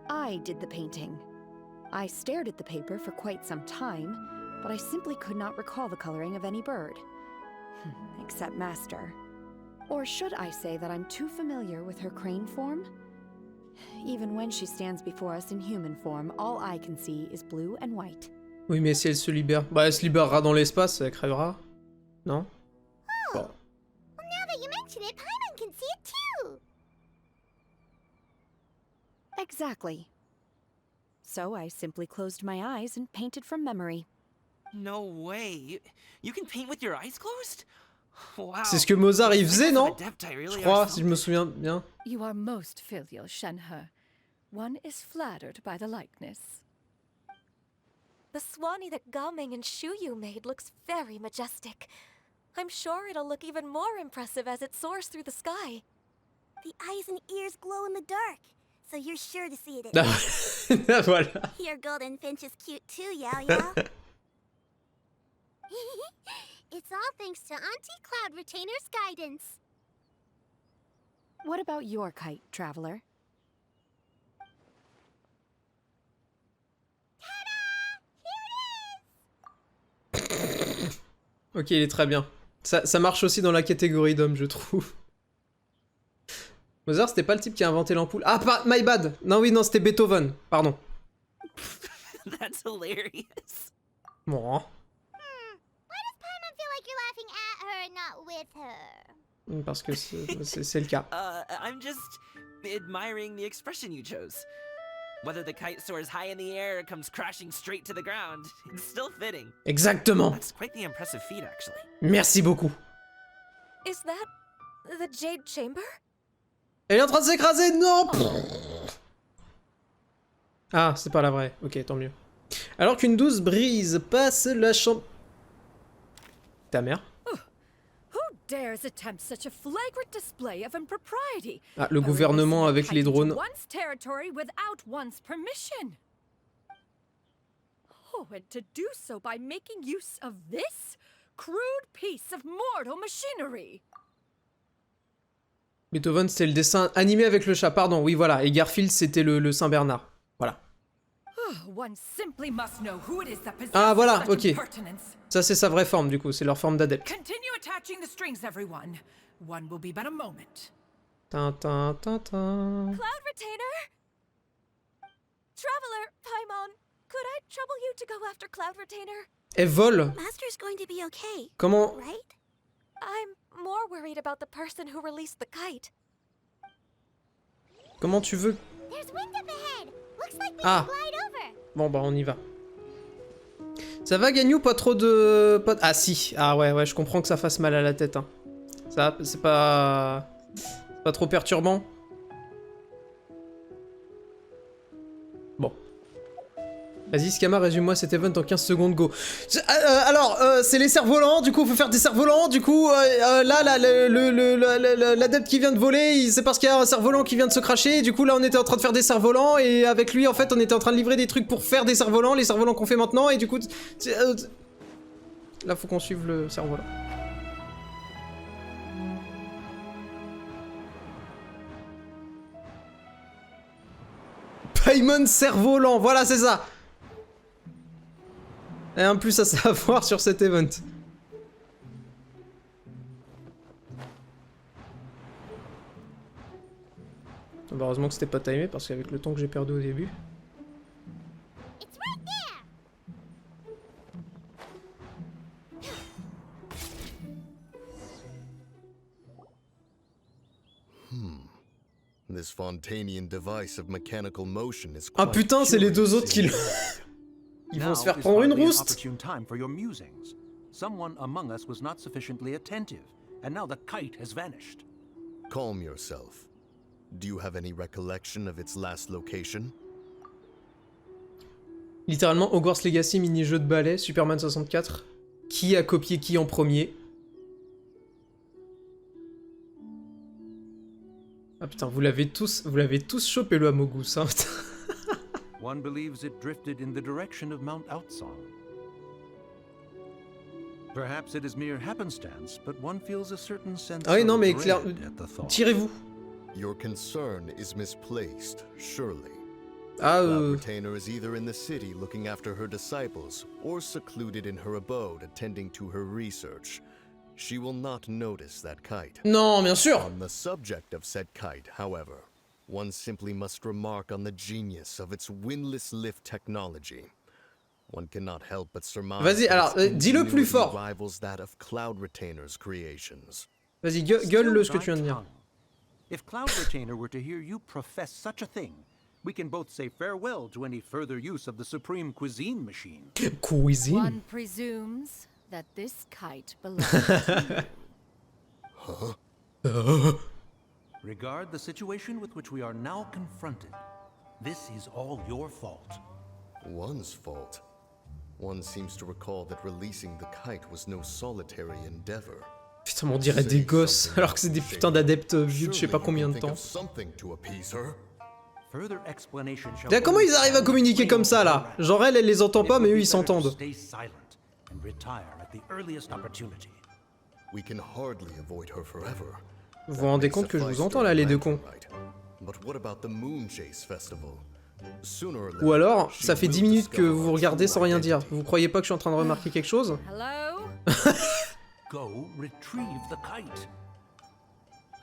I did the painting. I stared at the paper for quite some time, but I simply could not recall the coloring of any bird. Except Master. Or should I say that I'm too familiar with her crane form? Even when she stands before us in human form, all I can see is blue and white. Oui, mais si elle se libère... Bah, elle se libérera dans l'espace, elle crèvera. Non? Bon. Well, now that you mention it, Paimon can see it too. Exactly. So I simply closed my eyes and painted from memory. No way. You can paint with your eyes closed? Wow. C'est ce que Mozart il faisait, non? Je crois, si je me souviens bien. You are most filial, Shenhe. One is flattered by the likeness. The Swanee that Gaming and Shuyu made looks very majestic. I'm sure it'll look even more impressive as it soars through the sky. The eyes and ears glow in the dark, so you're sure to see it. Voilà. Your golden finch is cute too, Yao Yao. It's all thanks to Auntie Cloud Retainer's guidance. What about your kite, Traveler? Ok, il est très bien. Ça marche aussi dans la catégorie d'homme, je trouve. Mozart, c'était pas le type qui a inventé l'ampoule. Ah, pas, my bad. Non, oui, non, c'était Beethoven. Pardon. That's hilarious. Bon. Why does Paimon feel like you're laughing at her and not with her? Parce que c'est le cas. I'm just admiring the expression you chose. Whether the kite soars high in the air or comes crashing straight to the ground, it's still fitting. Exactement. That's quite the impressive feat, actually. Merci beaucoup. Is that the Jade Chamber? Elle est en train de s'écraser, non. Ah, c'est pas la vraie. Ok, tant mieux. Alors qu'une douce brise passe la chambre... Ta mère. Who dares attempt such a flagrant display of impropriety? Ah, le gouvernement avec les drones. One's territory without one's permission. Oh, and to do so by making use of this crude piece of mortal machinery. Beethoven, c'était le dessin animé avec le chat, pardon. Oui, voilà. Et Garfield, c'était le Saint-Bernard. Voilà. Ah, voilà, ok. Ça, c'est sa vraie forme, du coup. C'est leur forme d'adepte. Tintin, tintin. Cloud Retainer? Traveler, Paimon, could I trouble you to go after Cloud Retainer? Elle vole. Master's going to be okay. Comment? Right? I'm more worried about the person who released the kite. Comment tu veux? There's wind up ahead. Looks like we Ah. can glide over. Bon, bah, on y va. Ça va, Gagnou? Pas trop de... Ah, si. Ah, ouais, je comprends que ça fasse mal à la tête. Hein. Ça, c'est pas... pas trop perturbant. Bon. Vas-y, Skama, résume-moi cet event en 15 secondes, go. Alors, c'est les cerfs-volants, du coup, faut faire des cerfs-volants, du coup, là, l'adepte qui vient de voler, c'est parce qu'il y a un cerf-volant qui vient de se cracher, et du coup, là, on était en train de faire des cerfs-volants, et avec lui, en fait, on était en train de livrer des trucs pour faire des cerfs-volants, les cerfs-volants qu'on fait maintenant, et du coup... là, faut qu'on suive le cerf-volant. Paimon cerf-volant, voilà, c'est ça. Et un plus à savoir sur cet event. Heureusement que c'était pas timé parce qu'avec le temps que j'ai perdu au début. This Fontanian device of mechanical motion is Ah quite putain, c'est les deux autres qui le... Ils vont se faire prendre une rouste. Someone among us was not sufficiently attentive, and now the kite has vanished. Calm yourself. Do you have any recollection of its last location? Littéralement, Hogwarts Legacy, mini-jeu de ballet, Superman 64. Qui a copié qui en premier? Ah putain, vous l'avez tous chopé le Amogus, hein. One believes it drifted in the direction of Mount Outsong. Perhaps it is mere happenstance, but one feels a certain sense Ah oui, non, mais of clair... dread at the thought. Tirez-vous. Your concern is misplaced, surely. Ah, Cloud Retainer is either in the city looking after her disciples, or secluded in her abode attending to her research. She will not notice that kite. Non, bien sûr. On the subject of said kite, however, one simply must remark on the genius of its windless lift technology. One cannot help but surmise. Vas-y, alors, dis-le plus fort. Rivals that of Cloud Retainer's creations. Vas-y, gueule-le ce que tu viens de dire. If Cloud Retainer were to hear you profess such a thing, we can both say farewell to any further use of the Supreme Cuisine machine. Cuisine? One presumes that this kite belongs to you. Huh? Regard the situation with which we are now confronted. This is all your fault. One's fault. One seems to recall that releasing the kite was no solitary endeavor. Putain, on dirait des gosses, alors que c'est des putains d'adeptes vieux de je sais pas combien de temps. Là, comment ils arrivent à communiquer comme ça, là? Genre elle les entend pas, mais eux ils s'entendent. Vous vous rendez compte que je vous entends là, les deux cons? Ou alors, ça fait 10 minutes que vous regardez sans rien dire. Vous croyez pas que je suis en train de remarquer quelque chose? Go retrieve the kite.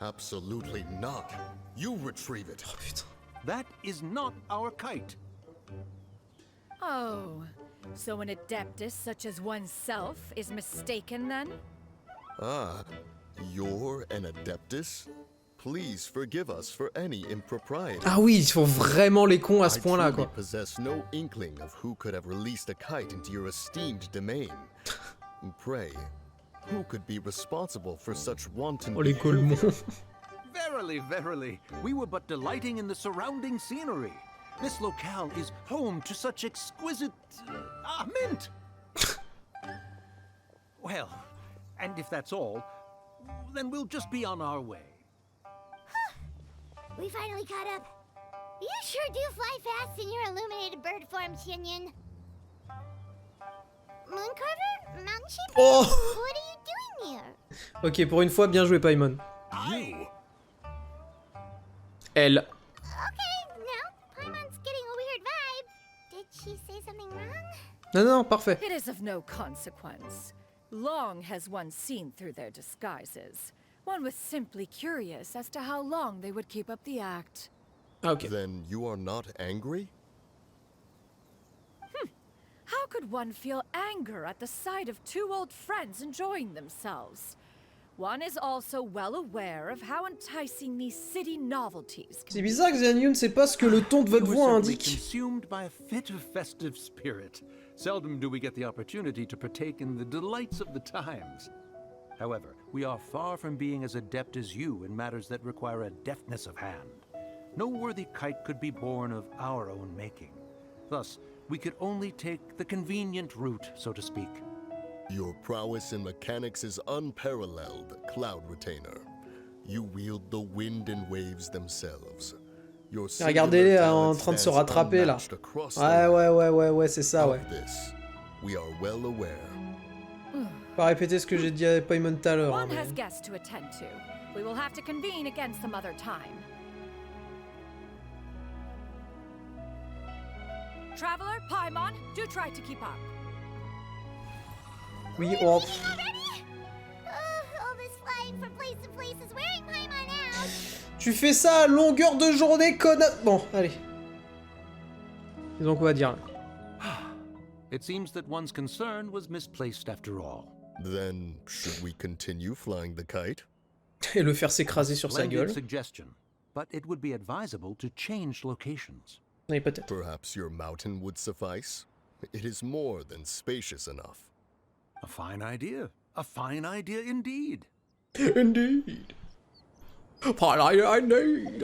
Absolutely not. You retrieve it. Oh putain. That is not our kite. Oh, so an adeptus such as oneself is mistaken then? Ah, you're an adeptus? Please forgive us for any impropriety. Ah oui, ils font vraiment les cons à ce point-là, quoi. I possess no inkling of who could have released a kite into your esteemed domain. Pray, who could be responsible for such wanton behavior? Verily, verily, we were but delighting in the surrounding scenery. This locale is home to such exquisite... mint! Well, and if that's all, then we'll just be on our way. We finally caught up. You sure do fly fast in your illuminated bird form, Shinyan. Mooncarver? Mountain Shaper? Oh! What are you doing here? Ok, pour une fois, bien joué, Paimon. Elle. Okay, now Paimon's getting a weird vibe. Did she say something wrong? Non, non, parfait. It is of no consequence. Long has one seen through their disguises. One was simply curious as to how long they would keep up the act. Okay. Then you are not angry? How could one feel anger at the sight of two old friends enjoying themselves? One is also well aware of how enticing these city novelties can C'est bizarre que Xianyun sait pas ce que le ton de votre voix indique. Consumed by a fit of festive spirit. Seldom do we get the opportunity to partake in the delights of the times. However, we are far from being as adept as you in matters that require a deftness of hand. No worthy kite could be born of our own making. Thus, We could only take the convenient route, so to speak. Your prowess in mechanics is unparalleled, Cloud Retainer. You wield the wind and waves themselves. Your Regardez-les en train de se rattraper là. Ouais, c'est ça, ouais. We are well aware. Pas répéter ce que j'ai dit à Paimon tout à l'heure. One has guests to attend to. We will have to convene again some other time. Traveler, Paimon, do try to keep up. Oui, oh. All this flying from place to place is wearing Paimon out. Tu fais ça à longueur de journée, connard. Bon, allez. Disons qu'on va dire. It seems that one's concern was misplaced after all. Then, should we continue flying the kite? Et le faire s'écraser sur sa gueule. Suggestion, but it would be advisable to change locations. Oui, peut-être. Perhaps your mountain would suffice? It is more than spacious enough. A fine idea. A fine idea indeed. Indeed. Fine idea indeed.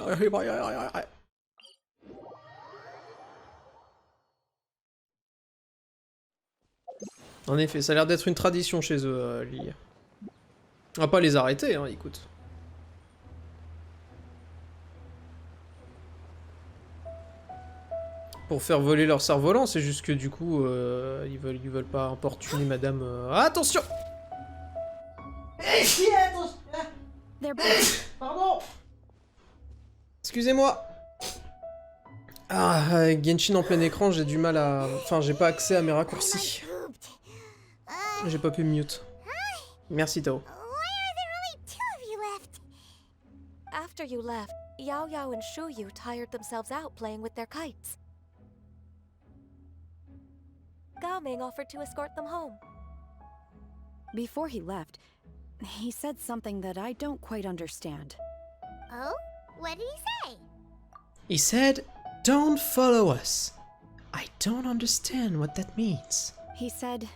En effet, ça a l'air d'être une tradition chez eux, Lily. On va pas les arrêter, hein, écoute. Pour faire voler leur cerf-volant, c'est juste que du coup, ils veulent pas importuner madame... Attention! Pardon! Excusez-moi! Ah, avec Genshin en plein écran, j'ai du mal à... Enfin, j'ai pas accès à mes raccourcis. J'ai pas pu mute. Merci, Tao. After you left, Yao Yao and Shuyu tired themselves out playing with their kites. Gaming offered to escort them home. Before he left, he said something that I don't quite understand. Oh? What did he say? He said, "Don't follow us." I don't understand what that means. He said,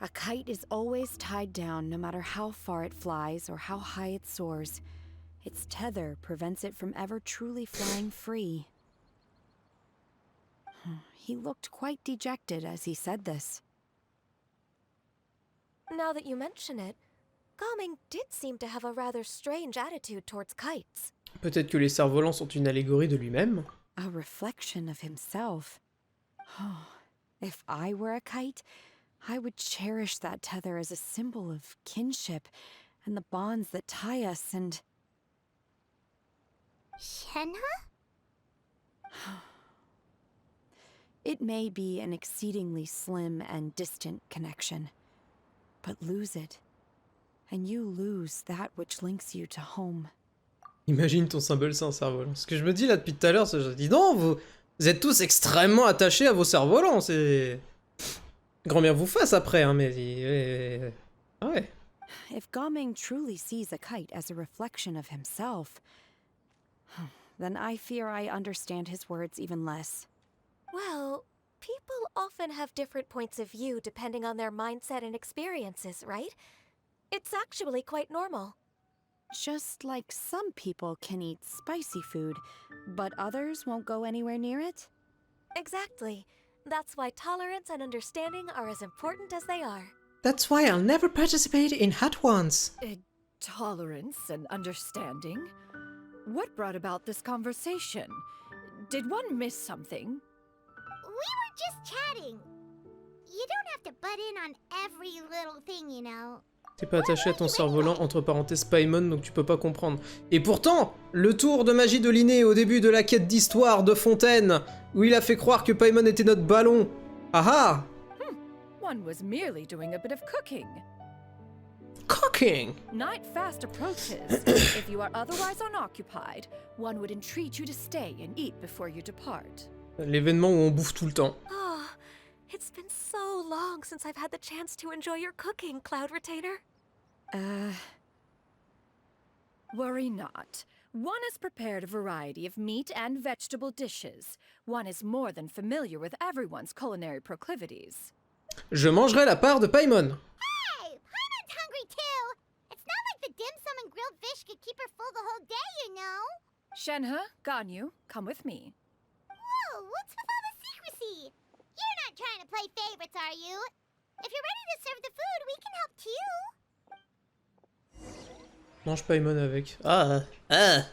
a kite is always tied down no matter how far it flies or how high it soars. Its tether prevents it from ever truly flying free. He looked quite dejected as he said this. Now that you mention it, Gaming did seem to have a rather strange attitude towards kites. Peut-être que les cerfs-volants sont une allégorie de lui-même. A reflection of himself. Oh, if I were a kite, I would cherish that tether as a symbol of kinship and the bonds that tie us and... Shenhe? It may be an exceedingly slim and distant connection, but lose it, and you lose that which links you to home. Imagine ton symbole, c'est un cerf-volant. Ce que je me dis là depuis tout à l'heure, c'est je dis non, vous êtes tous extrêmement attachés à vos cerfs-volants, c'est... Grand bien vous fasse après, hein, mais... ouais. If Gaming truly sees a kite as a reflection of himself, then I fear I understand his words even less. Well, people often have different points of view depending on their mindset and experiences, right? It's actually quite normal. Just like some people can eat spicy food, but others won't go anywhere near it? Exactly. That's why tolerance and understanding are as important as they are. That's why I'll never participate in hot ones. Tolerance and understanding? What brought about this conversation? Did one miss something? We were just chatting. You don't have to butt in on every little thing, you know. T'es pas attaché à ton cerf-volant, entre parenthèses Paimon, donc tu peux pas comprendre. Et pourtant, le tour de magie de Linné au début de la quête d'histoire de Fontaine, où il a fait croire que Paimon était notre ballon. Ah ah! One was merely doing a bit of cooking. Cooking? Night fast approaches. If you are otherwise unoccupied, one would entreat you to stay and eat before you depart. L'événement où on bouffe tout le temps. Oh, it's been so long since I've had the chance to enjoy your cooking, Cloud Retainer. Worry not. One has prepared a variety of meat and vegetable dishes. One is more than familiar with everyone's culinary proclivities. Je mangerai la part de Paimon. Hey, Paimon's hungry too. It's not like the dim sum and grilled fish could keep her full the whole day, you know. Shenhe, Ganyu, come with me. Whoa, what's with all the secrecy? You pets, are you? If you're ready to serve the food, we can help too. Mange Paimon avec. Ah. Ah.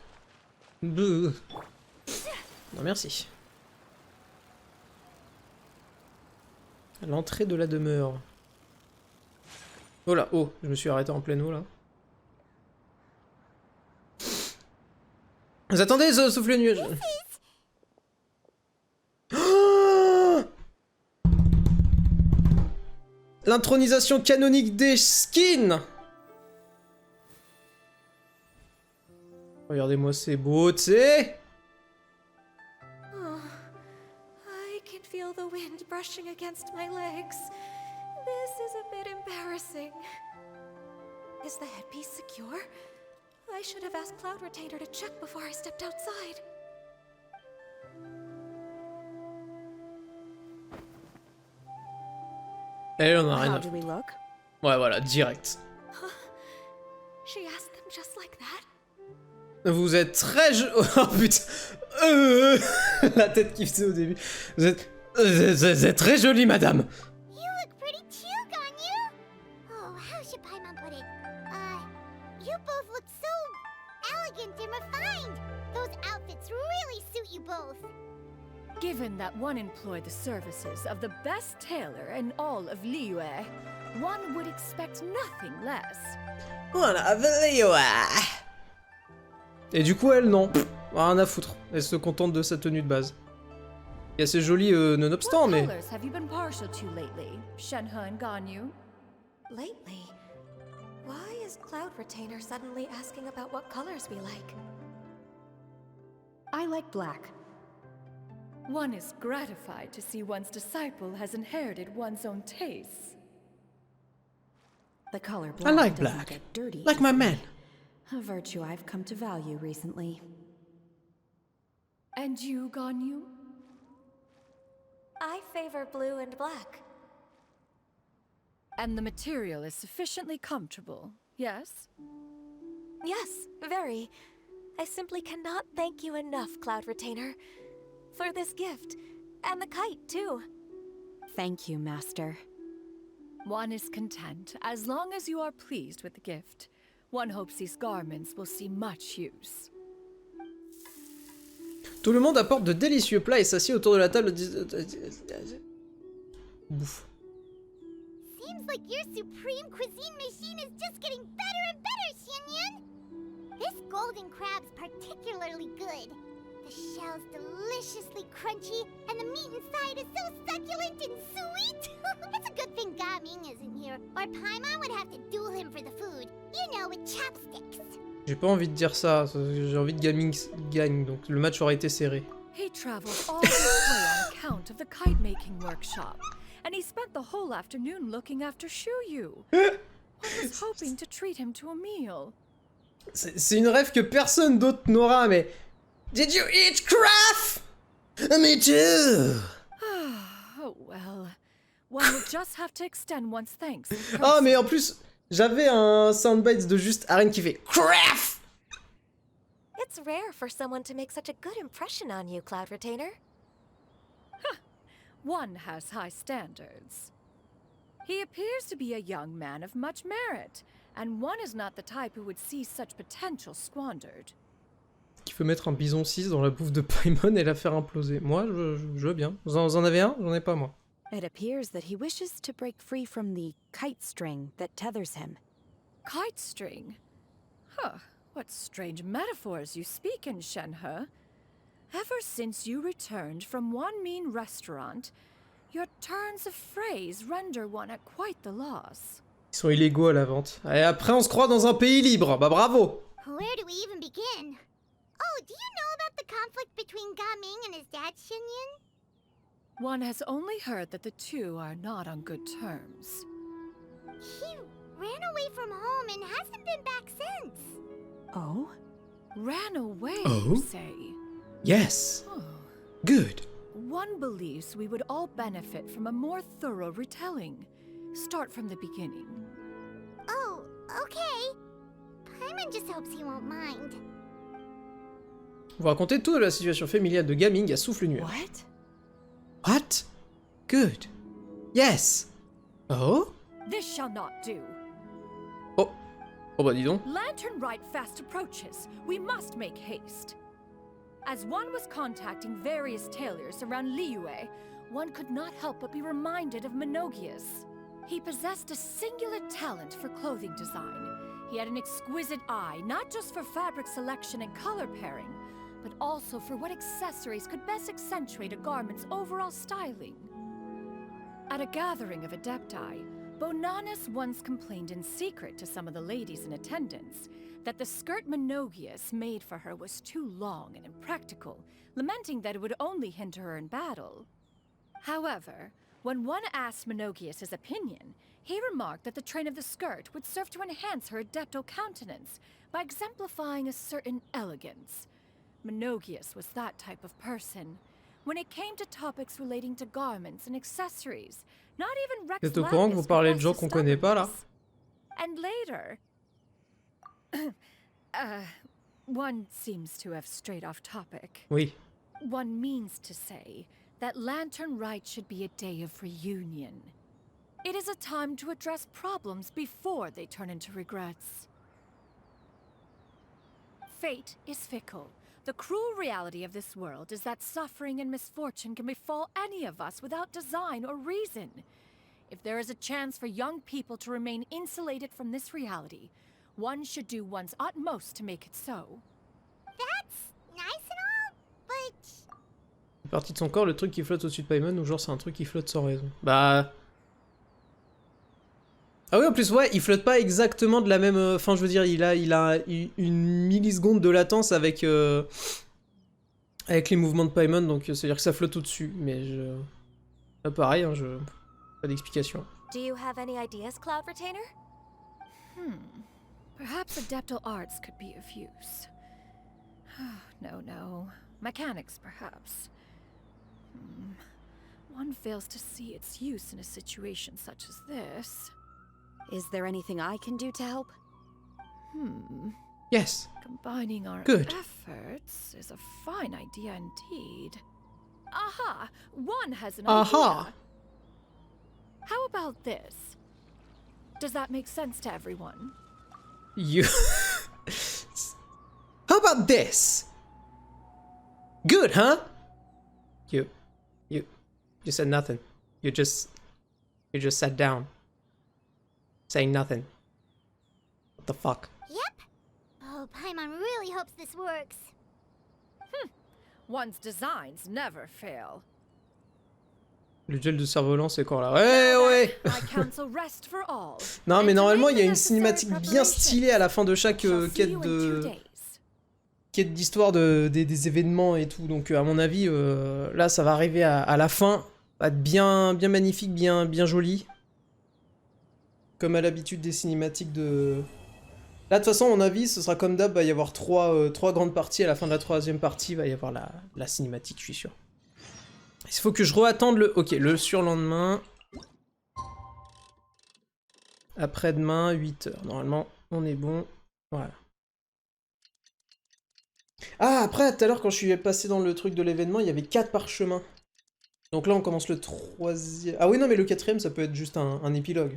Bouh. Non merci. À l'entrée de la demeure. Oh là, oh, je me suis arrêté en pleine eau là. Vous attendez, souffle le nuage. Oh, l'intronisation canonique des skins. Regardez-moi, c'est beau, tu sais. Oh, I can feel the wind brushing against my legs. This is a bit embarrassing. Is the headpiece secure? I should have asked Cloud Retainer to check before I stepped outside. Et on a rien How à do we foutre. look? Ouais, voilà, direct. She asked them just like that? Vous êtes très oh putain. La tête qui faisait au début. Vous êtes très jolie, madame. You look pretty too, Ganyu. Oh, how should Paimon put it? You both look so elegant and refined. Those outfits really suit you both. Given that one employed the services of the best tailor in all of Liyue, one would expect nothing less. Et du coup, elle, non. Rien à foutre. Elle se contente de sa tenue de base. Et assez jolie nonobstant, What mais... colors have you been partial to lately, Shenhe and Ganyu? Lately? Why is Cloud Retainer suddenly asking about what colors we like? I like black. One is gratified to see one's disciple has inherited one's own tastes. The color I black like doesn't black. get dirty. Like my man. A virtue I've come to value recently. And you, Ganyu? I favor blue and black. And the material is sufficiently comfortable, yes? Yes, very. I simply cannot thank you enough, Cloud Retainer. For this gift. And the kite, too. Thank you, Master. One is content, as long as you are pleased with the gift. One hopes these garments will see much use. Tout le monde apporte de délicieux plats et s'assied autour de la table. Bouffe. Seems like your supreme cuisine machine is just getting better and better, Xianyun. This golden crab's particularly good. The shell's deliciously crunchy, and the meat inside is so succulent and sweet. It's a good thing Gaming isn't here, or Paimon would have to duel him for the food. You know, with chopsticks. J'ai pas envie de dire ça, j'ai envie de Gaming gagne, donc le match aurait été serré. He traveled all this way on account of the kite-making workshop, and he spent the whole afternoon looking after Shuyu. One was hoping to treat him to a meal. C'est une rêve que personne d'autre n'aura, mais... Did you eat craft? Me too. Oh well, one will just have to extend one's thanks. Oh, mais en plus, j'avais un soundbite de juste Aren qui fait craft. It's rare for someone to make such a good impression on you, Cloud Retainer. One has high standards. He appears to be a young man of much merit, and one is not the type who would see such potential squandered. Qui peut mettre un bison 6 dans la bouffe de Paimon et la faire imploser. Moi, je veux bien. Vous en avez un? J'en ai pas, moi. It appears that he wishes to break free from the kite string that tethers him. Kite string? Huh, what strange metaphors you speak in, Shenhe. Ever since you returned from one mean restaurant, your turns of phrase render one at quite the loss. Ils sont illégaux à la vente. Et après, on se croit dans un pays libre. Bah bravo! Where do we even begin? Oh, do you know about the conflict between Gaming and his dad, Xianyun? One has only heard that the two are not on good terms. He ran away from home and hasn't been back since. Oh? Ran away, Oh? you say? Yes. Oh. Good. One believes we would all benefit from a more thorough retelling. Start from the beginning. Oh, okay. Paimon just hopes he won't mind. Vous racontez tout de la situation familiale de Gaming à Souffle Nuage. What? What? Good. Yes! Oh? This shall not do. Oh. Oh bah dis donc. Lantern Rite fast approaches. We must make haste. As one was contacting various tailors around Liyue, one could not help but be reminded of Menogias. He possessed a singular talent for clothing design. He had an exquisite eye, not just for fabric selection and color pairing, but also for what accessories could best accentuate a garment's overall styling. At a gathering of Adepti, Bonanis once complained in secret to some of the ladies in attendance that the skirt Menogias made for her was too long and impractical, lamenting that it would only hinder her in battle. However, when one asked Menogias his opinion, he remarked that the train of the skirt would serve to enhance her adeptal countenance by exemplifying a certain elegance. Menogias was that type of person. When it came to topics relating to garments and accessories, not even Rex Vous êtes au courant que vous parlez de gens qu'on connaît pas là? And later... one seems to have strayed off topic. Oui. One means to say that Lantern Rite should be a day of reunion. It is a time to address problems before they turn into regrets. Fate is fickle. The cruel reality of this world is that suffering and misfortune can befall any of us without design or reason. If there is a chance for young people to remain insulated from this reality, one should do one's utmost to make it so. That's nice and all, but... Une partie de son corps, le truc qui flotte au-dessus de Paimon, ou genre c'est un truc qui flotte sans raison. Bah... Ah oui, en plus, ouais, il flotte pas exactement de la même... Enfin, je veux dire, il a une milliseconde de latence avec... avec les mouvements de Paimon, donc c'est-à-dire que ça flotte au-dessus, mais je... Là, pareil, hein, je... Pas d'explication. Do you have any ideas, Cloud Retainer? Perhaps adeptal arts could be of use. No. Mechanics, perhaps. One fails to see its use in a situation such as this. Is there anything I can do to help? Yes. Combining our Good. efforts is a fine idea indeed. Aha! One has an Aha! idea. How about this? Does that make sense to everyone? You... How about this? Good, huh? You said nothing. You just sat down. Saying nothing. What the fuck? Yep. Oh, Paimon really hopes this works. One's designs never fail. Le duel de cerf-volant, c'est quand là? Ouais! I counsel rest for all. Non, mais normalement, il y a une cinématique bien stylée à la fin de chaque quête d'histoire des événements et tout. Donc, à mon avis, là, ça va arriver à la fin. Ça va être bien magnifique, bien joli. Comme à l'habitude des cinématiques de... Là, de toute façon, à mon avis, ce sera comme d'hab, il va y avoir trois grandes parties. À la fin de la troisième partie, il va y avoir la cinématique, je suis sûr. Il faut que je re-attende le... Ok, le surlendemain. Après-demain, 8h. Normalement, on est bon. Voilà. Ah, après, tout à l'heure, quand je suis passé dans le truc de l'événement, il y avait 4 parchemins. Donc là, on commence le 3e... Ah oui, non, mais le 4e, ça peut être juste un épilogue.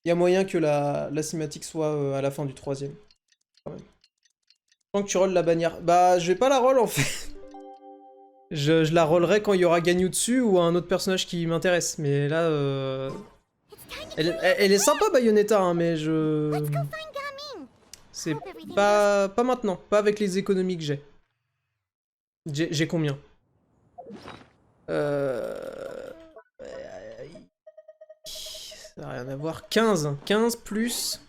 Il y a moyen que la cinématique soit à la fin du 3e. Quand même. Tant que tu rolls la bannière... Bah, je vais pas la roll, en fait. Je la rollerai quand il y aura Ganyu dessus ou un autre personnage qui m'intéresse. Mais là, elle est sympa, Bayonetta, hein, mais je... C'est pas maintenant. Pas avec les économies que j'ai. J'ai combien? Ça n'a rien à voir. 15. 15 plus...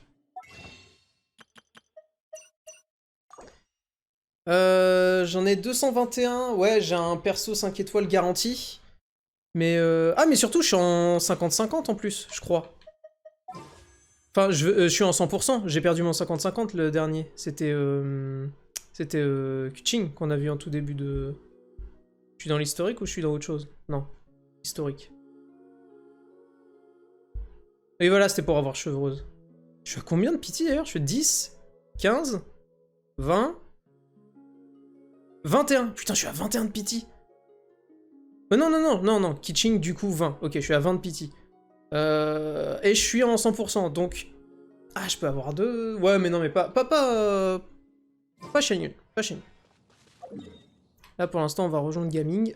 j'en ai 221. Ouais, j'ai un perso 5 étoiles garanti. Mais ah, mais surtout, je suis en 50-50 en plus, je crois. Enfin, je suis en 100%. J'ai perdu mon 50-50 le dernier. C'était Kuching qu'on a vu en tout début de... Je suis dans l'historique ou je suis dans autre chose? Non, historique. Et voilà, c'était pour avoir chevreuse. Je suis à combien de pity d'ailleurs? Je suis à 10, 15, 20... 21. Putain, je suis à 21 de pity. Non, Kitching, du coup, 20. Ok, je suis à 20 de pity. Et je suis en 100%, donc... Ah, je peux avoir 2... Ouais, mais non, mais pas chez nul, pas chez nul. Là, pour l'instant, on va rejoindre Gaming.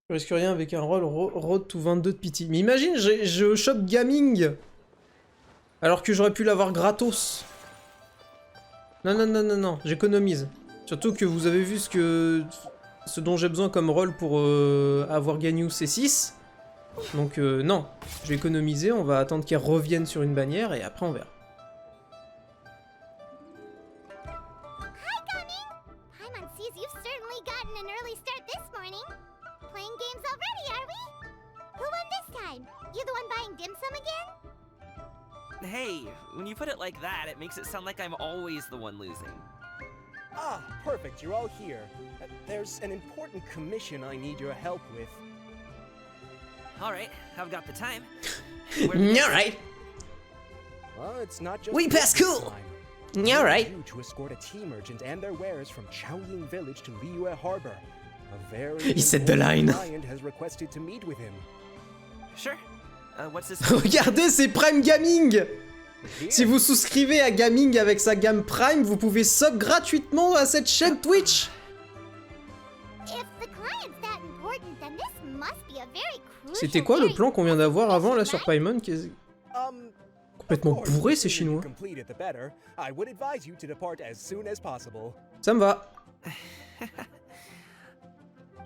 Je risque rien avec un rôle road to 22 de pity. Mais imagine, je chope Gaming alors que j'aurais pu l'avoir gratos. Non, j'économise. Surtout que vous avez vu ce dont j'ai besoin comme rôle pour avoir Ganyu, c'est 6. Donc non, je vais économiser, on va attendre qu'elle revienne sur une bannière et après on verra. Hi, Gunning! Paimon sees you've certainly gotten an early start this morning. Playing games already, are we? Who won this time? You the one buying dim sum again? Hey, when you put it like that, it makes it sound like I'm always the one losing. Ah, perfect, you're all here. There's an important commission I need your help with. Alright, I've got the time. Alright. Well, it's not just We pass cool. time. Alright. You to escort a tea merchant and their wares from Chaoying Village to Liyue Harbor. A very He said the line. client has requested to meet with him. Sure. What's this? Regardez, c'est Prime Gaming. Si vous souscrivez à Gaming avec sa gamme Prime, vous pouvez sub gratuitement à cette chaîne Twitch. C'était quoi le plan qu'on vient d'avoir avant là sur Paimon qui est complètement bourré ces Chinois. Ça me va.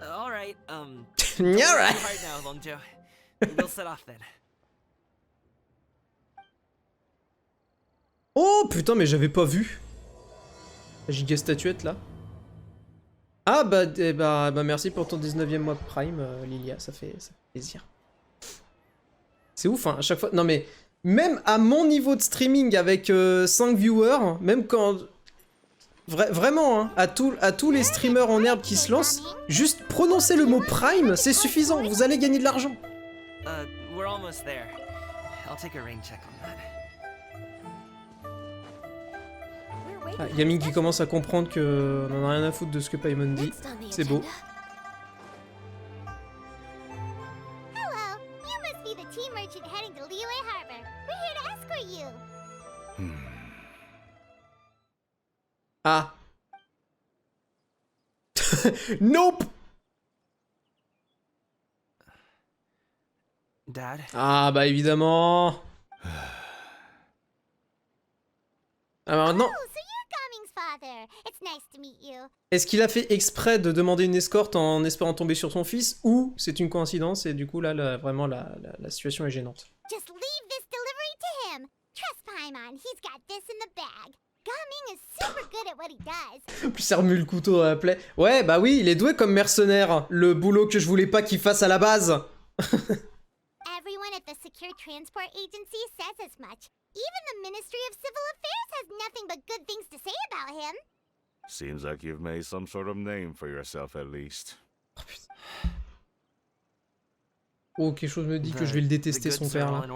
Alright, Alright. hard now, Longjo. We'll set off then. Oh putain, mais j'avais pas vu. La giga statuette là. Ah bah, bah merci pour ton 19e mois de Prime, Lilia, ça fait plaisir. C'est ouf, hein, à chaque fois. Non mais, même à mon niveau de streaming avec 5 viewers, même quand... Vraiment, hein, à tous les streamers en herbe qui se lancent, juste prononcer le mot Prime, c'est suffisant, vous allez gagner de l'argent. We're almost there. I'll take a rain check on that. Ah, Gaming qui commence à comprendre que on en a rien à foutre de ce que Paimon dit. C'est beau. Hello, you must be the tea merchant heading to Liyue Harbor. We're here to escort you. Ah. Nope. Dad? Ah bah évidemment. Alors non. Est-ce qu'il a fait exprès de demander une escorte en espérant tomber sur son fils, ou c'est une coïncidence et du coup là, vraiment la situation est gênante. Just leave this delivery to him. Trust Paimon, he's got this in the bag. Gaming is super good at what he does. Plus ça remue le couteau dans la plaie. Ouais, bah oui, il est doué comme mercenaire. Le boulot que je voulais pas qu'il fasse à la base. Everyone at the Secure Transport Agency says as much. Even the Ministry of Civil Affairs has nothing but good things to say about him. Seems like you've made some sort of name for yourself at least. Oh, quelque chose me dit que je vais le détester son père là.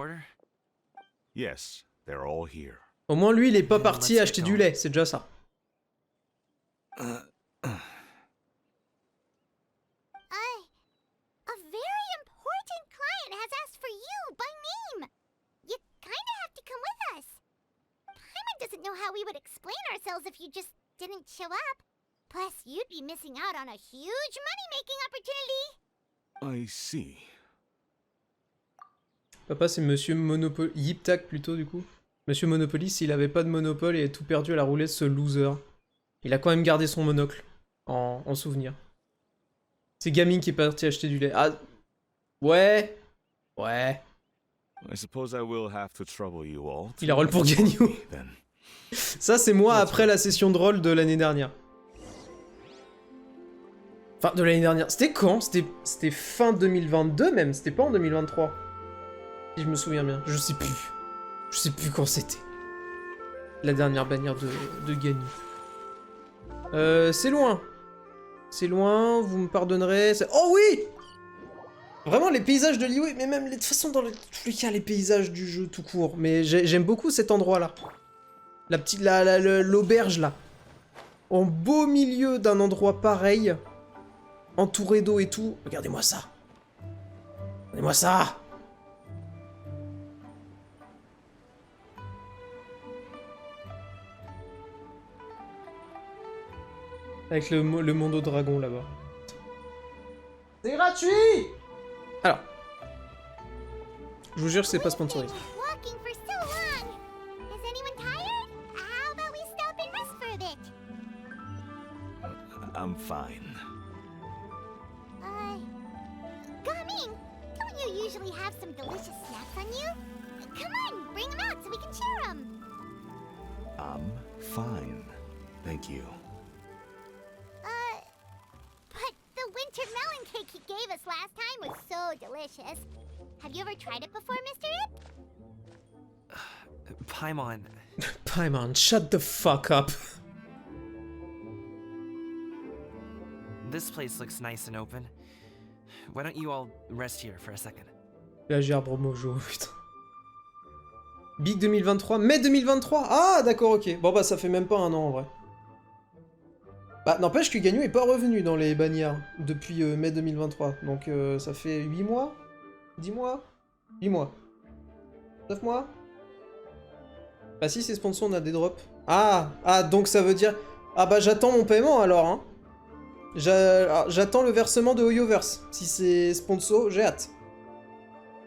Yes, they're all here. Au moins lui, il est pas parti acheter du lait, c'est déjà ça. A very important client has asked for you by name. You kinda have to come with us. Paimon doesn't know how we would explain ourselves if you just didn't show up. Plus, you'd be missing out on a huge money-making opportunity. I see. Papa, c'est Monsieur Monopoly... Yiptak plutôt, du coup. Monsieur Monopoly, s'il avait pas de monopole et tout perdu à la roulette, ce loser. Il a quand même gardé son monocle. En souvenir. C'est Gaming qui est parti acheter du lait. Ah... Ouais... Ouais... I suppose I will have to trouble you all. Il a roll pour Ganyu. Ça, c'est moi après la session de roll de l'année dernière. Enfin, de l'année dernière. C'était quand? C'était fin 2022 même, c'était pas en 2023. Si je me souviens bien, je sais plus. Je sais plus quand c'était. La dernière bannière de Ganyu. C'est loin. C'est loin, vous me pardonnerez. Oh oui! Vraiment les paysages de Liyue, mais même de toute façon dans tous les cas les paysages du jeu tout court. Mais j'aime beaucoup cet endroit là. La petite, l'auberge là. En beau milieu d'un endroit pareil. entouré d'eau et tout. Regardez-moi ça. Regardez-moi ça. Avec le monde au dragon là-bas. C'est gratuit. Alors. Je vous jure que c'est pas sponsorisé. Walking for so long. Is anyone tired? How about we stop and rest for a bit? I'm fine. Gaming, don't you usually have some delicious snacks on you? Come on, bring them out so we can share them. I'm fine. Thank you. But the winter melon cake he gave us last time was so delicious. Have you ever tried it before, Mr. Ip? Paimon. Paimon, shut the fuck up. This place looks nice and open. Why don't you all rest here for a second? La gerbe mojo, putain. Big 2023, mai 2023. Ah, d'accord, ok. Bon, bah, ça fait même pas un an, en vrai. Bah, n'empêche que Gagnon est pas revenu dans les bannières depuis mai 2023. Donc, ça fait 8 mois 10 mois 8 mois 9 mois. Bah, si c'est sponsor, on a des drops. Ah, donc ça veut dire... Ah, bah, j'attends mon paiement, alors, hein. J'attends le versement de Hoyoverse. Si c'est sponsor, j'ai hâte.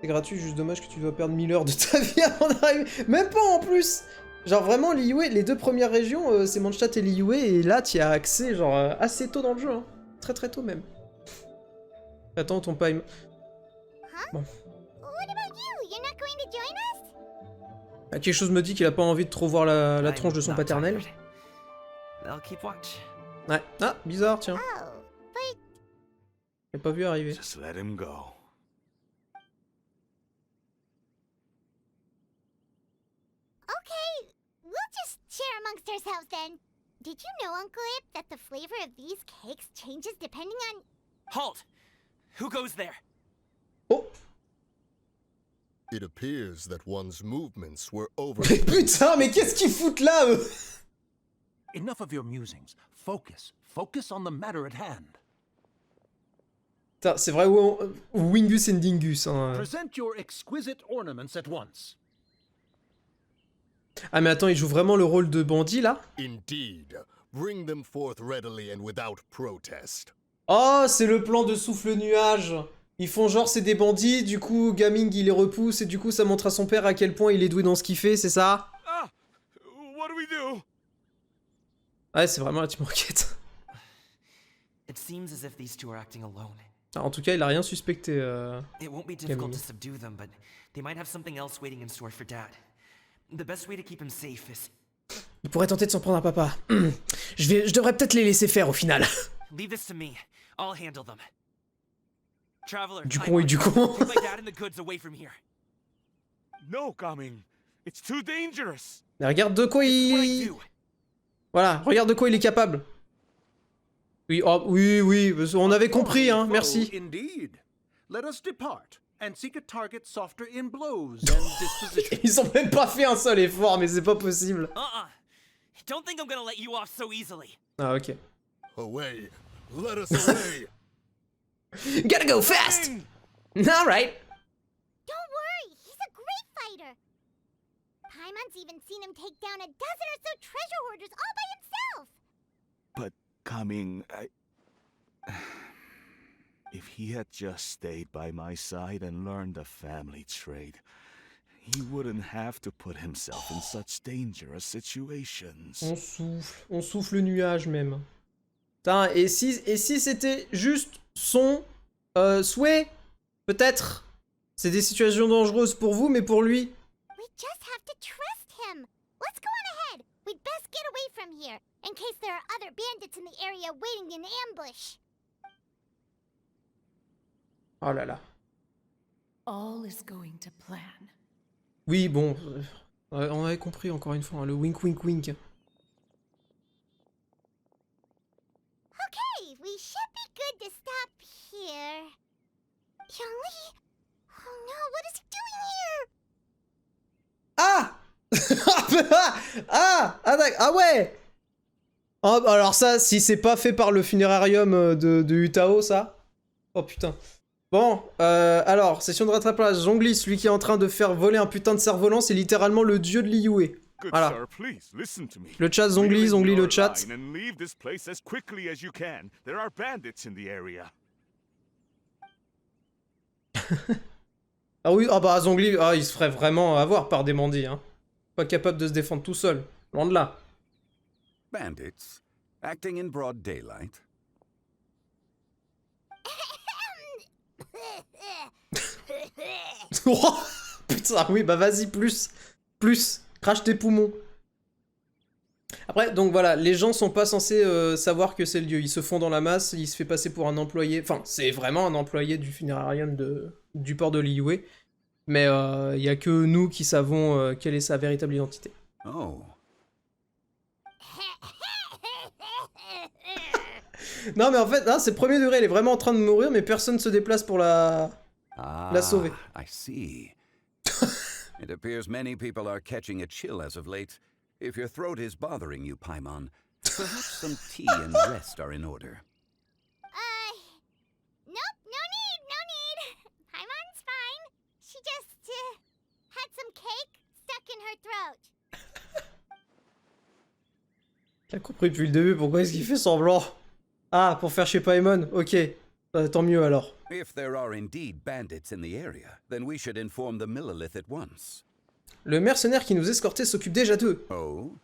C'est gratuit, juste dommage que tu dois perdre 1000 heures de ta vie avant d'arriver. Même pas en plus. Genre vraiment, l'Iyue, les deux premières régions, c'est Mondstadt et l'Iyue, et là, tu y as accès genre assez tôt dans le jeu. Hein. Très très tôt même. Attends, ton paille... Bon. Ah, quelque chose me dit qu'il a pas envie de trop voir la tronche de son paternel. Ouais. Ah, bizarre, tiens. J'ai pas vu arriver. Just let him go. Okay, we'll just share amongst ourselves then. Did you know, Uncle Ip, that the flavor of these cakes changes depending on... Halt! Who goes there? Oh! It appears that one's movements were over... Mais putain, mais qu'est-ce qu'ils foutent là, eux? Enough of your musings. Focus. Focus on the matter at hand. C'est vrai, Wingus and Dingus. Hein. Present your exquisite ornaments at once. Ah mais attends, il joue vraiment le rôle de bandit là? Indeed. Bring them forth readily and without protest. Oh, c'est le plan de souffle-nuage. Ils font genre c'est des bandits, du coup Gaming il les repousse et du coup ça montre à son père à quel point il est doué dans ce qu'il fait, c'est ça? Ah! What do we do? Ouais, c'est vraiment la Team Rocket. It seems as if these two are acting alone. En tout cas, il a rien suspecté. It won't be difficult to subdue them, but they might have something else waiting in store for Dad. The best way to keep him safe is... Il pourrait tenter de s'en prendre à papa. Je devrais peut-être les laisser faire au final. Leave this to me. I'll handle them. Traveler, Du con et du con. take my dad and the goods away from here. No, Coming. It's too dangerous. Mais regarde de quoi il... Voilà, regarde de quoi il est capable. Oui, oh, oui, on avait compris, hein, merci. Indeed. Let us depart and seek a target softer in blows and disposition. Ils ont même pas fait un seul effort, mais c'est pas possible. Don't think I'm gonna let you off so easily. Ah, ok. Away. Let us away. Gotta go fast. All right. Don't worry, he's a great fighter. Paimon's even seen him take down a dozen or so treasure hoarders all by himself. But Coming, if he had just stayed by my side and learned the family trade, he wouldn't have to put himself in such dangerous situations. On souffle le nuage même. Putain, et si c'était juste son souhait, peut-être. C'est des situations dangereuses pour vous, mais pour lui. We just have to trust him. Let's go on ahead. We'd best get away from here, in case there are other bandits in the area waiting in ambush. Oh là là. All is going to plan. Oui, bon, on avait compris encore une fois, hein, le wink wink wink. Okay, we should be good to stop here. Yongli? Oh no, what is he doing here? Ah ah ouais. Oh, bah alors ça, si c'est pas fait par le funérarium de Utao, ça... Oh putain. Bon, alors, session de rattrapage. Zhongli, celui qui est en train de faire voler un putain de cerf-volant, c'est littéralement le dieu de l'Iyue. Voilà. Le chat, Zhongli, Zhongli le chat. Ah oui, ah bah Zhongli, ah, il se ferait vraiment avoir par des bandits, hein. Pas capable de se défendre tout seul. Loin de là. Bandits? Acting in broad daylight? Oh, putain, oui, bah vas-y, plus. Plus. Crache tes poumons. Après, donc voilà, les gens sont pas censés savoir que c'est le dieu. Ils se font dans la masse, il se fait passer pour un employé. Enfin, c'est vraiment un employé du funérarium du port de l'Iyue. Mais il y a que nous qui savons quelle est sa véritable identité. Oh. Non, mais en fait, c'est premier degré, elle est vraiment en train de mourir, mais personne se déplace pour la sauver. I see. It appears many people are catching a chill as of late. If your throat is bothering you, Paimon, perhaps some tea and rest are in order. Nope, no need. Paimon's fine. She just, had some cake stuck in her throat. T'as compris depuis le début pourquoi est-ce qu'il fait semblant. Ah, pour faire chez Paimon, ok. Tant mieux alors. If there are indeed bandits in the area, then we should inform the Millelith at once. Le mercenaire qui nous escortait s'occupe déjà d'eux. Oh?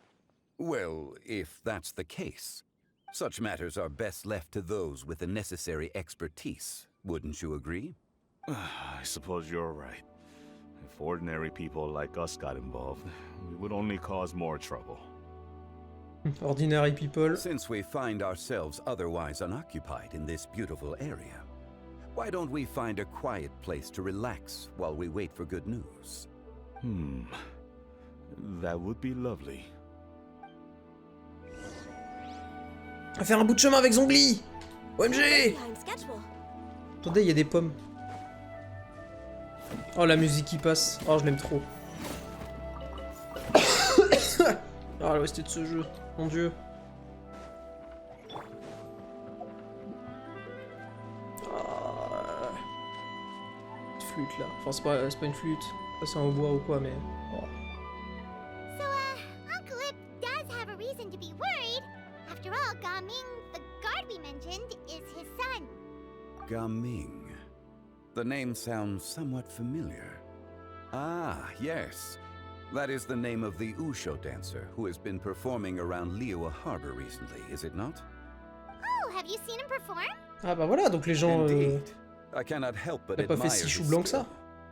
Well, if that's the case, such matters are best left to those with the necessary expertise, wouldn't you agree? I suppose you're right. If ordinary people like us got involved, we would only cause more trouble. Ordinary people. Since we find ourselves otherwise unoccupied in this beautiful area, why don't we find a quiet place to relax while we wait for good news? That would be lovely. On va faire un bout de chemin avec Zhongli. OMG. Attendez, il y a des pommes. Oh, la musique qui passe. Oh, je l'aime trop. Oh, l'OST de ce jeu. Mon dieu. Flûte là. Enfin, c'est pas une flûte. Ça, c'est un hautbois ou quoi, mais. Oh. So, Uncle Ip does have a reason to be worried. After all, Gaming, the guard we mentioned, is his son. Gaming. The name sounds somewhat familiar. Ah, yes. That is the name of the Usho dancer who has been performing around Liyue Harbor recently, is it not? Oh, have you seen him perform? Ah bah voilà, donc les gens... I cannot help but T'as pas fait admire si chou his blanc que ça. skill.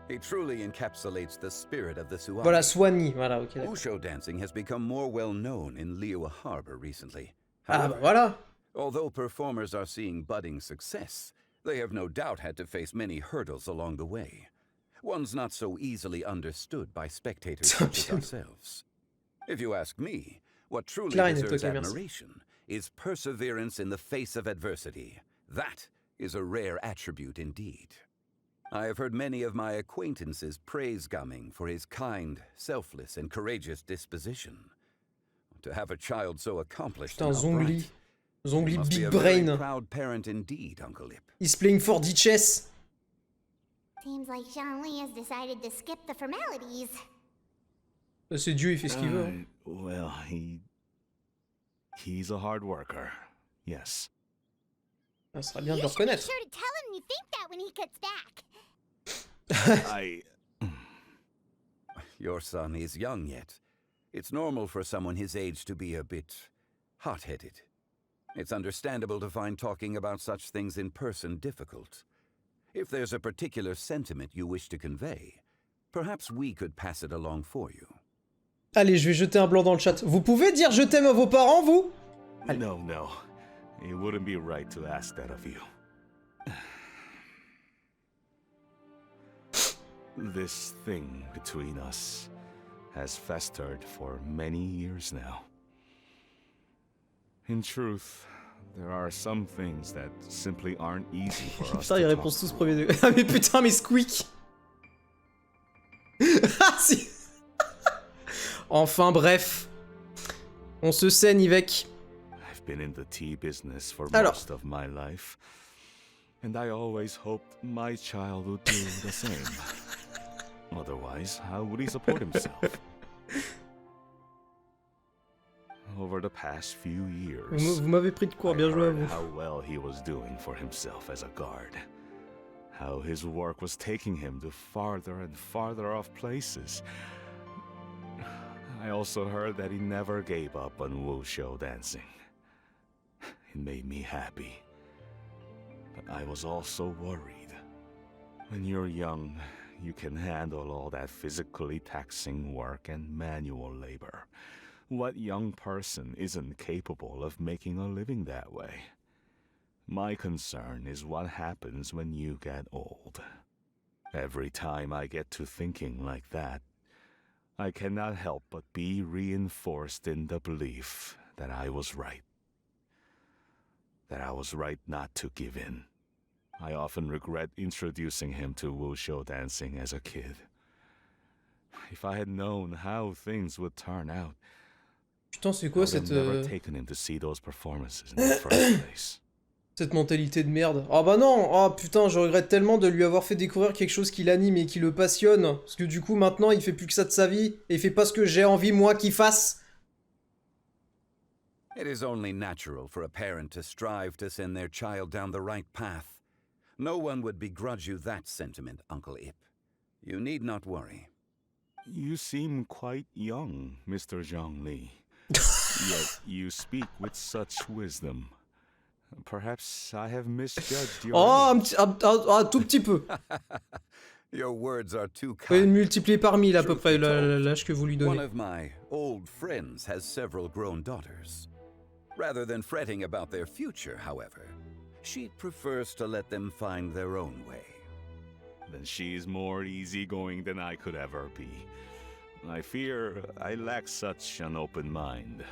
He truly encapsulates the spirit of the Suami. Voilà, Swani, voilà, ok. Usho dancing has become more well known in Liyue Harbor recently. Ah bah voilà. Although performers are seeing budding success, they have no doubt had to face many hurdles along the way. One's not so easily understood by spectators such as ourselves. If you ask me, what truly deserves admiration is perseverance in the face of adversity. That is a rare attribute indeed. I have heard many of my acquaintances praise Gaming for his kind, selfless, and courageous disposition. To have a child so accomplished Putain, and Zhongli. upright, Zhongli must be Big a very Brain. proud parent indeed, Uncle Ip. He's playing for chess. Seems like Zhongli has decided to skip the formalities. C'est Dieu, il fait ce qu'il veut. Hein. Well, he's a hard worker. Yes. Ça serait bien de le reconnaître. Be sure to tell him you think that when he gets back. Your son is young yet. It's normal for someone his age to be a bit hot-headed. It's understandable to find talking about such things in person difficult. If there's a particular sentiment you wish to convey, perhaps we could pass it along for you. Allez, je vais jeter un blanc dans le chat. Vous pouvez dire je t'aime à vos parents, vous? Allez. No. It wouldn't be right to ask that of you. This thing between us has festered for many years now. In truth, there are some things that simply aren't easy for us Putain, ils répondent tous premier degré. Ah mais putain, mais Squeak. Ah si. Enfin bref. On se saigne, Yvek. I've been in the tea business for Alors. most of my life, and I always hoped my child would do the same. Otherwise, how would he support himself? Over the past few years, Vous m'avez pris de court, bien joué à vous. how well he was doing for himself as a guard. How his work was taking him to farther and farther off places. I also heard that he never gave up on wushou dancing. It made me happy. But I was also worried. When you're young, you can handle all that physically taxing work and manual labor. What young person isn't capable of making a living that way? My concern is what happens when you get old. Every time I get to thinking like that, I cannot help but be reinforced in the belief that I was right. That I was right not to give in. I often regret introducing him to wushou dancing as a kid. If I had known how things would turn out, Putain, c'est quoi I would cette... have never taken him to see those performances in the first place. Cette mentalité de merde. Ah bah non. Ah putain, je regrette tellement de lui avoir fait découvrir quelque chose qui l'anime et qui le passionne. Parce que du coup, maintenant, il fait plus que ça de sa vie. Et il fait pas ce que j'ai envie, moi, qu'il fasse. It is only natural for a parent to strive to send their child down the right path. No one would begrudge you that sentiment, Uncle Ip. You need not worry. You seem quite young, Mr. Zhongli. Yet you speak with such wisdom. Perhaps I have misjudged your Oh, age. un tout petit peu. Your words are too Vous pouvez kind. multiplier par 1000 à peu près Truth be told, l'âge que vous lui One donnez. of my old friends has several grown daughters. Rather than fretting about their future, however, she prefers to let them find their own way. Then she's more easygoing than I could ever be. I fear I lack such an open mind.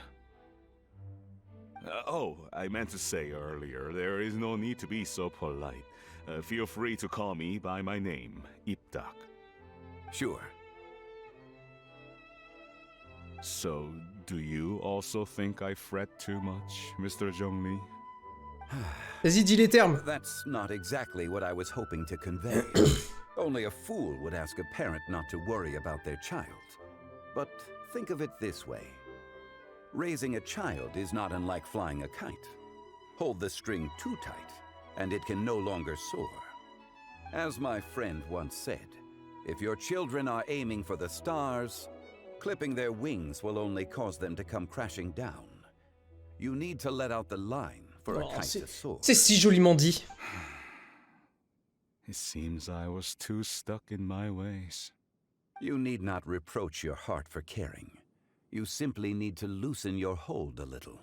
I meant to say earlier, there is no need to be so polite. Feel free to call me by my name, Iptak. Sure. So, do you also think I fret too much, Mr. Zhongli? Vas-y, dis les termes. That's not exactly what I was hoping to convey. Only a fool would ask a parent not to worry about their child. But think of it this way. Raising a child is not unlike flying a kite. Hold the string too tight, and it can no longer soar. As my friend once said, if your children are aiming for the stars, clipping their wings will only cause them to come crashing down. You need to let out the line for a kite to soar. C'est si joliment dit. It seems I was too stuck in my ways. You need not reproach your heart for caring. You simply need to loosen your hold a little.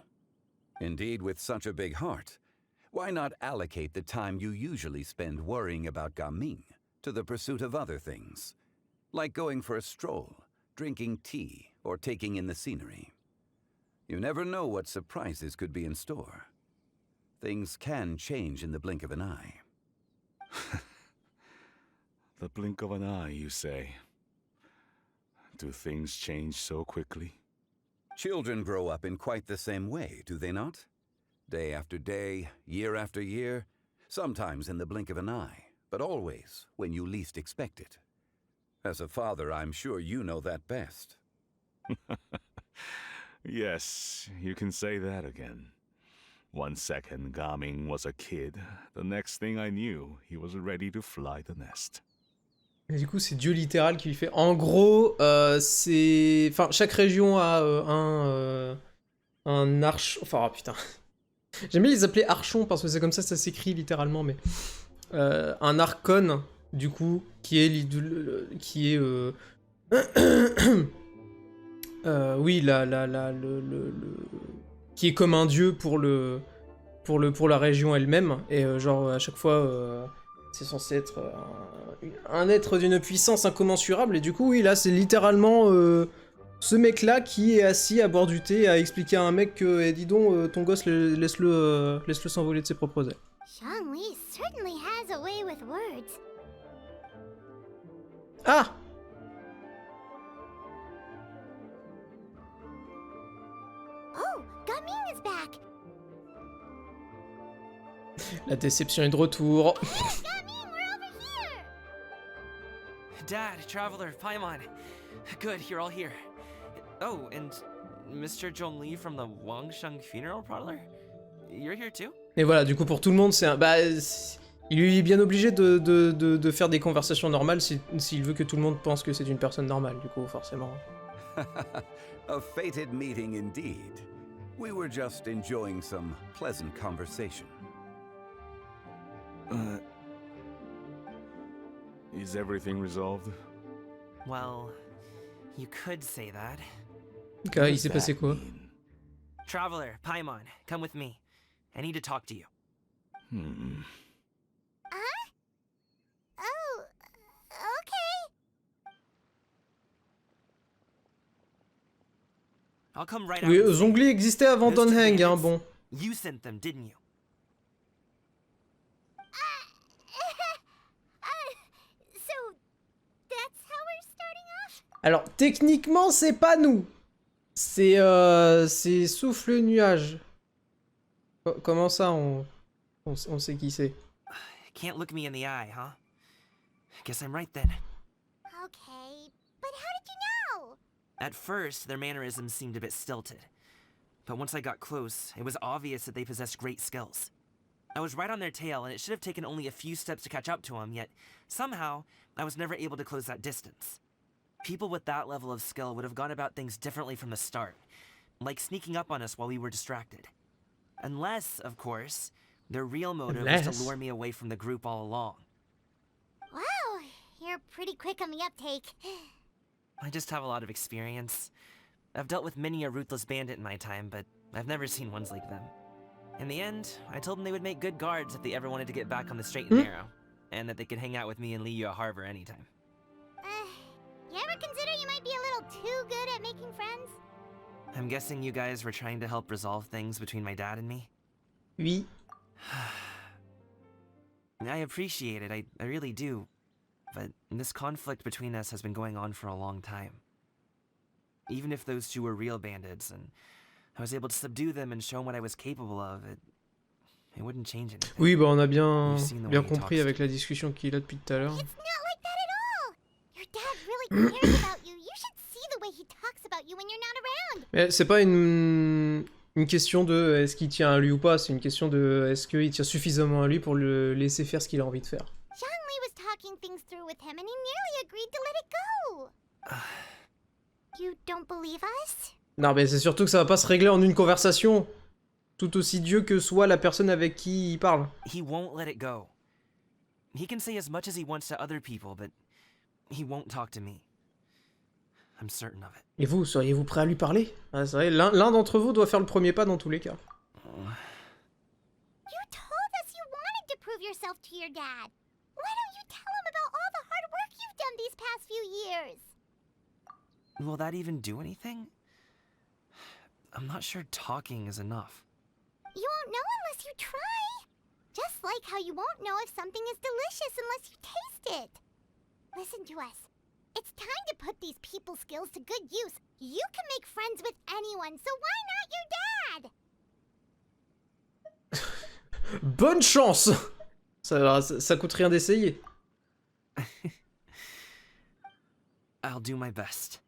Indeed, with such a big heart, why not allocate the time you usually spend worrying about Gaming to the pursuit of other things, like going for a stroll, drinking tea, or taking in the scenery? You never know what surprises could be in store. Things can change in the blink of an eye. The blink of an eye, you say? Do things change so quickly? Children grow up in quite the same way, do they not? Day after day, year after year, sometimes in the blink of an eye, but always when you least expect it. As a father, I'm sure you know that best. Yes, you can say that again. 1 second, Gaming was a kid. The next thing I knew, he was ready to fly the nest. Et du coup, c'est Dieu littéral qui lui fait. En gros, c'est. Enfin, chaque région a un arch. Enfin, oh, putain. J'aime bien les appeler archons parce que c'est comme ça s'écrit littéralement, mais. Un archon, du coup, qui est. Oui, qui est comme un dieu pour la région elle-même. Et genre, à chaque fois. C'est censé être un être d'une puissance incommensurable, et du coup, oui, là, c'est littéralement ce mec-là qui est assis à boire du thé, à expliquer à un mec que, eh, dis donc, ton gosse, laisse-le s'envoler de ses propres ailes. Zhongli certainly has a way with words. Ah! Oh, Gaming is back! La déception est de retour. Dad, Traveler, Paimon. Good, you're all here. Oh, and Mr. Zhongli from the Wangsheng Funeral Parlor? You're here too? Et voilà, du coup pour tout le monde c'est un... Bah, il est bien obligé de faire des conversations normales s'il veut que tout le monde pense que c'est une personne normale, du coup forcément. A fated meeting indeed. We were just enjoying some pleasant conversation. Is everything resolved? Well, you could say that. Ok, il s'est passé quoi? Traveler, Paimon, come with me. I need to talk to you. Oh, okay. I'll come right Oui, out. Zhongli existait avant Those two Donheng, hein, bandits, bon. You sent them, didn't you? So, that's how we're starting off? Alors, techniquement, c'est pas nous. C'est Souffle Nuage. Comment ça, on sait qui c'est? Can't look me in the eye, huh? Guess I'm right then. Okay, but how did you know? At first, their mannerisms seemed a bit stilted. But once I got close, it was obvious that they possessed great skills. I was right on their tail, and it should have taken only a few steps to catch up to them, yet somehow, I was never able to close that distance. People with that level of skill would have gone about things differently from the start, like sneaking up on us while we were distracted. Unless, of course, their real motive was to lure me away from the group all along. Wow, you're pretty quick on the uptake. I just have a lot of experience. I've dealt with many a ruthless bandit in my time, but I've never seen ones like them. In the end, I told them they would make good guards if they ever wanted to get back on the straight and narrow, and that they could hang out with me in Liyue Harbor anytime. You ever consider you might be a little too good at making friends? I'm guessing you guys were trying to help resolve things between my dad and me? Oui. I appreciate it, I really do. But this conflict between us has been going on for a long time. Even if those two were real bandits, and I was able to subdue them and show them what I was capable of, it wouldn't change anything. Oui, bah on a bien compris avec la discussion qu'il a depuis tout à l'heure. It's not like that at all. Your dad really cares about you. You should see the way he talks about you when you're not around. Mais c'est pas une question de est-ce qu'il tient à lui ou pas, c'est une question de est-ce qu'il tient suffisamment à lui pour le laisser faire ce qu'il a envie de faire. Zhongli was talking things through with him and he nearly agreed to let it go. You don't believe us? Non, mais c'est surtout que ça va pas se régler en une conversation. Tout aussi Dieu que soit la personne avec qui il parle. He won't let it go. He can say as much as he wants to other people, but he won't talk to me. I'm certain of it. Et vous, seriez-vous prêt à lui parler? Ah, c'est vrai, l'un d'entre vous doit faire le premier pas dans tous les cas. You told us you wanted to prove yourself to your dad. Why don't you tell him about all the hard work you've done these past few years? Will that even do anything? I'm not sure talking is enough. You won't know unless you try. Just like how you won't know if something is delicious unless you taste it. Listen to us. It's time to put these people skills to good use. You can make friends with anyone, so why not your dad? Bonne chance! Ça coûte rien d'essayer. I'll do my best.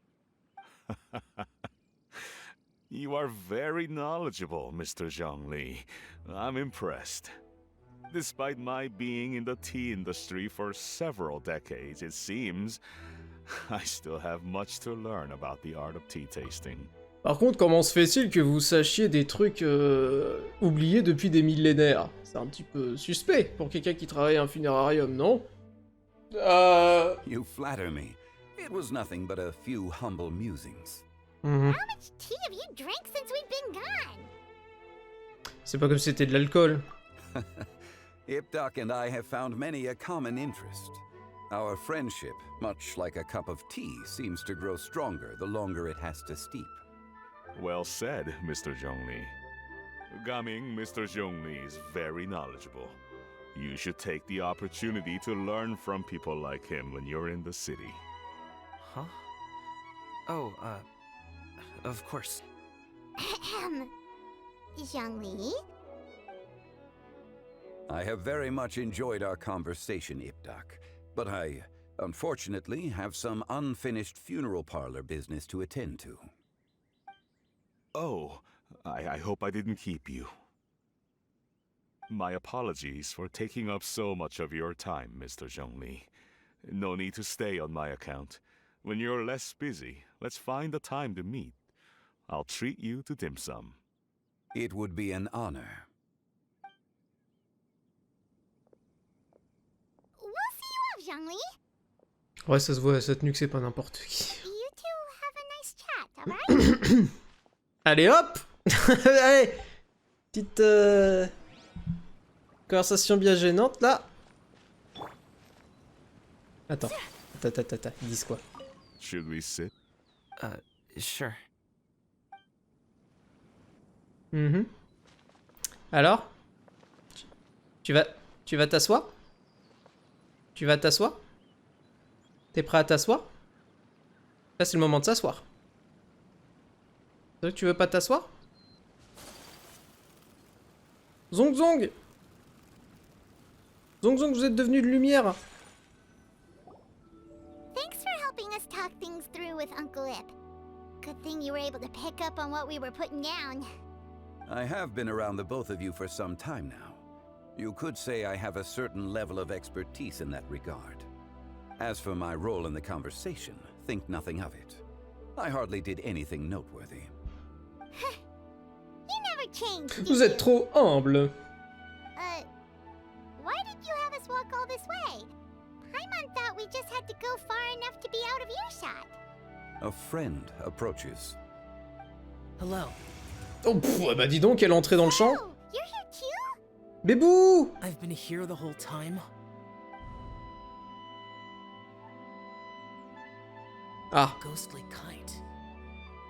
You are very knowledgeable, Mr. Zhongli. I'm impressed. Despite my being in the tea industry for several decades, it seems I still have much to learn about the art of tea tasting. Par contre, comment se fait-il que vous sachiez des trucs oubliés depuis des millénaires? C'est un petit peu suspect pour quelqu'un qui travaille à un funérarium, non? You flatter me. It was nothing but a few humble musings. Mm-hmm. How much tea have you drank since we've been gone? C'est pas comme si c'était de l'alcool. Ipdak and I have found many a common interest. Our friendship, much like a cup of tea, seems to grow stronger the longer it has to steep. Well said, Mr. Zhongli. Gaming, Mr. Zhongli is very knowledgeable. You should take the opportunity to learn from people like him when you're in the city. Huh? Oh, of course. Zhongli? I have very much enjoyed our conversation, Ipdak, but I, unfortunately, have some unfinished funeral parlor business to attend to. Oh, I hope I didn't keep you. My apologies for taking up so much of your time, Mr. Zhongli. No need to stay on my account. When you're less busy, let's find a time to meet. I'll treat you to dim sum. It would be an honor. We'll see you off, Zhongli. Ouais, ça se voit à sa tenue que c'est pas n'importe qui. You two have a nice chat, alright? Allez hop. Allez. Petite conversation bien gênante là. Attends. Ils disent quoi? Should we sit? Sure. Alors? Tu vas t'asseoir? Tu vas t'asseoir? T'es prêt à t'asseoir? Là, c'est le moment de s'asseoir. Tu veux pas t'asseoir? Zong Zong! Zong Zong, vous êtes devenu de lumière! Thanks for helping us talk things through with Uncle Ip. Good thing you were able to pick up on what we were putting down. I have been around the both of you for some time now. You could say I have a certain level of expertise in that regard. As for my role in the conversation, think nothing of it. I hardly did anything noteworthy. You never changed. Vous êtes trop humble. Why did you have us walk all this way? Paimon thought we just had to go far enough to be out of earshot. A friend approaches. Hello. Oh, bah dis donc, elle est entrée dans le champ. Oh, you're here too? Bébou! I've been here the whole time. Ah. Ghostly kite.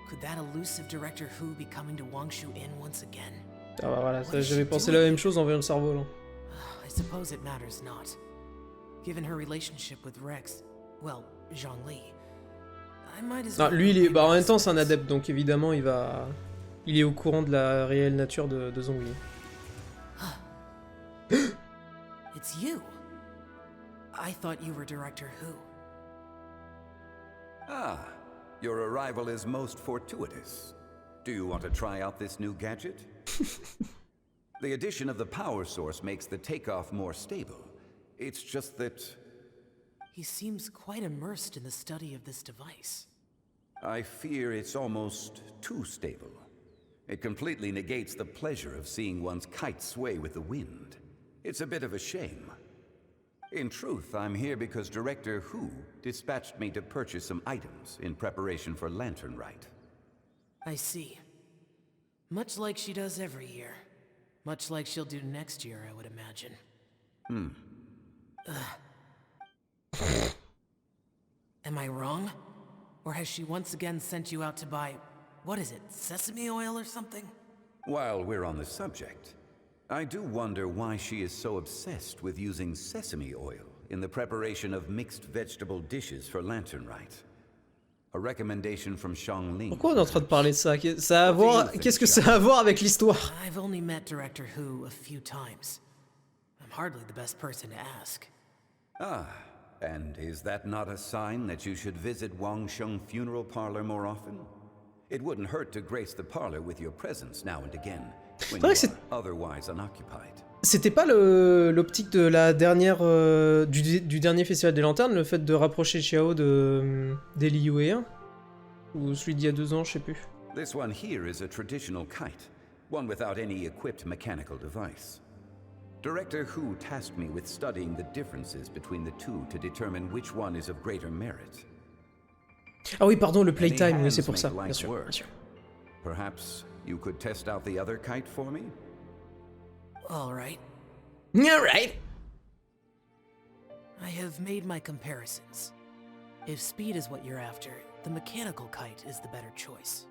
Could that elusive Director Who be coming to Wangshu Inn once again? Ah bah voilà, j'avais pensé la même chose en voyant le cerveau-volant. I suppose it matters not. Given her relationship with Rex, well, Zhongli, I might as well... Ah, lui, il est... bah, en même temps, c'est un adepte, donc évidemment, il est au courant de la réelle nature de Zhongli. It's you. I thought you were Director Who. Ah, your arrival is most fortuitous. Do you want to try out this new gadget? The addition of the power source makes the takeoff more stable. It's just that... He seems quite immersed in the study of this device. I fear it's almost too stable. It completely negates the pleasure of seeing one's kite sway with the wind. It's a bit of a shame. In truth, I'm here because Director Who dispatched me to purchase some items in preparation for Lantern Rite. I see. Much like she does every year. Much like she'll do next year, I would imagine. Am I wrong? Or has she once again sent you out to buy, what is it, sesame oil or something? While we're on the subject, I do wonder why she is so obsessed with using sesame oil in the preparation of mixed vegetable dishes for Lantern Rite. A recommendation from Shangling. Pourquoi on est en train de parler de ça? Qu'est-ce que ça a à voir avec l'histoire? I've only met Director Who a few times. I'm hardly the best person to ask. Ah, and is that not a sign that you should visit Wangsheng Funeral Parlor more often? It wouldn't hurt to grace the parlor with your presence now and again, when you are otherwise unoccupied. C'était pas l'optique de la dernière du dernier festival des lanternes, le fait de rapprocher Xiao des Liyue 1 ou celui d'il y a 2 ans, je sais plus. This one here is a traditional kite, one without any equipped mechanical device. Director Who tasked me with studying the differences between the two to determine which one is of greater merit. Ah oui, pardon, le playtime, oui, c'est pour ça, bien sûr, bien sûr. Perhaps you could test out the other kite for me? All right. All right. I have made my comparisons. If speed is what you're after, the mechanical kite is the better choice.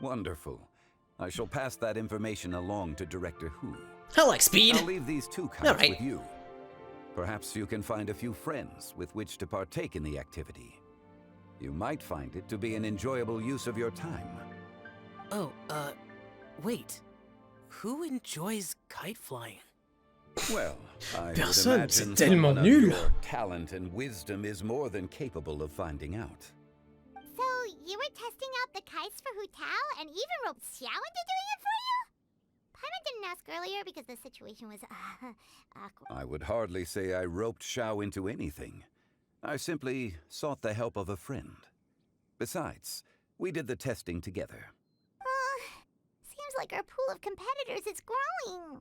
Wonderful. I shall pass that information along to Director Who. I like speed. I'll leave these 2 kites with you. Perhaps you can find a few friends with which to partake in the activity. You might find it to be an enjoyable use of your time. Oh, wait. Who enjoys kite flying? Well, I would Personne, c'est imagine tellement someone of nul. your talent and wisdom is more than capable of finding out. So, you were testing out the kites for Hu Tao and even roped Xiao into doing it for you? Paimon didn't ask earlier because the situation was awkward. I would hardly say I roped Xiao into anything. I simply sought the help of a friend. Besides, we did the testing together. Seems like our pool of competitors is growing.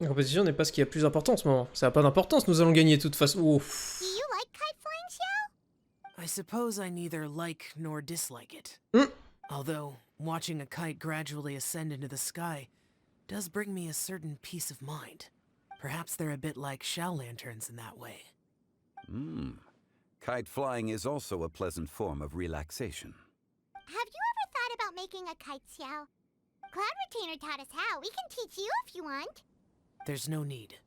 La compétition n'est pas ce qui a plus important en ce moment. Ça n'a pas d'importance, nous allons gagner de toute façon. Ouf. Do you like kite flying, Xiao? I suppose I neither like nor dislike it. Although, watching a kite gradually ascend into the sky does bring me a certain peace of mind. Perhaps they're a bit like Shao lanterns in that way. Kite flying is also a pleasant form of relaxation. Have you ever thought about making a kite, Xiao? Cloud Retainer taught us how. We can teach you if you want. There's no need.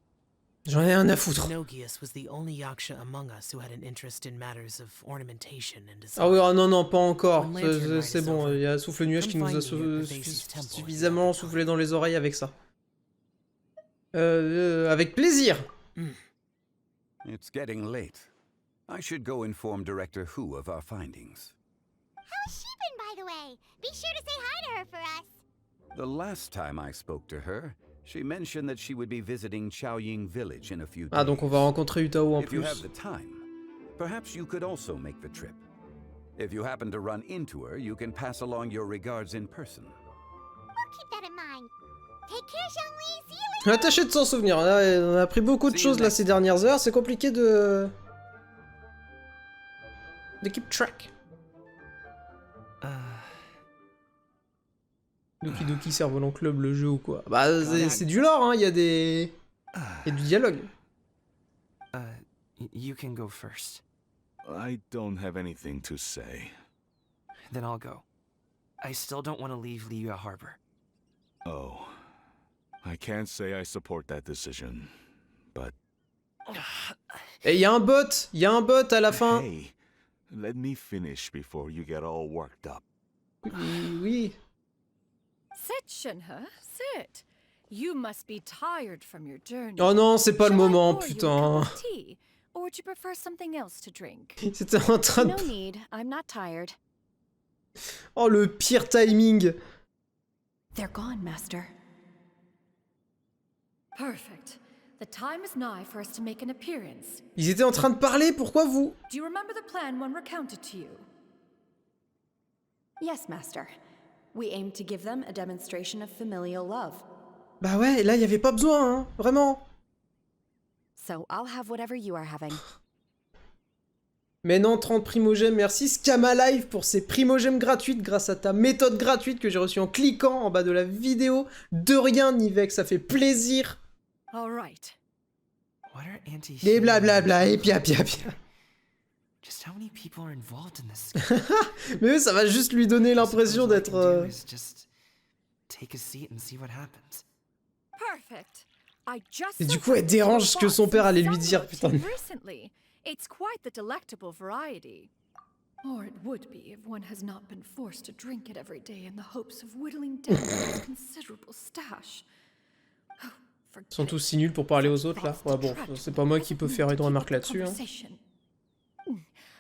J'en ai rien à foutre. Nogius was the only Yaksha among us who had an interest in matters of ornamentation and design. Ah oui, ah non, non, pas encore. C'est bon, il y a Souffle Nuage qui nous a suffisamment soufflé dans les oreilles avec ça. Avec plaisir. It's getting late. I should go inform Director Hu of our findings. How's she been, by the way? Be sure to say hi to her for us. The last time I spoke to her, she mentioned that she would be visiting Chaoying Village in a few days. Ah, donc on va rencontrer Utao en If you plus. have the time, perhaps you could also make the trip. If you happen to run into her, you can pass along your regards in person. We'll keep that in mind. Take care, Xiangli. See you later. Tâchez de s'en souvenir. Là, on a appris beaucoup de choses là ces dernières heures. C'est compliqué de keep track. Doki Doki Cerf-Volant Club, le jeu ou quoi? Bah, c'est du lore, hein. Il y a du dialogue. You can go first. I don't have anything to say. Then I'll go. I still don't want to leave Liyue Harbor. Oh. I can't say I support that decision, but... Et il y a un bot! Il y a un bot à la fin! Hey, let me finish before you get all worked up. Oui. Sit, Shinhe, sit. You must be tired from your journey. Oh non, c'est pas le Shall I moment, pour you a putain. cup of tea, or would you prefer something else to drink? C'était en train de... No need. I'm not tired. Oh, le pire timing. They're gone, Master. Perfect. The time is nigh for us to make an appearance. Ils étaient en train de parler, pourquoi vous... Do you remember the plan one recounted to you? Yes, Master. We aim to give them a demonstration of familial love. Bah ouais, là, il y avait pas besoin, hein, vraiment. So I'll have whatever you are having. Mais non, 30 primogèmes, merci Skama Live pour ces primogèmes gratuites grâce à ta méthode gratuite que j'ai reçue en cliquant en bas de la vidéo. De rien, Nivek, ça fait plaisir. All right. What are anti Et blablabla, et pia pia pia. Just how many people are involved in this? Mais ça va juste lui donner l'impression d'être... Just take a seat and see what happens. Perfect. I just Et du coup, elle dérange ce que son père allait lui dire, putain. Recently. It's quite the delectable variety. Or it would be if one has not been forced to drink it every day in the hopes of whittling down its considerable stash. Ils sont tous si nuls pour parler aux autres, là. Ouais, bon, c'est pas moi qui peux faire une remarque là-dessus, hein.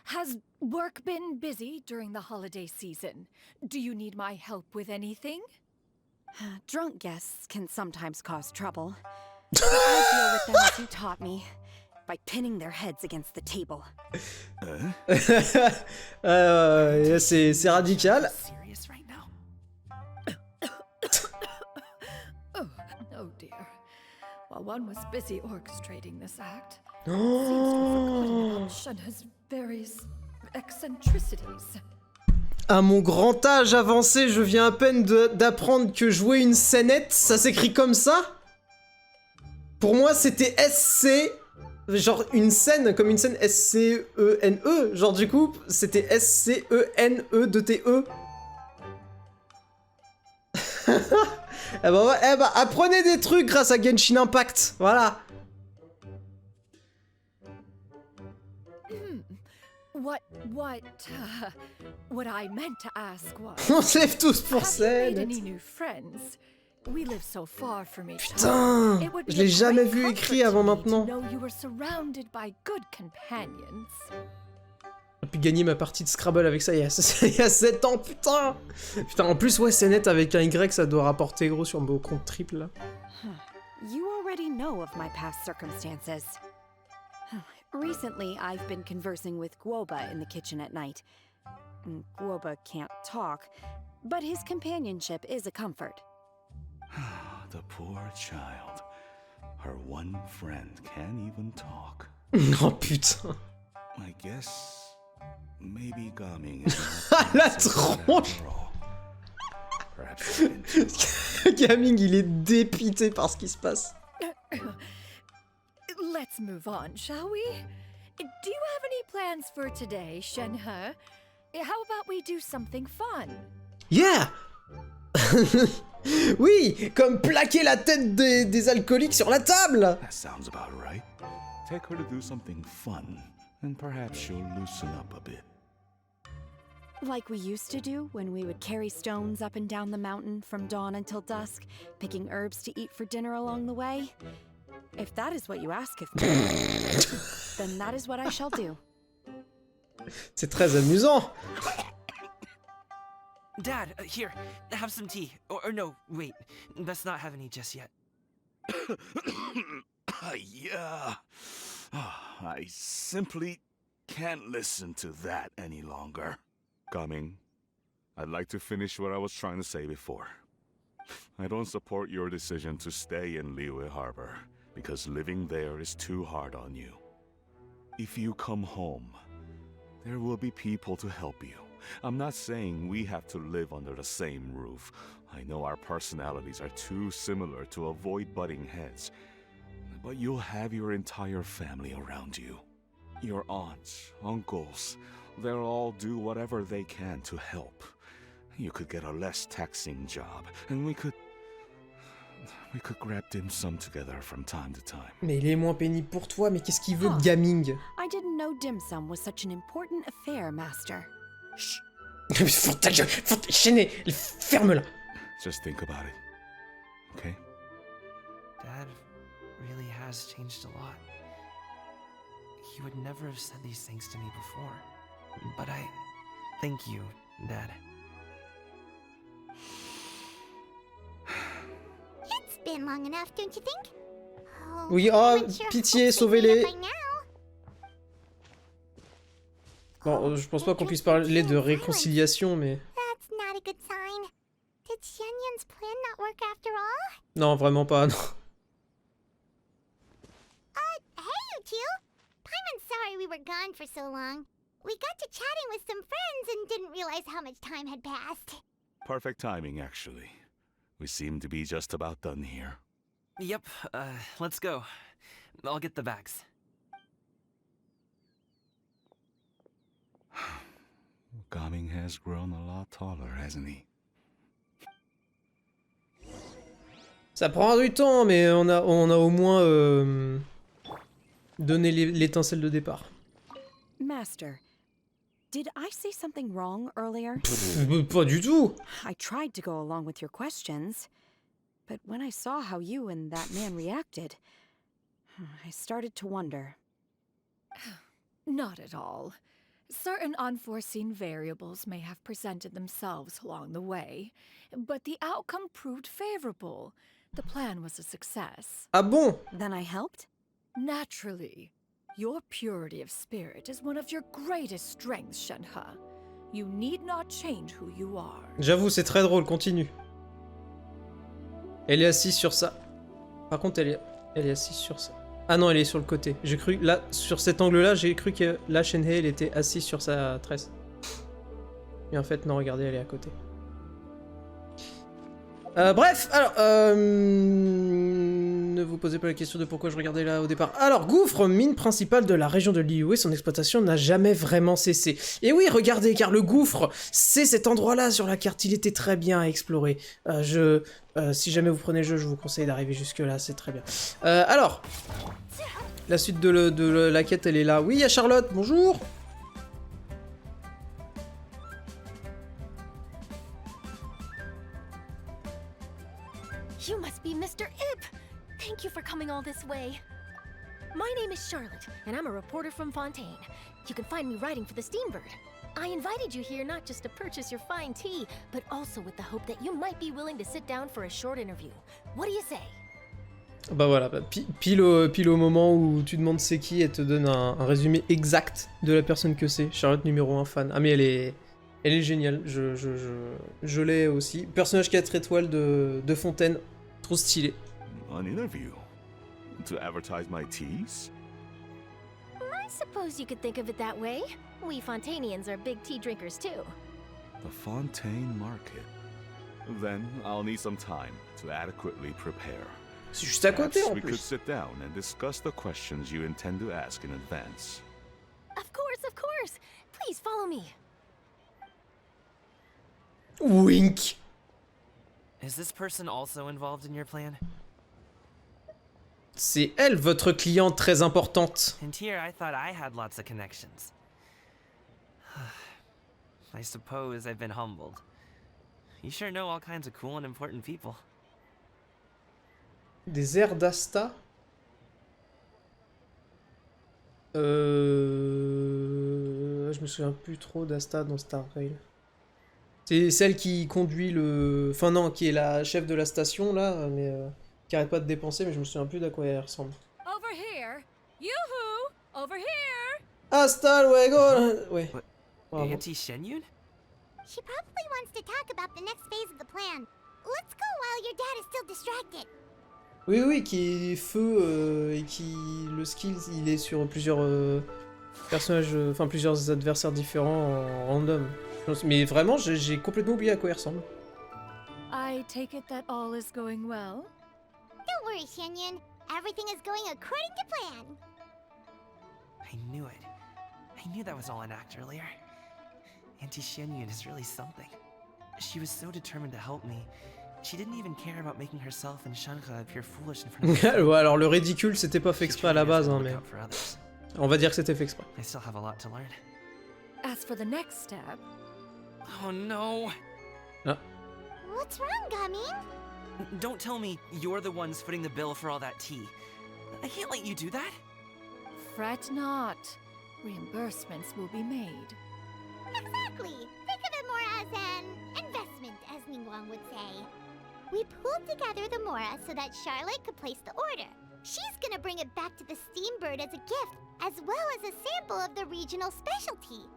Has work been busy during the holiday season? Do you need my help with anything? Drunk guests can sometimes cause trouble. But I deal with them as you taught me, by pinning their heads against the table. C'est radical. Oh dear. While one was busy orchestrating this act, it seems to have forgotten about Shinhe's various eccentricities. À mon grand âge avancé, je viens à peine d'apprendre que jouer une scénette, ça s'écrit comme ça. Pour moi, c'était SC... Genre une scène, comme une scène S-C-E-N-E. Genre du coup, c'était S-C-E-N-E-D-T-E. Eh bah, apprenez des trucs grâce à Genshin Impact. Voilà. What I meant to ask was... On se lève tous pour have you made scène. any new friends? We live so far from each Putain, other. It would be je l'ai a jamais great vu comfort écrit to avant me to maintenant. know you were surrounded by good companions. J'ai pu gagner ma partie de Scrabble avec ça il y a 7 ans, putain. Putain, en plus, ouais, c'est net, avec un Y, ça doit rapporter gros sur mon compte triple, là. You already know of my past circumstances. Recently, I've been conversing with Guoba in the kitchen at night. Guoba can't talk, but his companionship is a comfort. The poor child. Her one friend can't even talk. Oh putain. I guess maybe Gaming La tronche. Gaming, il est dépité par ce qui se passe. Let's move on, shall we? Do you have any plans for today, Shenhe? How about we do something fun? Yeah. Oui, comme plaquer la tête des alcooliques sur la table. That sounds about right. Take her to do something fun, and perhaps she'll loosen up a bit. Like we used to do when we would carry stones up and down the mountain from dawn until dusk, picking herbs to eat for dinner along the way. If that is what you ask of me, then that is what I shall do. C'est très amusant. Dad, here, have some tea. Or no, wait, let's not have any just yet. Yeah. I simply can't listen to that any longer. Coming, I'd like to finish what I was trying to say before. I don't support your decision to stay in Liyue Harbor, because living there is too hard on you. If you come home, there will be people to help you. I'm not saying we have to live under the same roof. I know our personalities are too similar to avoid butting heads. But you'll have your entire family around you. Your aunts, uncles, they'll all do whatever they can to help. You could get a less taxing job, and we could grab dim sum together from time to time. Mais il est moins pénible pour toi, mais qu'est-ce qu'il veut de Gaming? I didn't know dim sum was such an important affair, Master. Chut. Faut ta gueule, faut ta chaîner, ferme-la. Just think about it, okay? Dad really has changed a lot. He would never have said these things to me before. But I thank you, Dad. It's been long enough, don't you think? Oh, Oui, I oh, would sure pitié, hope to be sauvez-les. there by now. Bon, je pense pas qu'on puisse parler de réconciliation, mais... That's not a good sign. Did Xianyun's plan not work after all? Non, vraiment pas, non. Hey, you two! Paimon's sorry we were gone for so long. We got to chatting with some friends and didn't realize how much time had passed. Perfect timing, actually. We seem to be just about done here. Yep, let's go. I'll get the bags. Gaming has grown a lot taller, hasn't he? Ça prend du temps, mais on a au moins donné l'étincelle de départ. Master, did I say something wrong earlier? Pas du tout. I tried to go along with your questions, but when I saw how you and that man reacted, I started to wonder. Not at all. Certain unforeseen variables may have presented themselves along the way, but the outcome proved favorable. The plan was a success. Ah bon? Then I helped? Naturally. Your purity of spirit is one of your greatest strengths, Shenhe. You need not change who you are. J'avoue, c'est très drôle, continue. Elle est assise sur ça. Par contre, elle est assise sur ça. Ah non, elle est sur le côté. J'ai cru, là, sur cet angle-là, j'ai cru que la Shenhe, elle était assise sur sa tresse. Et en fait, non, regardez, elle est à côté. Bref, alors, ne vous posez pas la question de pourquoi je regardais là au départ. Alors, gouffre, mine principale de la région de Liyue, son exploitation n'a jamais vraiment cessé. Et oui, regardez, car le gouffre, c'est cet endroit-là sur la carte, il était très bien à explorer. Si jamais vous prenez le jeu, je vous conseille d'arriver jusque-là, c'est très bien. Alors, la suite de la quête, elle est là. Oui, il y a Charlotte, bonjour. all this way. My name is Charlotte, and I'm a reporter from Fontaine. You can find me writing for the Steambird. I invited you here not just to purchase your fine tea, but also with the hope that you might be willing to sit down for a short interview. What do you say? Bah voilà, pile au moment où tu demandes c'est qui, elle te donne un résumé exact de la personne que c'est. Charlotte numéro 1 fan. Ah mais elle est géniale, je l'ai aussi. Personnage 4 étoiles de Fontaine, trop stylé. An interview? To advertise my teas? I suppose you could think of it that way. We Fontainians are big tea drinkers too. The Fontaine Market. Then I'll need some time to adequately prepare. C'est juste à côté en we plus. could sit down and discuss the questions you intend to ask in advance. Of course. Please follow me. Wink. Is this person also involved in your plan? C'est elle, votre cliente très importante. And here I thought I had lots of connections. I suppose I've been humbled. You sure know all kinds of cool and important people. Des airs d'Asta. Je me souviens plus trop d'Asta dans Star Rail. C'est celle qui conduit le... Enfin non, qui est la chef de la station là, mais qui arrête pas de dépenser, mais je me souviens plus d'à quoi elle ressemble. Over here. Yoo-hoo! Over here! Hasta luego! Ouais. Bravo. Auntie Shenyun? She probably wants to talk about the next phase of the plan. Let's go while your dad is still distracted. Oui, qui est feu et qui... Le skill, il est sur plusieurs personnages, enfin plusieurs adversaires différents en random. Mais vraiment, j'ai complètement oublié à quoi il ressemble. I take it that all is going well? Don't worry, Shenyun. Everything is going according to plan. I knew it. I knew that was all an act earlier. Auntie Shenyun is really something. She was so determined to help me. She didn't even care about making herself and Shanka appear foolish in front of me. Ouais, alors le ridicule, c'était pas fait exprès à la base, hein, mais... On va dire que c'était fait exprès. I still have a lot to learn. As for the next step... Oh no! Ah. What's wrong, Gamin? Don't tell me you're the ones footing the bill for all that tea. I can't let you do that. Fret not. Reimbursements will be made. Exactly. Think of it more as an investment, as Ningguang would say. We pooled together the Mora so that Charlotte could place the order. She's gonna bring it back to the Steambird as a gift, as well as a sample of the regional specialty.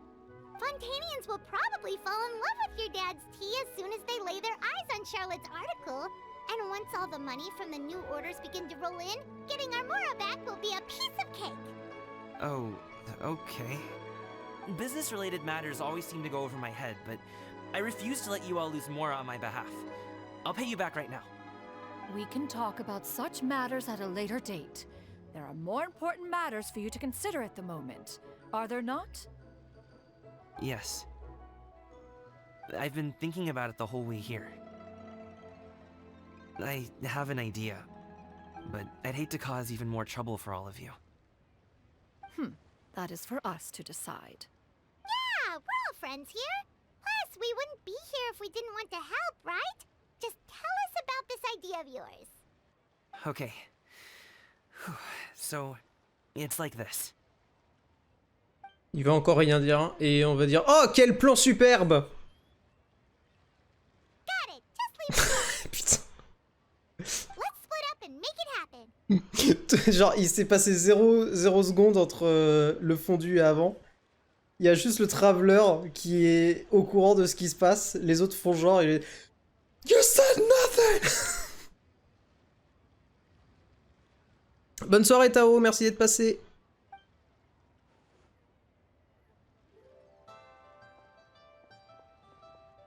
Fontainians will probably fall in love with your dad's tea as soon as they lay their eyes on Charlotte's article. And once all the money from the new orders begin to roll in, getting our Mora back will be a piece of cake. Oh, okay. Business-related matters always seem to go over my head, but I refuse to let you all lose Mora on my behalf. I'll pay you back right now. We can talk about such matters at a later date. There are more important matters for you to consider at the moment, are there not? Yes. I've been thinking about it the whole way here. I have an idea, but I'd hate to cause even more trouble for all of you. That is for us to decide. Yeah, we're all friends here. Plus, we wouldn't be here if we didn't want to help, right? Just tell us about this idea of yours. Okay. So, it's like this. Il va encore rien dire, hein, et on va dire « Oh, quel plan superbe !» Got it. Just leave it. Putain. Let's split up and make it happen. Genre, il s'est passé 0 secondes entre le fondu et avant. Il y a juste le Traveler qui est au courant de ce qui se passe. Les autres font genre... You said nothing. Bonne soirée Tao, merci d'être passé.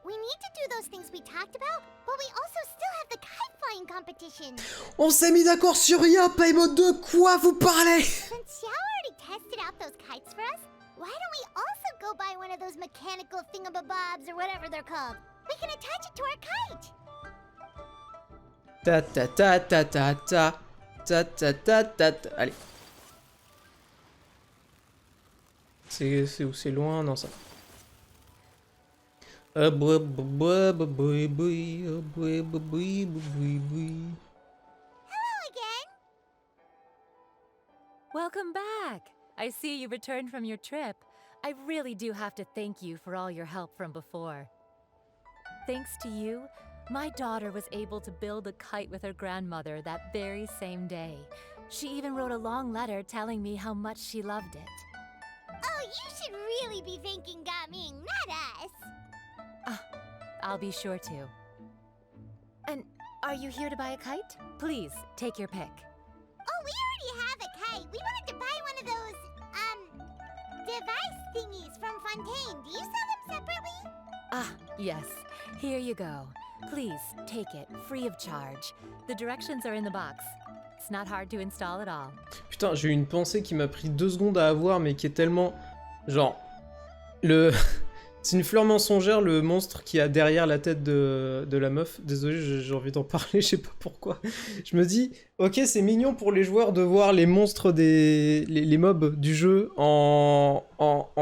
We need to do those things we talked about, but we also still have the kite flying competition. On s'est mis d'accord sur rien, Paimon, de quoi vous parlez? Since Xiao already tested out those kites for us, why don't we also go buy one of those mechanical thingamabobs or whatever they're called? We can attach it to our kite. Ta ta ta ta ta ta ta ta ta ta ta. Allez. C'est où? C'est loin? Non, ça. Hello again. Welcome back! I see you returned from your trip. I really do have to thank you for all your help from before. Thanks to you, my daughter was able to build a kite with her grandmother that very same day. She even wrote a long letter telling me how much she loved it. Oh, you should really be thanking Gaming, not us. I'll be sure to. And are you here to buy a kite? Please, take your pick. Oh, we already have a kite. We wanted to buy one of those, device thingies from Fontaine. Do you sell them separately? Ah, yes. Here you go. Please, take it, free of charge. The directions are in the box. It's not hard to install at all. Putain, j'ai eu une pensée qui m'a pris 2 secondes à avoir, mais qui est tellement... Genre... C'est une fleur mensongère, le monstre qui a derrière la tête de la meuf. Désolé, j'ai envie d'en parler, je sais pas pourquoi. Je me dis, ok, c'est mignon pour les joueurs de voir les monstres les mobs du jeu en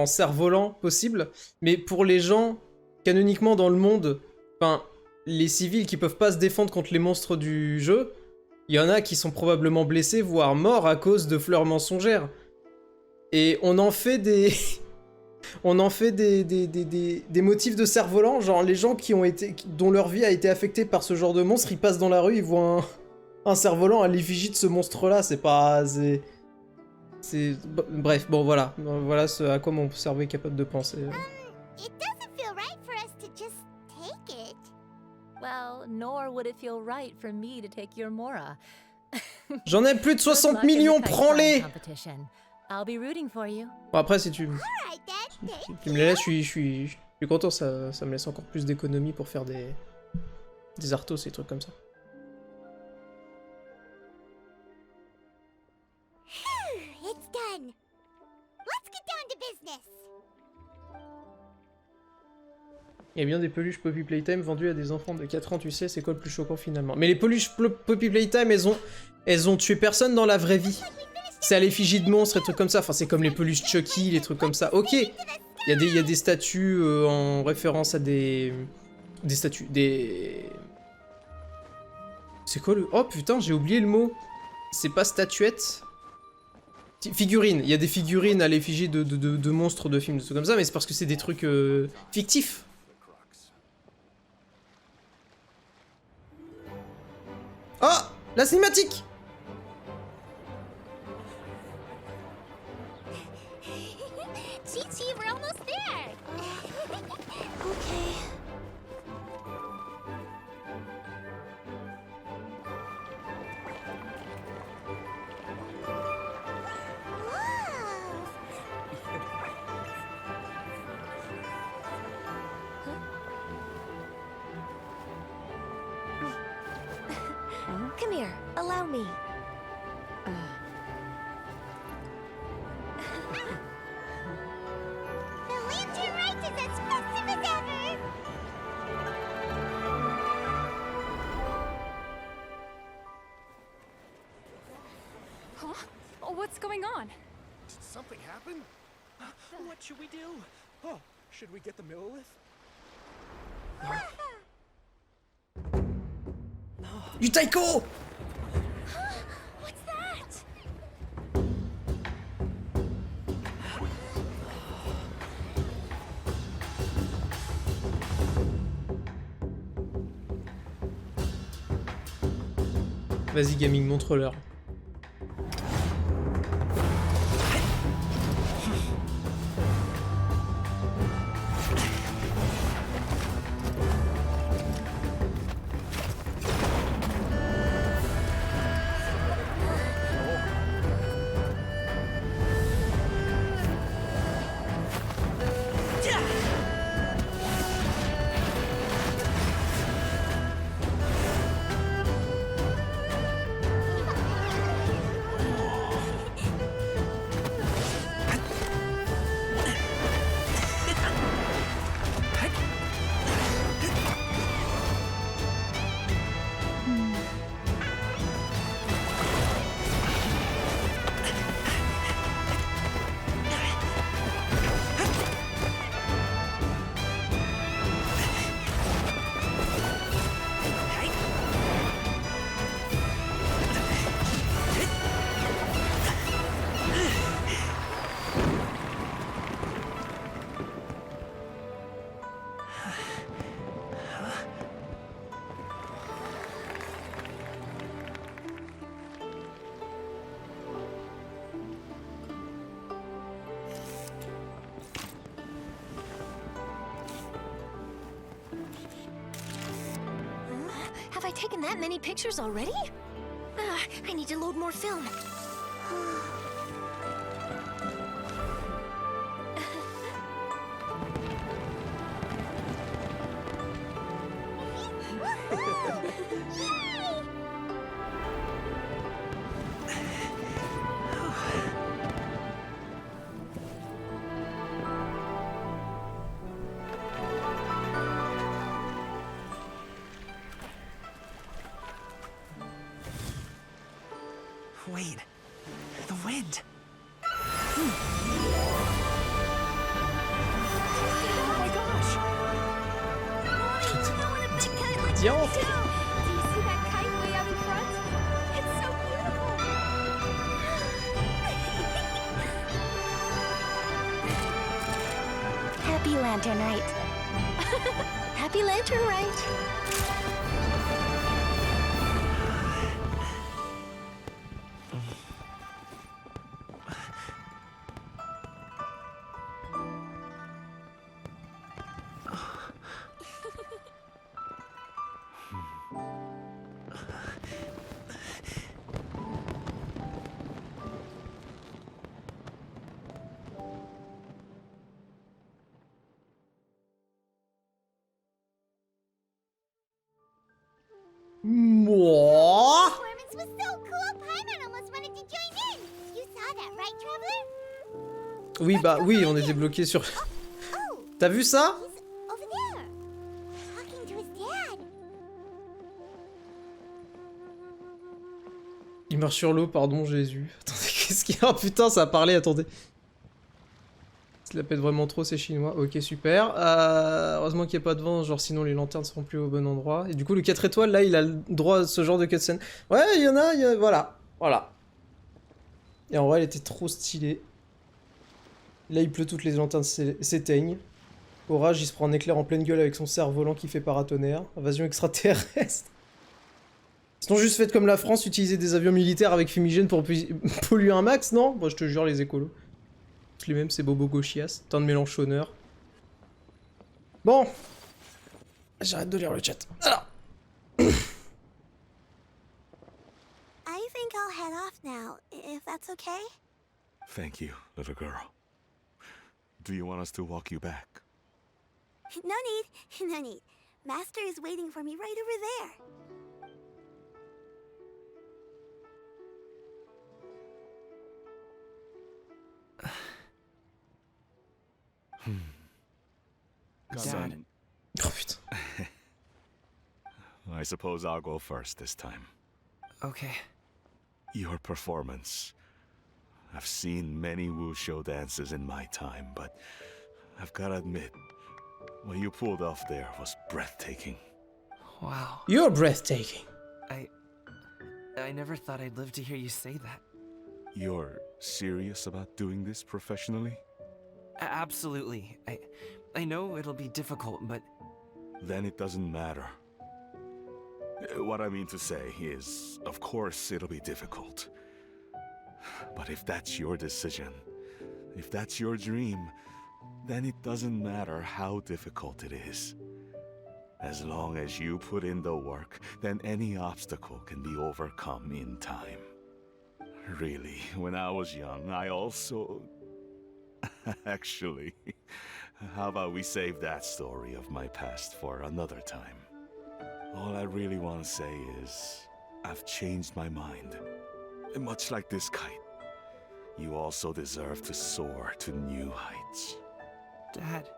cerf-volant possible, mais pour les gens, canoniquement dans le monde, enfin, les civils qui peuvent pas se défendre contre les monstres du jeu, il y en a qui sont probablement blessés, voire morts à cause de fleurs mensongères. Et on en fait des... On en fait des motifs de cerf-volant, genre les gens dont leur vie a été affectée par ce genre de monstre, ils passent dans la rue, ils voient un cerf-volant à l'effigie de ce monstre-là, c'est pas... Bref, bon voilà, voilà ce à quoi mon cerveau est capable de penser. It doesn't feel right for us to just take it. Well, nor would it feel right for me to take your Mora. J'en ai plus de 60 millions, prends-les! I'll be rooting for you. Bon après si tu me les laisses, je suis content, ça me laisse encore plus d'économies pour faire des artos et des trucs comme ça. It's done. Let's get down to business. Il y a bien des peluches Poppy Playtime vendues à des enfants de 4 ans, tu sais, c'est quoi le plus choquant finalement? Mais les peluches Poppy Playtime, elles ont tué personne dans la vraie vie. C'est à l'effigie de monstres et trucs comme ça. Enfin, c'est comme les peluches Chucky, les trucs comme ça. Ok, il y a des statues en référence à des statues. C'est quoi le... Oh putain, j'ai oublié le mot. C'est pas statuette. Figurines. Il y a des figurines à l'effigie de monstres de films, de trucs comme ça, mais c'est parce que c'est des trucs fictifs. Ah, la cinématique! Chi-Chi, we're almost there. Okay. Come here, allow me. The lantern rite is as festive as ever. Huh? Oh, what's going on? Did something happen? What should we do? Oh, should we get the Millilith? Du taiko! What's that? Vas-y gaming, montre-leur. taken that many pictures already? I need to load more film. Wait, the wind. Oh my gosh! Tiens. Do you see that kite way out in front? It's so beautiful! Happy Lantern Rite. Happy Lantern Rite! Moi. Performance was so cool, Paimon almost wanted to join in. You saw that, right, Traveler? Oui, bah oui, on était bloqué sur... T'as vu ça? Over there, talking to his dad. Il marche sur l'eau, pardon Jésus. Attendez, qu'est-ce qu'il y a? Oh putain, ça a parlé, attendez. Ça la pète vraiment trop, c'est chinois. Ok, super. Heureusement qu'il n'y a pas de vent, genre sinon les lanternes seront plus au bon endroit. Et du coup, le 4 étoiles, là, il a le droit à ce genre de cutscene. Ouais, il y en a, voilà. Voilà. Et en vrai, elle était trop stylée. Là, il pleut, toutes les lanternes s'éteignent. Orage, il se prend un éclair en pleine gueule avec son cerf-volant qui fait paratonnerre. Invasion extraterrestre. Sinon, juste faites comme la France, utiliser des avions militaires avec fumigène pour polluer un max, non? Moi, je te jure, les écolos. Les mêmes, c'est Bobo Gauchias. Tant de mélanchonneurs. Bon. J'arrête de lire le chat. Alors. I think I'll head off now, if that's okay. Thank you, little girl. Do you want us to walk you back? No need, no need. Master is waiting for me right over there. Dad. Oh putain. I suppose I'll go first this time. Okay. Your performance. I've seen many wushou dances in my time, but I've gotta admit, what you pulled off there was breathtaking. Wow. You're breathtaking. I never thought I'd live to hear you say that. You're serious about doing this professionally? Absolutely. I know it'll be difficult, but... Then it doesn't matter. What I mean to say is, of course it'll be difficult. But if that's your decision, if that's your dream, then it doesn't matter how difficult it is. As long as you put in the work, then any obstacle can be overcome in time. Really, when I was young, I also... Actually, how about we save that story of my past for another time? All I really want to say is, I've changed my mind. Much like this kite, you also deserve to soar to new heights. Dad.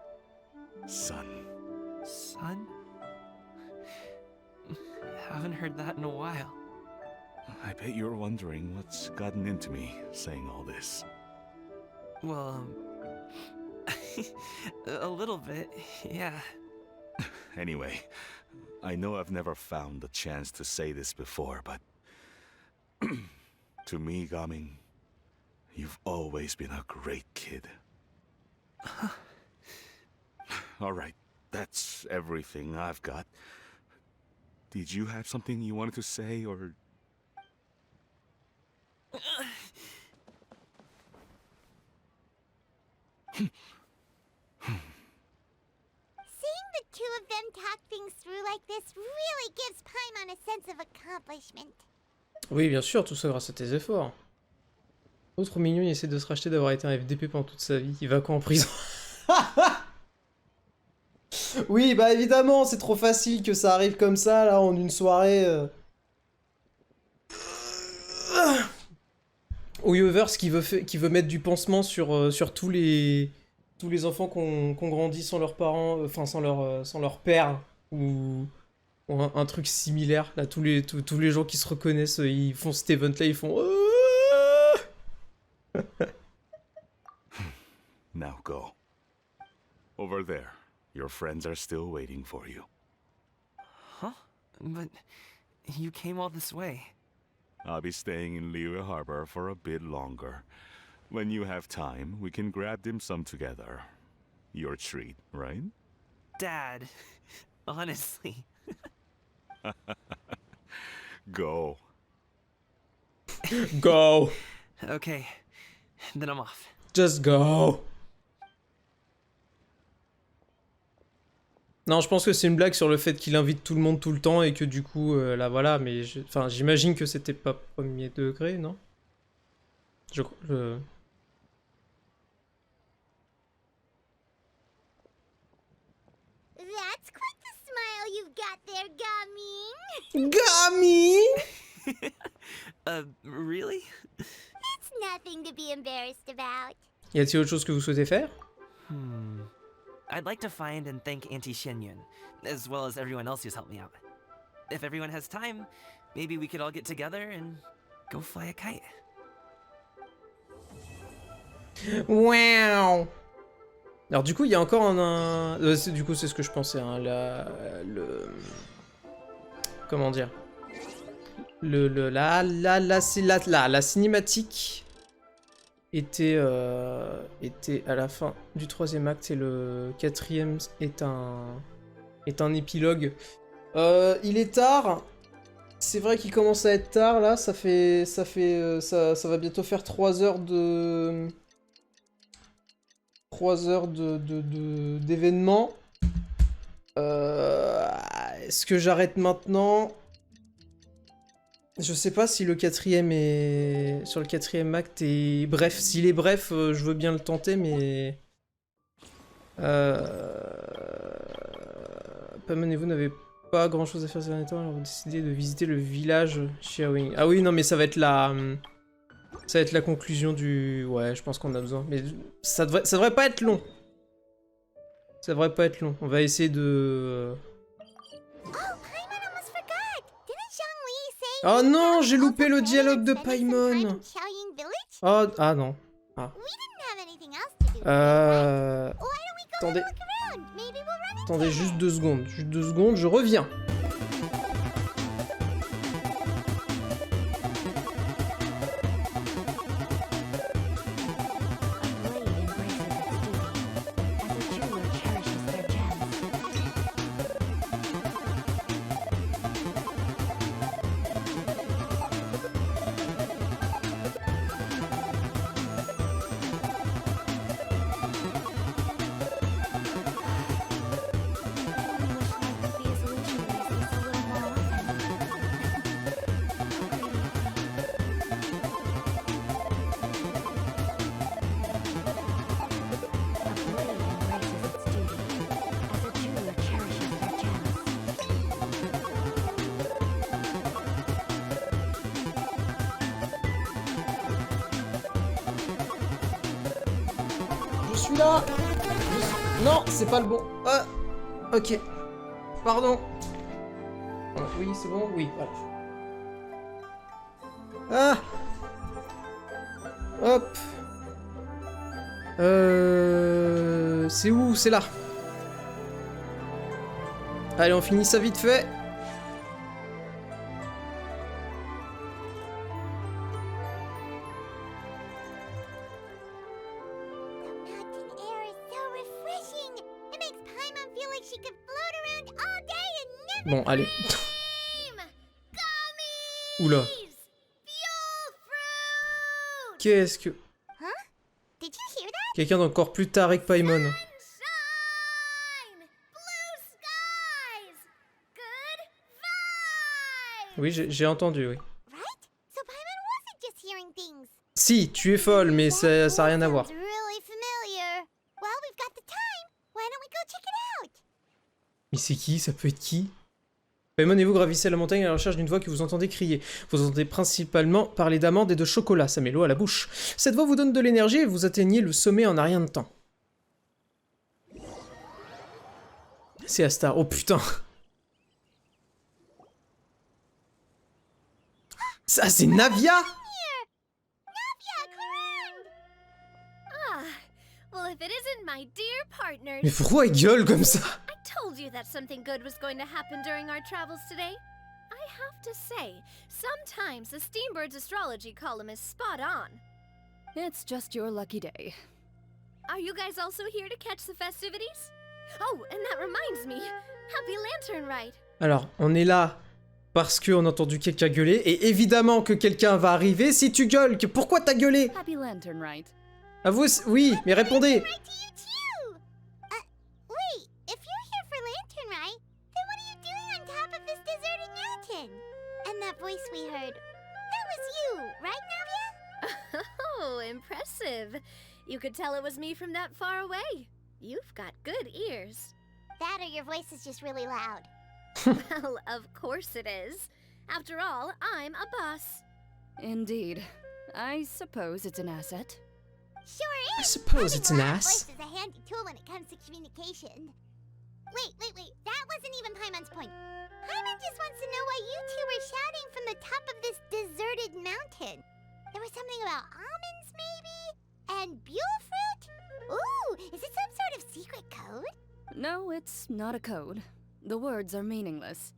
Son. Son? Haven't heard that in a while. I bet you're wondering what's gotten into me saying all this. Well, a little bit, yeah. Anyway, I know I've never found the chance to say this before, but... to me, Gaming, you've always been a great kid. Alright, that's everything I've got. Did you have something you wanted to say, or... Seeing the two of them talk things through like this really gives Paimon a sense of accomplishment. Oui, bien sûr, tout ça grâce à tes efforts. Autre mignon, il essaie de se racheter d'avoir été un FDP pendant toute sa vie. Il va quoi en prison? Oui, bah évidemment, c'est trop facile que ça arrive comme ça, là, en une soirée. Weavers qui veut mettre du pansement sur tous les enfants qu'on grandit sans leurs parents, enfin sans leur père, ou un truc similaire. Là, tous les gens qui se reconnaissent, ils font cet event-là, ils font... Now go. Over there. Your friends are still waiting for you. Huh? But you came all this way. I'll be staying in Liyue Harbor for a bit longer. When you have time, we can grab dim sum together. Your treat, right? Dad, honestly. Go. Go. Okay, then I'm off. Just go. Non, je pense que c'est une blague sur le fait qu'il invite tout le monde tout le temps et que du coup, là voilà, mais enfin, j'imagine que c'était pas premier degré, non? That's quite the smile you've got there, Gaming. Gaming. Really? It's nothing to be embarrassed about. Y a-t-il autre chose que vous souhaitez faire? I'd like to find and thank Auntie Xianyun, as well as everyone else who's helped me out. If everyone has time, maybe we could all get together and go fly a kite. Wow. Alors du coup, il y a encore du coup, c'est ce que je pensais, hein, comment dire? La cinématique était à la fin du 3e acte et le 4e est un épilogue. Il est tard. C'est vrai qu'il commence à être tard là. Ça va bientôt faire 3 heures d'événements. Est-ce que j'arrête maintenant? Je sais pas si le 4e est... Sur le 4e acte est... Bref, s'il est bref, je veux bien le tenter, mais... Paimon et vous n'avez pas grand chose à faire ces derniers temps, alors vous décidez de visiter le village Xiaowing. Ah oui, non, mais ça va être la conclusion du... Ouais, je pense qu'on a besoin. Mais ça devrait pas être long. Ça devrait pas être long. On va essayer de... Oh non, j'ai loupé le dialogue de Paimon. Oh, ah non. Ah. Attendez. Attendez juste 2 secondes. Juste 2 secondes, je reviens. Là. Non, c'est pas le bon. Ah, ok. Pardon. Oui, c'est bon. Oui, voilà. Ah. Hop. C'est où? C'est là. Allez, on finit ça vite fait. Bon, allez. Oula. Qu'est-ce que... Quelqu'un d'encore plus taré que Paimon. Oui, j'ai entendu, oui. Right? So Paimon wasn't just hearing things. Si, tu es folle, mais ça a rien à voir. Sounds really familiar. Well, we've got the time. Why don't we go check it out? Mais c'est qui? Ça peut être qui? Paimon et vous gravissez la montagne à la recherche d'une voix que vous entendez crier. Vous entendez principalement parler d'amandes et de chocolat, ça met l'eau à la bouche. Cette voix vous donne de l'énergie et vous atteignez le sommet en un rien de temps. C'est Astar, oh putain. Ça c'est Navia. Ah, well, if it isn't my dear partners. Mais pourquoi elle gueule comme ça? I told you that something good was going to happen during our travels today. I have to say, sometimes the Steambird's astrology column is spot on. It's just your lucky day. Are you guys also here to catch the festivities? Oh, and that reminds me. Happy Lantern Rite. Alors, on est là parce qu'on a entendu quelqu'un gueuler, et évidemment que quelqu'un va arriver si tu gueules. Pourquoi t'as gueulé? Happy Lantern Rite. À vous, oui, mais répondez. Wait, if you're here for Lantern Rite, then what are you doing on top of this deserted mountain? And that voice we heard, that was you, right, Navia? Oh, impressive. You could tell it was me from that far away. You've got good ears. That or your voice is just really loud. Well, of course it is. After all, I'm a boss. Indeed. I suppose it's an asset. Sure is. I suppose it's an ass. Voice is a handy tool when it comes to communication. Wait. That wasn't even Paimon's point. Paimon just wants to know why you two were shouting from the top of this deserted mountain. There was something about almonds, maybe? And buell fruit? Ooh, is it some sort of secret code? No, it's not a code. The words are meaningless.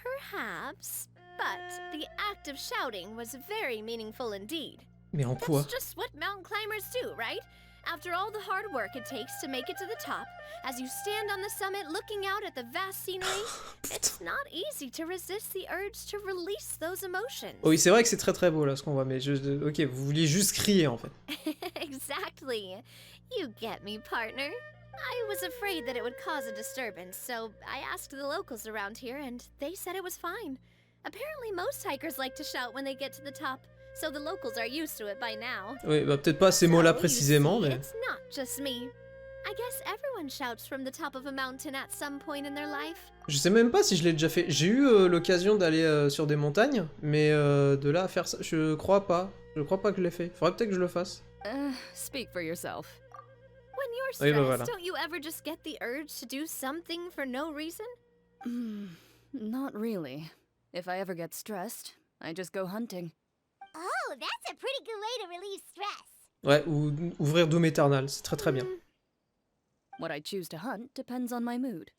Perhaps, but the act of shouting was very meaningful indeed. Mais en quoi? That's just what mountain climbers do, right? After all the hard work it takes to make it to the top, as you stand on the summit looking out at the vast scenery, it's not easy to resist the urge to release those emotions. Oui, c'est vrai que c'est très beau là ce qu'on voit, mais ok, vous vouliez juste crier en fait. Exactly. You get me, partner. I was afraid that it would cause a disturbance, so I asked the locals around here and they said it was fine. Apparently most hikers like to shout when they get to the top, so the locals are used to it by now. Oui, bah peut-être pas ces mots-là précisément, mais... It's not just me. I guess everyone shouts from the top of a mountain at some point in their life. Je sais même pas si je l'ai déjà fait. J'ai eu l'occasion d'aller sur des montagnes, mais de là à faire ça, je crois pas. Je crois pas que je l'ai fait. Faudrait peut-être que je le fasse. Speak for yourself. When you're Oui, stressed, bah voilà. don't you ever just get the urge to do something for no reason? Not really. If I ever get stressed, I just go hunting. Oh, that's a pretty good way to relieve stress. Ouais, ou ouvrir Doom Eternal, c'est très bien. What I choose to hunt depends on my mood.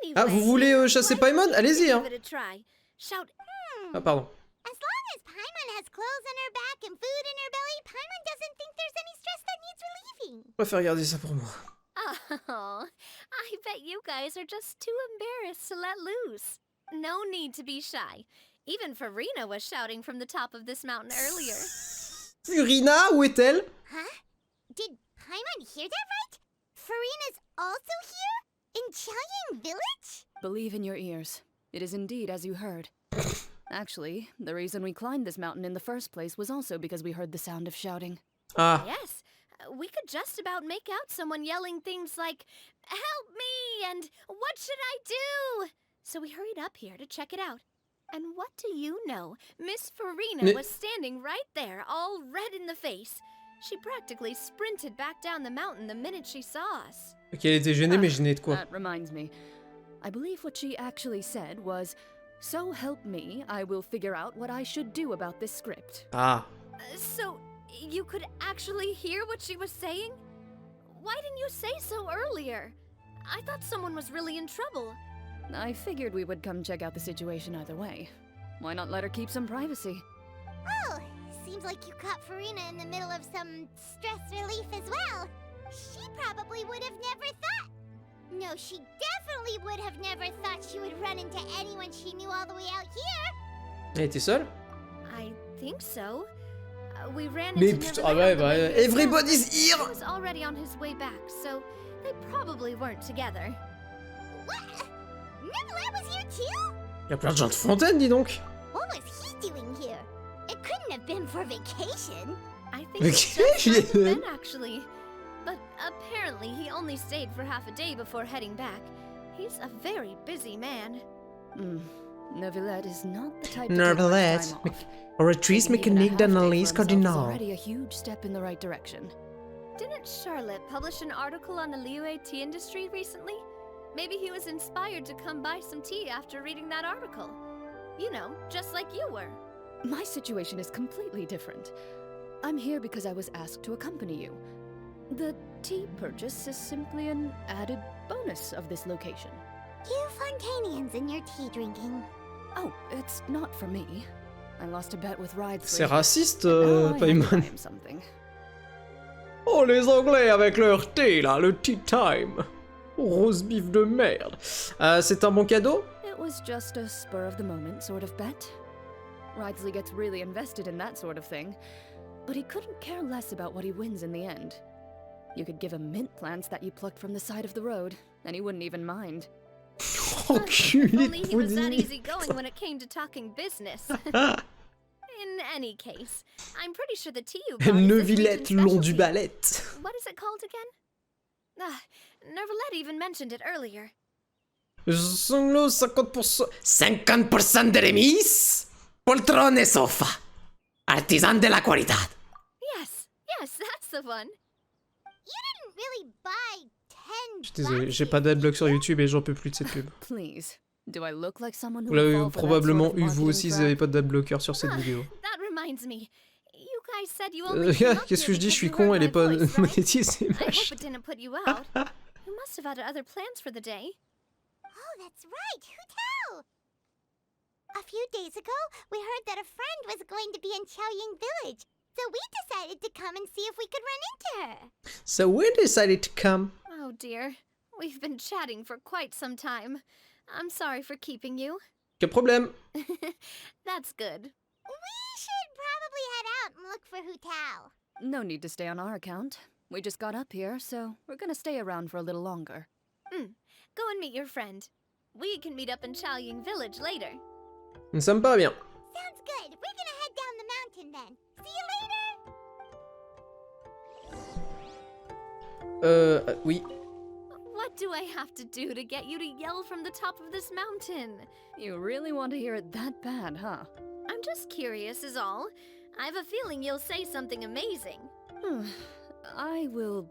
Anyway, Ah, vous voulez chasser Paimon? Allez-y, hein. give it a try. Shout. Ah, pardon. As long as Paimon has clothes on her back and food in her belly, Paimon doesn't think there's any stress that needs relieving. Je préfère garder ça pour moi. Oh, I bet you guys are just too embarrassed to let loose. No need to be shy. Even Farina was shouting from the top of this mountain earlier. Furina, où est-elle? Huh? Did Paimon hear that right? Farina's also here? In Chaoyang Village? Believe in your ears. It is indeed as you heard. Actually, the reason we climbed this mountain in the first place was also because we heard the sound of shouting. Ah. Yes, we could just about make out someone yelling things like, "Help me!" and "What should I do?" So we hurried up here to check it out. And what do you know? Miss Farina was standing right there, all red in the face. She practically sprinted back down the mountain the minute she saw us. Ok, elle était gênée, mais gênée de quoi? That reminds me. I believe what she actually said was, "So help me, I will figure out what I should do about this script." Ah. So, you could actually hear what she was saying? Why didn't you say so earlier? I thought someone was really in trouble. I figured we would come check out the situation either way. Why not let her keep some privacy? Oh, seems like you caught Farina in the middle of some stress relief as well. She probably would have never thought. No, she definitely would have never thought she would run into anyone she knew all the way out here. Elle était seule? I think so. We ran Mais into putain, ah ouais, bah, everybody's here! He was already on his way back, so they probably weren't together. What? Neverland was here too? Il y a plein de gens de Fontaine, dis donc. What was he doing here? It couldn't have been for vacation. I think it's just Vacation? Ben, actually. But apparently he only stayed for half a day before heading back. He's a very busy man. Neuvillette is not the type to take Neuvillette, much time off. Oratrice Taking even a mécanique half day for d'analyse himself is cardinale. already a huge step in the right direction. Didn't Charlotte publish an article on the Liyue tea industry recently? Maybe he was inspired to come buy some tea after reading that article. You know, just like you were. My situation is completely different. I'm here because I was asked to accompany you. The tea purchase is simply an added bonus of this location. You Fontanians and your tea drinking. Oh, it's not for me. I lost a bet with Ride. C'est raciste, Paimon. Paimon. Oh, les Anglais avec leur thé, là, le tea time. Rose beef de merde. C'est un bon cadeau? It was just a spur of the moment sort of bet. Ridesley gets really invested in that sort of thing, but he couldn't care less about what he wins in the end. You could give him mint plants that you plucked from the side of the road, and he wouldn't even mind. If only he was that easygoing when it came to talking business. In any case, I'm pretty sure the tea you bought is this Neuvillette, region's long du specialty. balette. What is it called again? Neuvillette even mentioned it earlier. Solo 50%. 50% de remise? Poltrone sofa. Artisan de la qualità. Yes, that's the one. You didn't really buy 10 Je suis désolé, j'ai pas d'adblock sur YouTube et j'en peux plus de cette pub. Please, do I look like someone who Vous l'avez would fall for that probablement sort of eu vous marketing aussi si vous crap? n'avez pas d'adblocker sur cette vidéo. That reminds me. You guys said you only came up Qu'est-ce que here je dis, je because suis you con, heard elle my est pas voice, right? monétisée, I hope vache. it didn't put you out. You must have had other plans for the day. Oh, that's right. Who tell? A few days ago, we heard that a friend was going to be in Xiaoying Village, so we decided to come and see if we could run into her. So we decided to come. Oh dear. We've been chatting for quite some time. I'm sorry for keeping you. Quel problème? That's good. We should probably head out and look for Hu Tao. No need to stay on our account. We just got up here, so we're gonna stay around for a little longer. Go and meet your friend. We can meet up in Xiaoying Village later. Ça me paraît bien. Sounds good. We're gonna head down the mountain then. See you later. Oui. What do I have to do to get you to yell from the top of this mountain? You really want to hear it that bad, huh? I'm just curious is all. I have a feeling you'll say something amazing. I will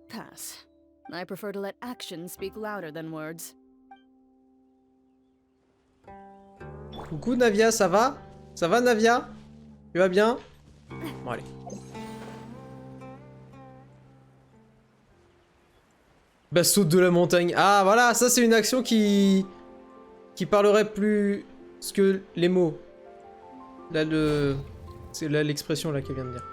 pass. I prefer to let actions speak louder than words. Coucou Navia, ça va? Ça va Navia? Tu vas bien? Bon allez. Bah saute de la montagne. Ah voilà, ça c'est une action qui parlerait plus que les mots. Là le... C'est là l'expression là qu'elle vient de dire.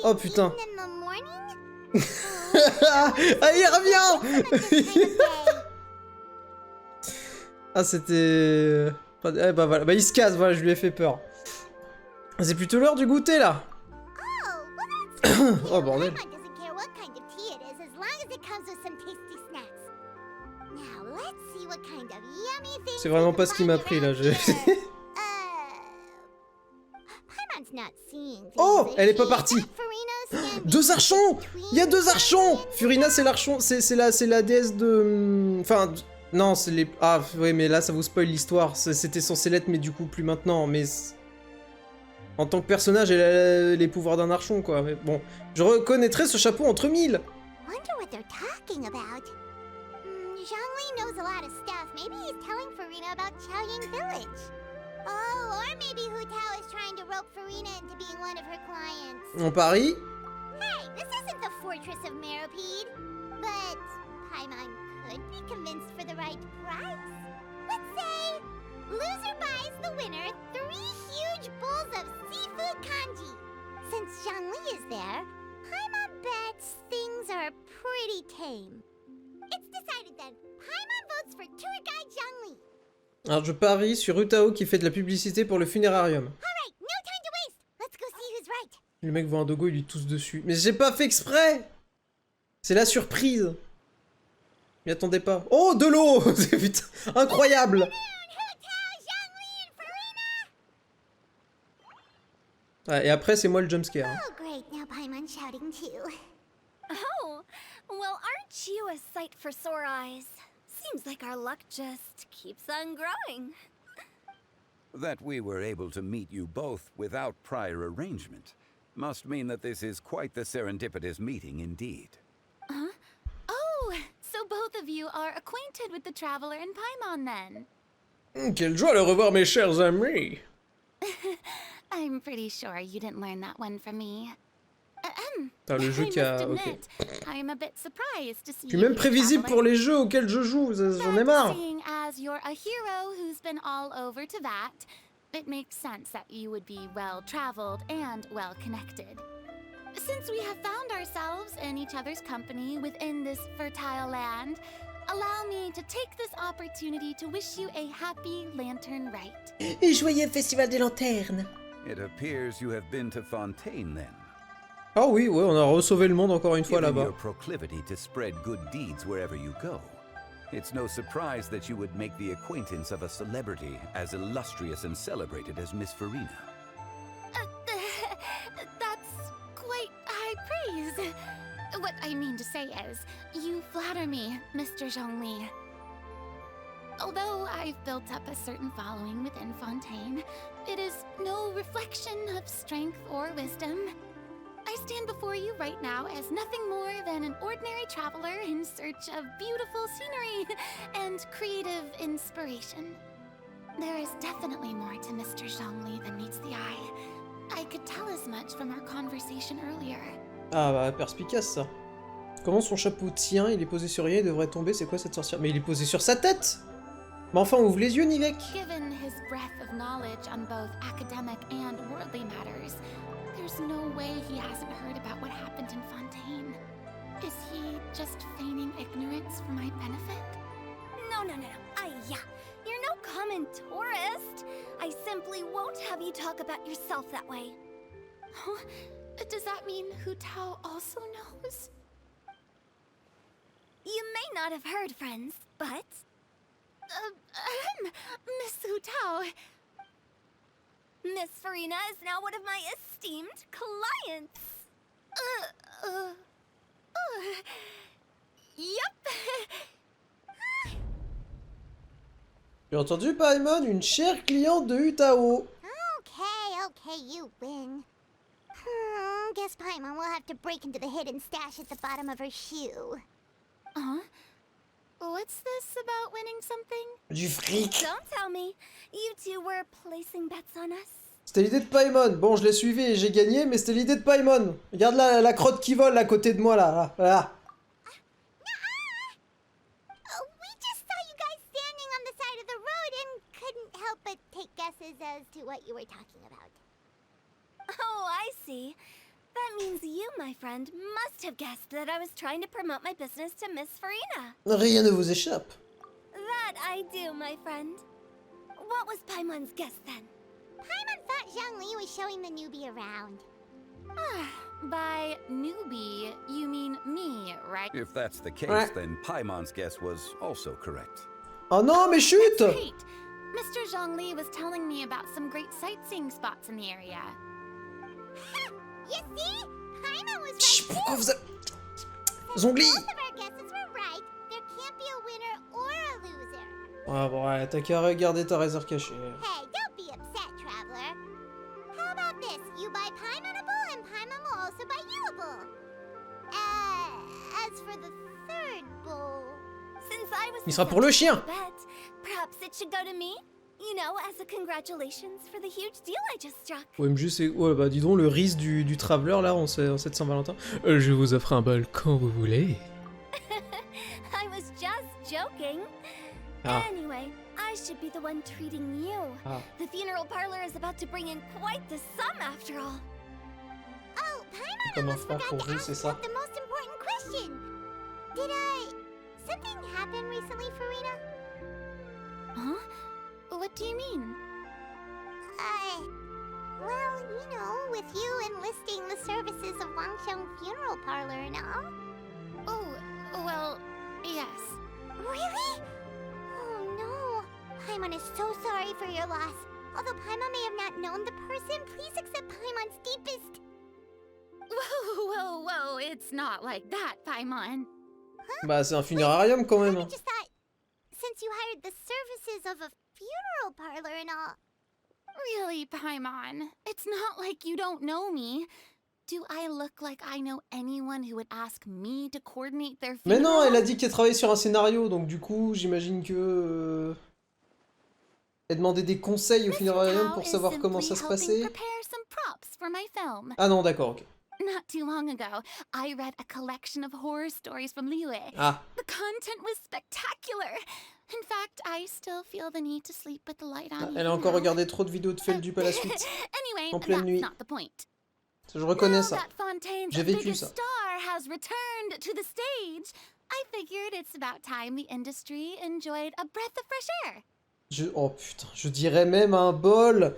Oh putain. Ah, il revient. Ah c'était... Eh bah voilà, bah il se casse, voilà, je lui ai fait peur. C'est plutôt l'heure du goûter là. Oh bordel. C'est vraiment pas ce qui m'a pris là. Oh, elle est pas partie. Deux archons. Il y a deux archons. Furina c'est l'archon, c'est la déesse de... Enfin, non, c'est les... Ah ouais, mais là ça vous spoil l'histoire. C'était censé l'être, mais du coup plus maintenant. Mais en tant que personnage, elle a les pouvoirs d'un archon quoi. Mais bon, je reconnaîtrais ce chapeau entre mille. Zhongli knows a lot of stuff. Maybe he's telling Furina about Xiaoying Village. Oh, or maybe Hu Tao is trying to rope Furina into being one of her clients. On parie. Hey, this isn't the Fortress of Meropide. But Paimon could be convinced for the right price. Let's say loser buys the winner 3 huge bowls of seafood kanji. Since Zhongli is there, Paimon bets things are pretty tame. It's decided then. Paimon votes for tour guide Zhongli. Alors je parie sur Utao qui fait de la publicité pour le funérarium. All Le mec voit un dogo, il lui tousse dessus. Mais j'ai pas fait exprès! C'est la surprise! M'y attendais pas. Oh, de l'eau! Putain, incroyable! Ah, et après, c'est moi le jumpscare. Hein. Oh, great. Now Paimon's shouting too. Oh, well, aren't you a sight for sore eyes? Seems like our luck just keeps on growing. That we were able to meet you both without prior arrangement must mean that this is quite the serendipitous meeting indeed. Huh? Oh, so both of you are acquainted with the Traveler and Paimon then? Quelle joie de revoir mes chers amis! I'm pretty sure you didn't learn that one from me. T'as le jeu qui a... Ok. I'm a bit surprised to see Je suis même prévisible pour les jeux auxquels je joue, j'en ai marre. Seeing as you're a hero who's been all over to that, it makes sense that you would be well-traveled and well-connected. Since we have found ourselves in each other's company within this fertile land, allow me to take this opportunity to wish you a happy Lantern Rite. Et joyeux festival des lanternes. It appears you have been to Fontaine then. Ah oui, ouais, on a re-sauvé le monde encore une fois là-bas. Your proclivity to spread good deeds wherever you go, it's no surprise that you would make the acquaintance of a celebrity as illustrious and celebrated as Miss Farina. That's quite high praise. What I mean to say is, you flatter me, Mr. Zhongli. Although I've built up a certain following within Fontaine, it is no reflection of strength or wisdom. I stand before you right now as nothing more than an ordinary traveler in search of beautiful scenery and creative inspiration. There is definitely more to Mr. Zhongli than meets the eye. I could tell as much from our conversation earlier. Ah bah, perspicace ça. Comment son chapeau tient? Il est posé sur rien, il devrait tomber, c'est quoi cette sorcière? Mais il est posé sur sa tête! Mais enfin, ouvre les yeux, Nivek! Given his breadth of knowledge on both academic and worldly matters, there's no way he hasn't heard about what happened in Fontaine. Is he just feigning ignorance for my benefit? No. Yeah. You're no common tourist. I simply won't have you talk about yourself that way. Huh? Does that mean Hu Tao also knows? You may not have heard, friends, but... Miss Hu Tao... Miss Farina is now one of my esteemed clients. Yep. J'ai entendu, Paimon, une chère cliente de Utao. Okay, you win. Guess Paimon will have to break into the hidden stash at the bottom of her shoe. Huh? What's this about winning something? Du fric. Don't tell me. You two were placing bets on us. C'était l'idée de Paimon. Bon, je l'ai suivi et j'ai gagné, mais c'était l'idée de Paimon. Regarde là, la crotte qui vole à côté de moi, là. Voilà. We just saw you guys standing on the side of the road and couldn't help but take guesses as to what you were talking about. Oh, I see. That means you, my friend, must have guessed that I was trying to promote my business to Miss Farina. Rien ne vous échappe. That I do, my friend. What was Paimon's guess then? Paimon thought Zhongli was showing the newbie around. By newbie, you mean me, right? If that's the case, then Paimon's guess was also correct. Oh non, mais chut! Great. Mr. Zhongli was telling me about some great sightseeing spots in the area. You see? Paimon was right Pourquoi too. vous avez... Zongli! Both of our guesses were right. There can't be a winner or a loser. Ah bon, ouais, t'as qu'à regarder ta réserve cachée. Hey, don't be upset, traveler. How about this? You buy Paimon a bowl and Paimon will also buy you a bowl. As for the third bowl... Since I was Il sera pour le chien! bet, perhaps it should go to me? You know, as a congratulations for the huge deal I just struck. OMG, c'est... Ouais, bah dis donc, le riz du traveler, là, en cette Saint-Valentin. Je vous offre un bol quand vous voulez. I was just joking. Anyway, I should be the one treating you. The funeral parlor is about to bring in quite the sum after all. Oh, Paimon Comment almost faire forgot pour to vous, ask c'est ça? the most important question. Did something happen recently, Farina? Huh? What do you mean? Well, you know, with you enlisting the services of Wangsheng Funeral Parlor and all. Oh, well, yes. Really? Oh no. Paimon is so sorry for your loss. Although Paimon may have not known the person, please accept Paimon's deepest... Whoa, it's not like that, Paimon. Bah, c'est un funérarium quand même. I just thought, since you hired the services of a funeral parlor and all... Really, Paimon? It's not like you don't know me. Do I look like I know anyone who would ask me to coordinate their funeral? Mais non, elle a dit qu'elle travaillait sur un scénario, donc du coup, j'imagine que... Elle demandait des conseils au funérarium pour savoir comment ça se passait. Ah non, d'accord, ok. Not too long ago, I read a collection of horror stories from Liyue. Ah. The content was spectacular. In fact, I still feel the need to sleep with the light on. Elle a encore regardé trop de vidéos de Feldup à la suite. Anyway, en pleine nuit. not the point. Je reconnais ça. J'ai vécu ça. Star has returned to the stage. I figured it's about time the industry enjoyed a breath of fresh air. Oh putain, je dirais même un bol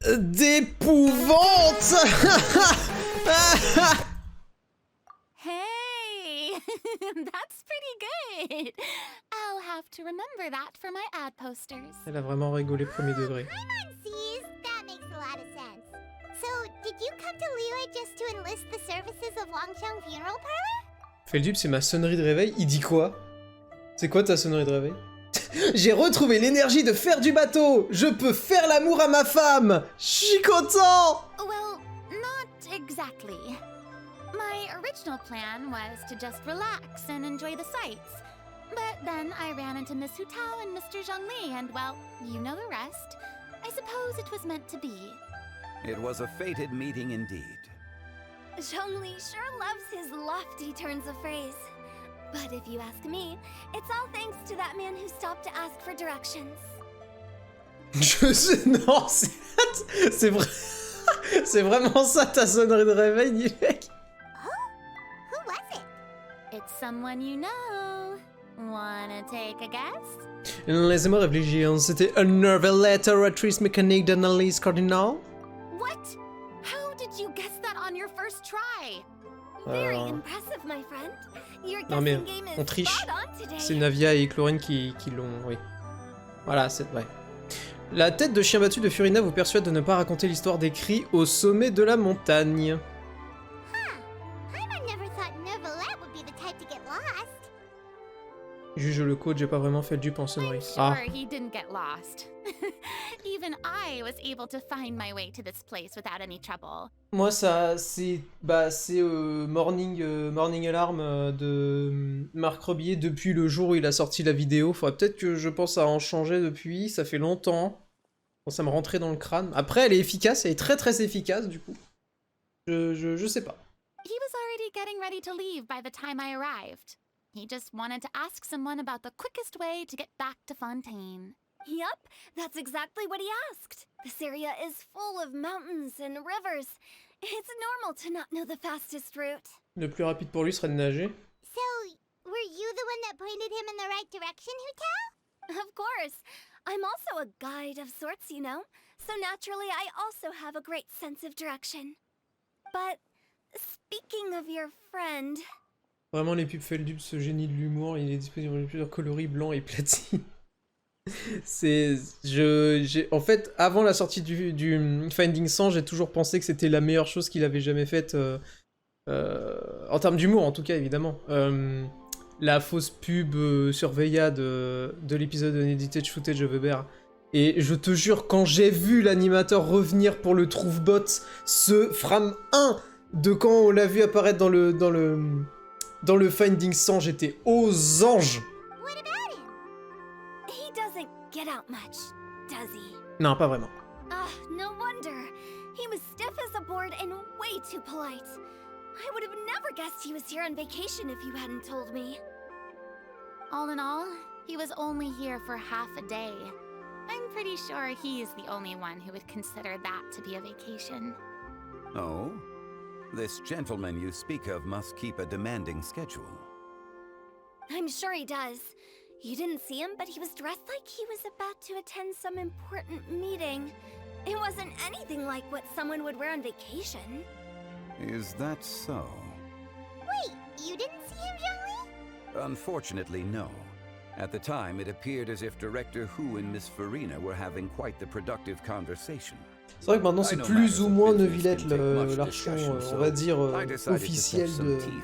d'épouvante. Hey, that's pretty good. I'll have to remember that for my ad posters. Elle a vraiment rigolé premier degré. Paimon sees. That makes a lot of sense. So, did you come to Liyue just to enlist the services of Wangsheng Funeral Parlor? Feldup, c'est ma sonnerie de réveil. Il dit quoi? C'est quoi ta sonnerie de réveil? J'ai retrouvé l'énergie de faire du bateau. Je peux faire l'amour à ma femme. Je suis content. Well, not exactly. My original plan was to just relax and enjoy the sights. But then I ran into Miss Hutao and Mr. Zhongli, and well, you know the rest. I suppose it was meant to be. It was a fated meeting indeed. Zhongli sure loves his lofty turns of phrase. But if you ask me, it's all thanks to that man who stopped to ask for directions. Non, c'est vrai. C'est vraiment ça ta sonnerie de réveil, Nivek? Who was it? It's someone you know. Wanna take a guess? Laissez-moi réfléchir. C'était a nouvelle letteratrice mécanique d'analyse cardinale? What? How did you guess that on your first try? Very impressive, my friend. Your Non mais guessing game on is triche. spot on today. C'est Navia et Chlorine qui l'ont, oui. Voilà, c'est vrai. La tête de chien battu de Furina vous persuade de ne pas raconter l'histoire des cris au sommet de la montagne. Paimon never thought Neuvillette would be the type to get lost. Juge le coach, j'ai pas vraiment fait le dupe en sonnerie. Sure, he didn't get lost. Even I was able to find my way to this place without any trouble. Moi, ça, c'est Morning Alarm de Marc Rebier depuis le jour où il a sorti la vidéo. Faudrait peut-être que je pense à en changer depuis. Ça fait longtemps. Bon, ça me rentrait dans le crâne. Après, elle est efficace. Elle est très très efficace, du coup. Je sais pas. He was already getting ready to leave by the time I arrived. He just wanted to ask someone about the quickest way to get back to Fontaine. Yup, that's exactly what he asked. This area is full of mountains and rivers. It's normal to not know the fastest route. Le plus rapide pour lui serait de nager. So, were you the one that pointed him in the right direction, Hutao? Of course. I'm also a guide of sorts, you know. So naturally, I also have a great sense of direction. But, speaking of your friend... Vraiment, les pubs Feldup, ce génie de l'humour, il est disponible dans plusieurs coloris blancs et platine. En fait, avant la sortie du Finding 100, j'ai toujours pensé que c'était la meilleure chose qu'il avait jamais faite, en termes d'humour en tout cas, évidemment. La fausse pub surveillade de l'épisode Unedited Footage of Weber. Et je te jure, quand j'ai vu l'animateur revenir pour le trouve-bot, ce frame 1 de quand on l'a vu apparaître dans le Finding 100, j'étais aux anges. He doesn't get out much, does he? Non, pas vraiment. No wonder. He was stiff as a board and way too polite. I would have never guessed he was here on vacation if you hadn't told me. All in all, he was only here for half a day. I'm pretty sure he's the only one who would consider that to be a vacation. Oh? This gentleman you speak of must keep a demanding schedule. I'm sure he does. You didn't see him, but he was dressed like he was about to attend some important meeting. It wasn't anything like what someone would wear on vacation. Is that so? Wait, you didn't see him, Zhongli? Unfortunately, no. At the time, it appeared as if Director Hu and Miss Farina were having quite the productive conversation. C'est vrai que maintenant c'est plus ou moins Neuvillette l'archon, on va dire, officiel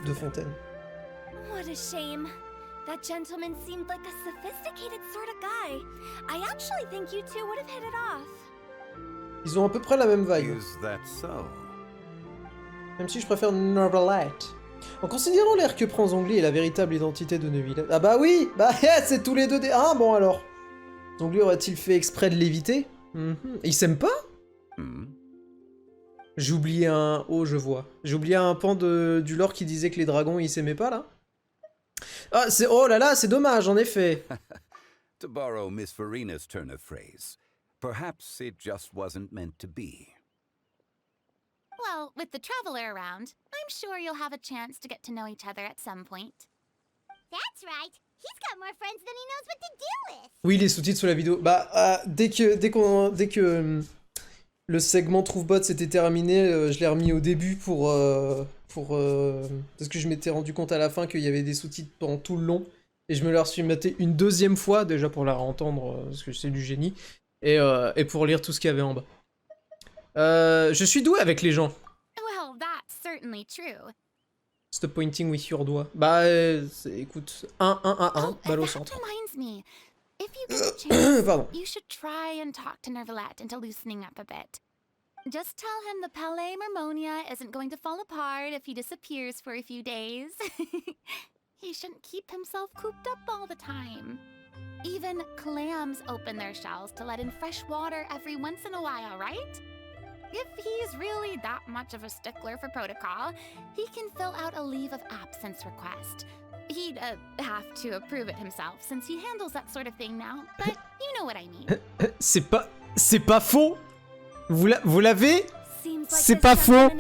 de Fontaine. What a shame. That gentleman seemed like a sophisticated sort of guy. I actually think you two would have hit it off. Ils ont à peu près la même vibe. Is that so? Même si je préfère Neuvillette. En considérant l'air que prend Zhongli et la véritable identité de Neuvillette... Ah bah oui, bah c'est tous les deux des... Ah bon alors. Zhongli aurait-il fait exprès de l'éviter? Ils s'aiment pas? J'ai oublié un... Oh, je vois. J'ai oublié un pan du lore qui disait que les dragons, ils s'aimaient pas, là. Ah, c'est... Oh là là, c'est dommage, en effet. To borrow Miss Farina's turn of phrase, perhaps it just wasn't meant to be. Well, with the Traveler around, I'm sure you'll have a chance to get to know each other at some point. That's right. He's got more friends than he knows what to do with. Oui, les sous-titres sous la vidéo. Bah, dès que le segment Trouve-Bot s'était terminé, je l'ai remis au début parce que je m'étais rendu compte à la fin qu'il y avait des sous-titres pendant tout le long. Et je me leur suis maté une deuxième fois, déjà pour la réentendre, parce que c'est du génie, et pour lire tout ce qu'il y avait en bas. Je suis doué avec les gens. Well, that's certainly true. Stop pointing with your doigt. Bah, écoute, 1, balle au centre. Reminds me, if you get a chance, Pardon. you should try and talk to Neuvillette into loosening up a bit. Just tell him the Palais Mermonia isn't going to fall apart if he disappears for a few days. He shouldn't keep himself cooped up all the time. Even clams open their shells to let in fresh water every once in a while, right? If he's really that much of a stickler for protocol, he can fill out a leave of absence request. He'd have to approve it himself since he handles that sort of thing now, but you know what I mean. C'est pas faux. Vous l'avez? C'est pas faux.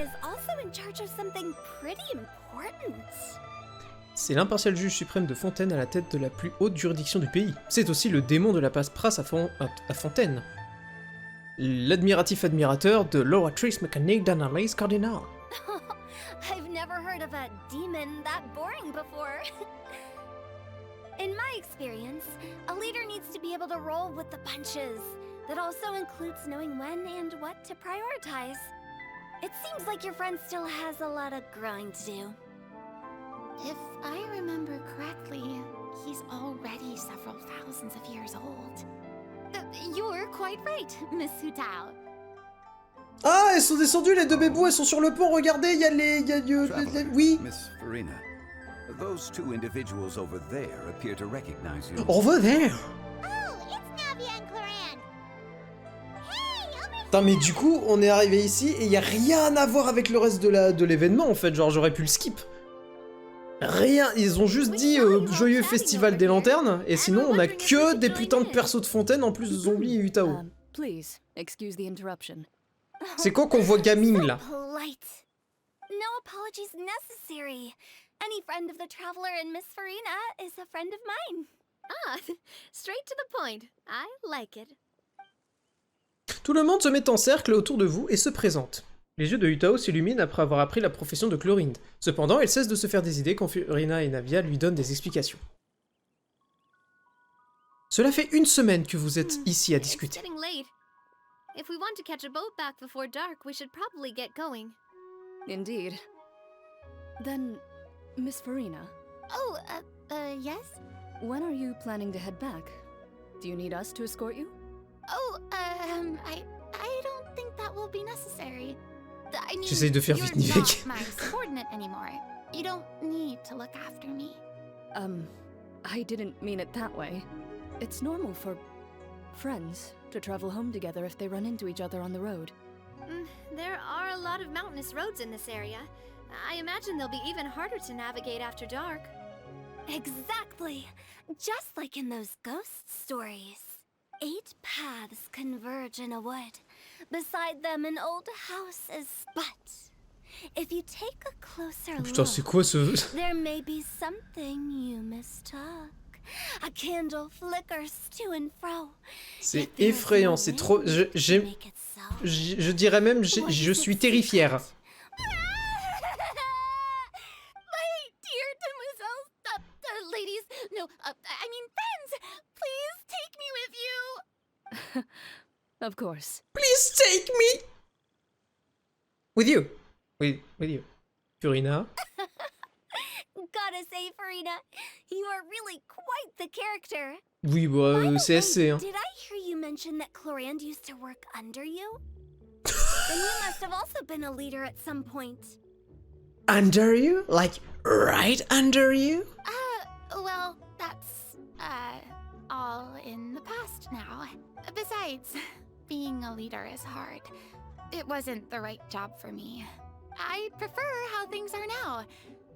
C'est l'impartial juge suprême de Fontaine à la tête de la plus haute juridiction du pays. C'est aussi le démon de la paperasse à Fontaine. L'admiratif admirateur de l'oratrice mécanique d'analyse cardinale. I've never heard of a demon that boring before. In my experience, a leader needs to be able to roll with the punches. That also includes knowing when and what to prioritize. It seems like your friend still has a lot of growing to do. If I remember correctly, he's already several thousands of years old. You're quite right, Miss Hu Tao. Ah, elles sont descendues, les deux bébous, elles sont sur le pont, regardez, il y a les... Oui. Miss Farina, those two individuals over there appear to recognize you. Over there? Putain, mais du coup, on est arrivé ici et il y a rien à voir avec le reste de l'événement en fait. Genre, j'aurais pu le skip. Rien. Ils ont juste dit joyeux festival des lanternes et sinon, on a que des putains de persos de Fontaine en plus de zombies et Utao. Please, excuse the interruption. C'est quand qu'on voit Gaming là? No apologies necessary. Any friend of the Traveler and Miss Farina is a friend of mine. Ah, straight to the point. I like it. Tout le monde se met en cercle autour de vous et se présente. Les yeux de Utao s'illuminent après avoir appris la profession de Chlorinde. Cependant, elle cesse de se faire des idées quand Farina et Navia lui donnent des explications. Cela fait une semaine que vous êtes ici à discuter. It's getting late. If we want to catch a boat back before dark, we should probably get going. Indeed. Then, Miss Farina. Oh, yes? When are you planning to head back? Do you need us to escort you? Oh, I don't think that will be necessary. I mean, j'essaye de faire vite, Nivek. You're not my subordinate anymore. You don't need to look after me. I didn't mean it that way. It's normal for friends to travel home together if they run into each other on the road. There are a lot of mountainous roads in this area. I imagine they'll be even harder to navigate after dark. Exactly! Just like in those ghost stories. 8 paths converge in a wood. Beside them an old house is but. If you take a closer Putain, c'est quoi ce... there may be something you mistook. A candle flickers to and fro. C'est effrayant, c'est trop... Je dirais même, je suis terrifière. Ladies, no, I mean friends, please take me with you. Of course. Please take me with you. With you. Furina. Gotta say, Farina, you are really quite the character. Oui, bah, c'est assez, hein. Did I hear you mention that Clorand used to work under you? Then you must have also been a leader at some point. Under you? Like, right under you? Well, that's, all in the past now. Besides, being a leader is hard. It wasn't the right job for me. I prefer how things are now.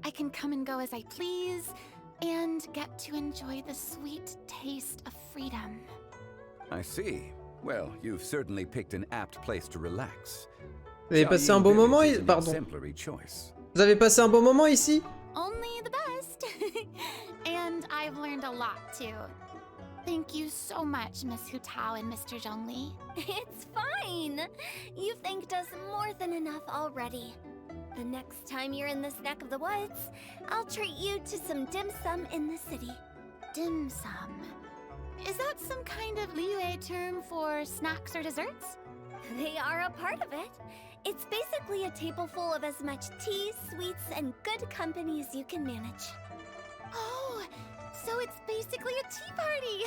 I can come and go as I please, and get to enjoy the sweet taste of freedom. I see. Well, you've certainly picked an apt place to relax. Vous avez passé un bon moment ici? Pardon. Vous avez passé un bon moment ici? Only the best. And I've learned a lot too. Thank you so much, Miss Hu Tao and Mr. Zhongli. It's fine. You've thanked us more than enough already. The next time you're in this neck of the woods, I'll treat you to some dim sum in the city. Dim sum? Is that some kind of Liyue term for snacks or desserts? They are a part of it. It's basically a table full of as much tea, sweets, and good company as you can manage. Oh, so it's basically a tea party!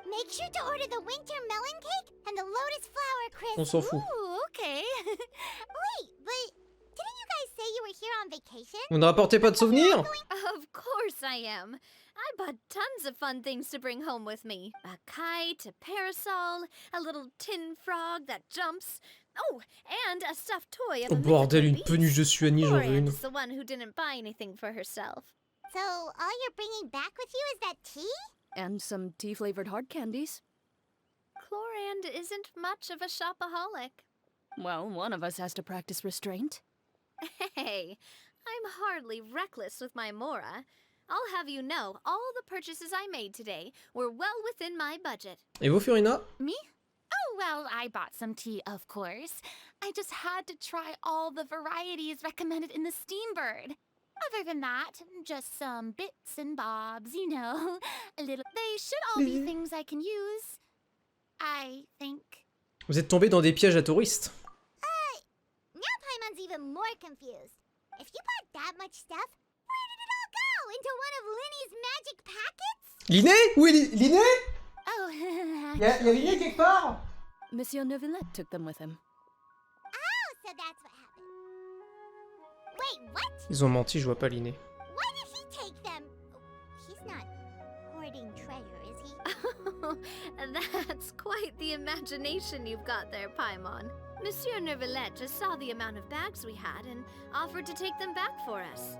Make sure to order the winter melon cake and the lotus flower crisp. On s'en fout. Ooh, okay. Wait, but didn't you guys say you were here on vacation? Vous ne rapportez pas de souvenirs? Of course I am. I bought tons of fun things to bring home with me. A kite, a parasol, a little tin frog that jumps. Oh, and a stuffed toy of Oh a bordel, une mythical peluche de Suani, j'en veux une. Clorand is the one who didn't buy anything for herself. So, all you're bringing back with you is that tea? And some tea-flavored hard candies. Clorand isn't much of a shopaholic. Well, one of us has to practice restraint. Hey, I'm hardly reckless with my Mora. I'll have you know, all the purchases I made today were well within my budget. Et vous, Furina? Me? Oh, well, I bought some tea, of course. I just had to try all the varieties recommended in the Steambird. Other than that, just some bits and bobs, you know. A little. They should all be things I can use. I think. Vous êtes tombé dans des pièges à touristes. Now Paimon's even more confused. If you bought that much stuff, where did it all go? Into one of Linny's magic packets? Linné? Où est Linné? Oh, Y'a Linné quelque part? Monsieur Neuvillette took them with him. Oh, so that's what happened. Wait, what? Ils ont menti, je vois pas Linné. Why did he take them? He's not hoarding treasure, is he? That's quite the imagination you've got there, Paimon. Monsieur Neuvillette just saw the amount of bags we had and offered to take them back for us.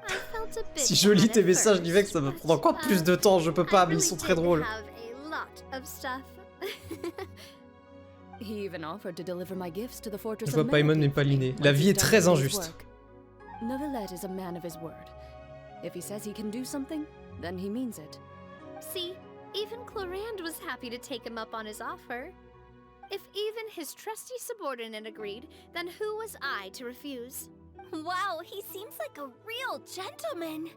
I felt a bit Si je lis tes messages, je que ça va but, prendre encore plus de temps, je peux pas, mais ils sont très drôles. have a lot of stuff. He even offered to deliver my gifts to the fortress Je vois of Paimon Melody mais pas Linné. once La vie he's est done très his day's injuste. work. Neuvillette is a man of his word. If he says he can do something, then he means it. See, even Clorand was happy to take him up on his offer. If even his trusty subordinate agreed, then who was I to refuse? Wow, he seems like a real gentleman.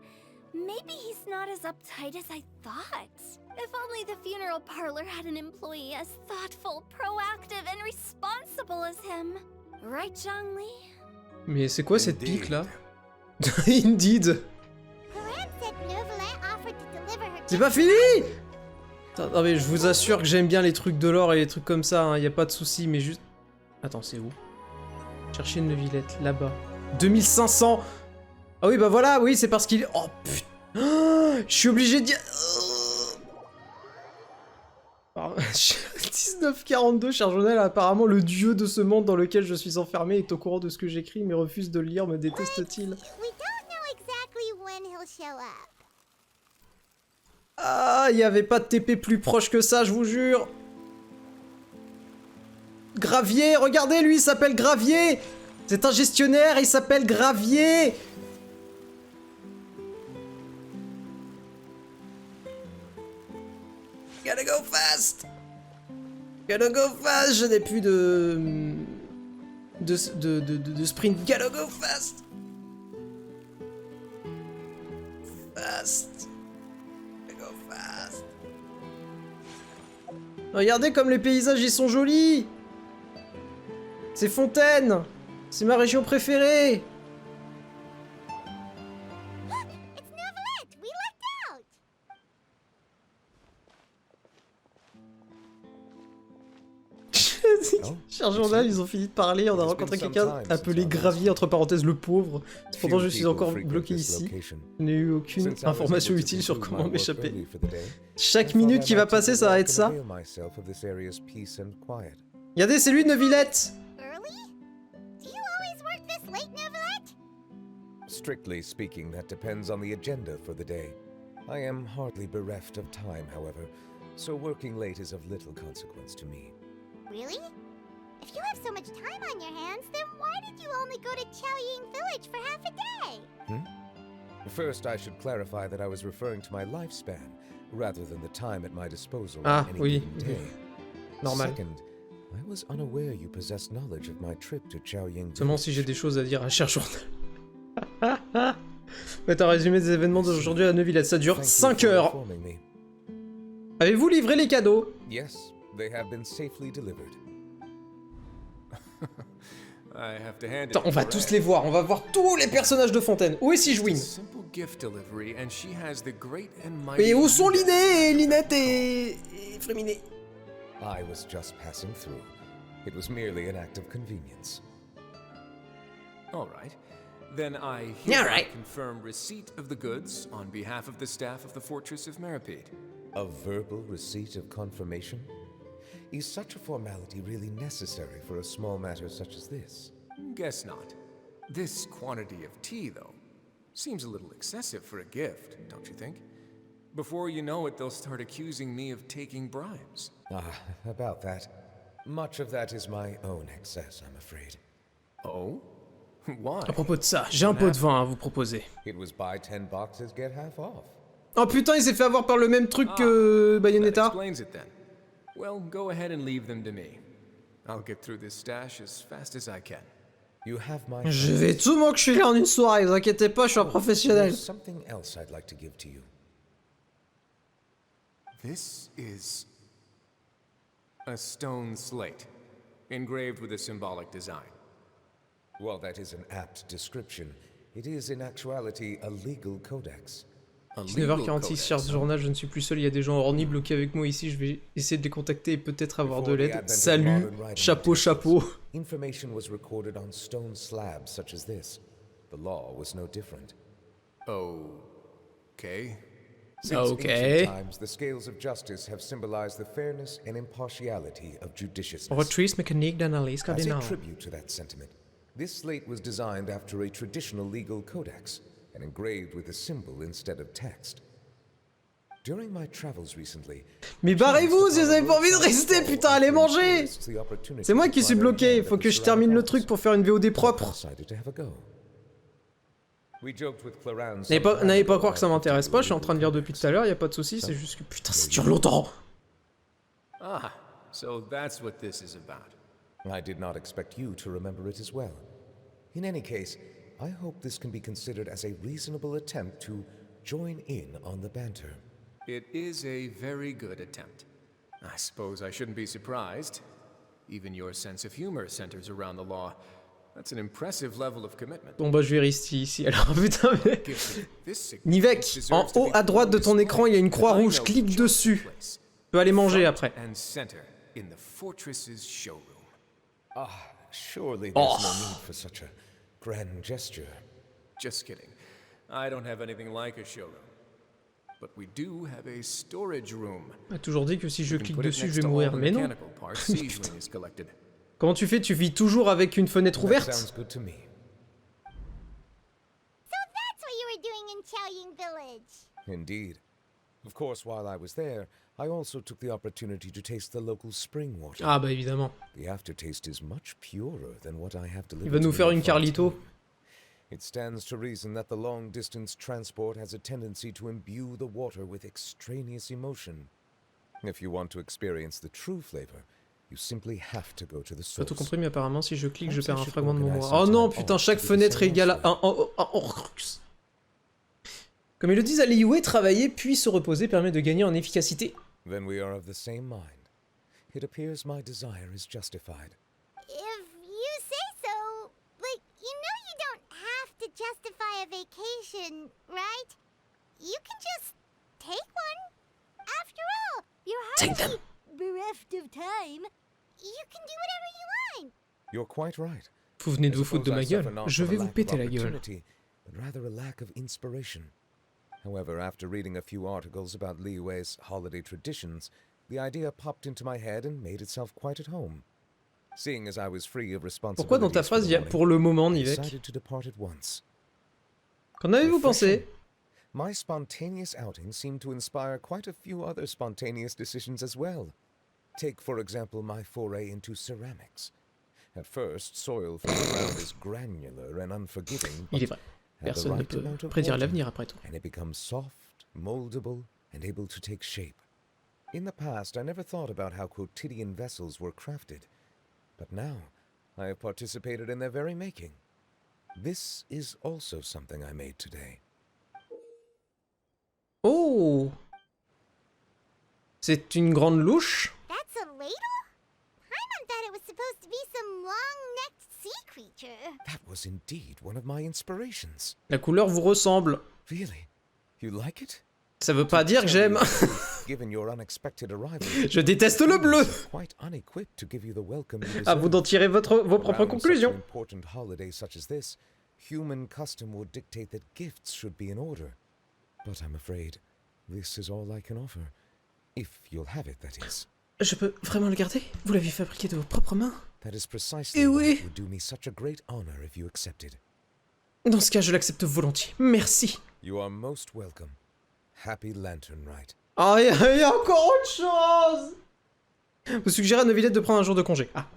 Maybe he's not as uptight as I thought. If only the funeral parlor had an employee as thoughtful, proactive, and responsible as him. Right, Zhongli? Mais c'est quoi cette pique là? Indeed. C'est pas fini! Non mais je vous assure que j'aime bien les trucs de l'or et les trucs comme ça, hein, y a pas de souci, mais juste... Attends, c'est où? Chercher une Neuvillette, là-bas. 2500! Ah oui, bah voilà, oui, c'est parce qu'il... Oh putain! Je suis obligé de dire... 1942, cher Jonel, apparemment le dieu de ce monde dans lequel je suis enfermé est au courant de ce que j'écris, mais refuse de le lire, me déteste-t-il? Ah, il n'y avait pas de TP plus proche que ça, je vous jure. Gravier, regardez, lui, il s'appelle Gravier. C'est un gestionnaire, il s'appelle Gravier. Gotta go fast. Gotta go fast. Je n'ai plus de sprint. Gotta go fast. Fast. Gotta go fast. Regardez comme les paysages ils sont jolis. C'est Fontaine. C'est ma région préférée. Cher journal, ils ont fini de parler, on a rencontré quelqu'un appelé Gravier, entre parenthèses le pauvre. Cependant, je suis encore bloqué ici. Je n'ai eu aucune information utile sur comment m'échapper. Chaque minute qui va passer, ça va être ça. Regardez, c'est lui, Neuvillette. Strictly speaking, that depends on the agenda for the day. I am hardly bereft of time, however, so working late is of little consequence to me. Really? If you have so much time on your hands, then why did you only go to Chaoying Village for half a day? First, I should clarify that I was referring to my lifespan, rather than the time at my disposal Ah, on any oui. given day. Normal. Second, I was unaware you possessed knowledge of my trip to Chaoying Seulement Village. si j'ai des choses à dire à cher journal. Faites un résumé des événements d'aujourd'hui à Neuvillette, ça dure 5 heures. Avez-vous livré les cadeaux? Yes, they have been safely delivered. Attends, on va tous les voir, on va voir tous les personnages de Fontaine. Où est Sigewin? Et où sont Liné, Linette et Fréminé? I was just passing through. It was merely an act of convenience. All right. Then I Yeah, hereby right. confirm receipt of the goods on behalf of the staff of the Fortress of Meripede. A verbal receipt of confirmation? Is such a formality really necessary for a small matter such as this? Guess not. This quantity of tea, though, seems a little excessive for a gift, don't you think? Before you know it, they'll start accusing me of taking bribes. Ah, about that. Much of that is my own excess, I'm afraid. Oh? Why? À propos de ça, j'ai un pot de vin à vous proposer. It was buy 10 boxes, get half off. Oh putain, il s'est fait avoir par le même truc que Bayonetta. That explains it then. Well, go ahead and leave them to me. I'll get through this stash as fast as I can. You have my Je vais tout m'enculer en une soirée, vous inquiétez pas, je suis un professionnel. There's something else I'd like to give to you. This is a stone slate, engraved with a symbolic design. While that is an apt description, it is in actuality a legal codex. 19h46, cher journal, je ne suis plus seul, il y a des gens horny bloqués avec moi ici, je vais essayer de les contacter et peut-être avoir de l'aide. Salut, chapeau, chapeau. Information was recorded on stone slabs such as this. The law was no different. Okay. Since ancient times, the scales of justice have symbolized the fairness and impartiality of judiciousness. Retrice mécanique d'analyse As a cardinale. tribute to that sentiment, this slate was designed after a traditional legal codex and engraved with a symbol instead of text. During my travels recently, Mais barrez-vous si vous avez pas envie de rester, putain, allez manger! C'est moi qui suis bloqué, faut que je termine le truc pour faire une VOD propre. N'allez pas croire que ça m'intéresse pas, je suis en train de lire depuis tout à l'heure, y a pas de soucis, c'est juste que putain, ça dure longtemps! Ah, so that's what this is about. I did not expect you to remember it as well. In any case, I hope this can be considered as a reasonable attempt to join in on the banter. It is a very good attempt. I suppose I shouldn't be surprised. Even your sense of humor centers around the law. That's an impressive level of commitment. Bon bah je vais rester ici alors, putain mais... Nivek, en haut à droite de ton écran, il y a une croix rouge, clique dessus. Tu peux aller manger après. And center in the fortress's showroom. Ah, surely there's no need for such a grand gesture. Just kidding. I don't have anything like a showroom. But we do have a storage room. On m'a toujours dit que si je clique dessus, je vais mourir, mais non. Comment tu fais? Tu vis toujours avec une fenêtre ouverte? Sounds good to me. So that's what you were doing in Chaoying Village. Indeed. Of course, while I was there, I also took the opportunity to taste the local spring water. Ah bah évidemment. The aftertaste is much purer than what I have delivered. Il va nous faire une Carlito. It stands to reason that the long-distance transport has a tendency to imbue the water with extraneous emotion. If you want to experience the true flavor, you simply have to go to the Pas source. tout compris, mais apparemment, si je clique, je perds un fragment de mémoire. Oh non, putain, chaque fenêtre est égale à un Horcrux. Comme ils le disent à Liyue, travailler puis se reposer permet de gagner en efficacité. Then we are of the same mind. It appears my desire is justified. If you say so, but you know you don't have to justify a vacation, right? You can just take one. After all, you're hardly bereft of time. You can do whatever you want. You're quite right. Vous venez de vous foutre de ma gueule. Je vais vous péter la gueule. But rather a lack of inspiration. However, after reading a few articles about Liyue's holiday traditions, the idea popped into my head and made itself quite at home. Seeing as I was free of responsibilities, Pourquoi dans ta phrase il y a pour le moment, Nivek? Qu'en avez-vous pensé? My spontaneous outing seemed to inspire quite a few other spontaneous decisions as well. Take, for example, my foray into ceramics. At first, soil from the ground is granular and unforgiving. Il est vrai. Personne ne peut prédire l'avenir après tout. And it becomes soft, moldable, and able to take shape. In the past, I never thought about how quotidian vessels were crafted. But now, I have participated in their very making. This is also something I made today. Oh! C'est une grande louche? That's a ladle? Paimon thought it was supposed to be some long-necked sea creature. That was indeed one of my inspirations. La couleur vous ressemble. Really? You like it? Ça veut pas dire que j'aime. Given your unexpected arrival, je déteste le bleu. Quite unequipped to give you the welcome you À vous d'en tirer vos propres conclusions. Important holiday such as this, human custom would dictate that gifts should be in order. But I'm afraid this is all I can offer. If you'll have it, that is. Je peux vraiment le garder? Vous l'avez fabriqué de vos propres mains? That is precisely why it would do me such a great honor if you accepted. Dans ce cas, je l'accepte volontiers. Merci. You are most welcome. Happy Lantern Rite. Ah, il y a encore autre chose. Vous suggérez à Neuvillette de prendre un jour de congé. Ah.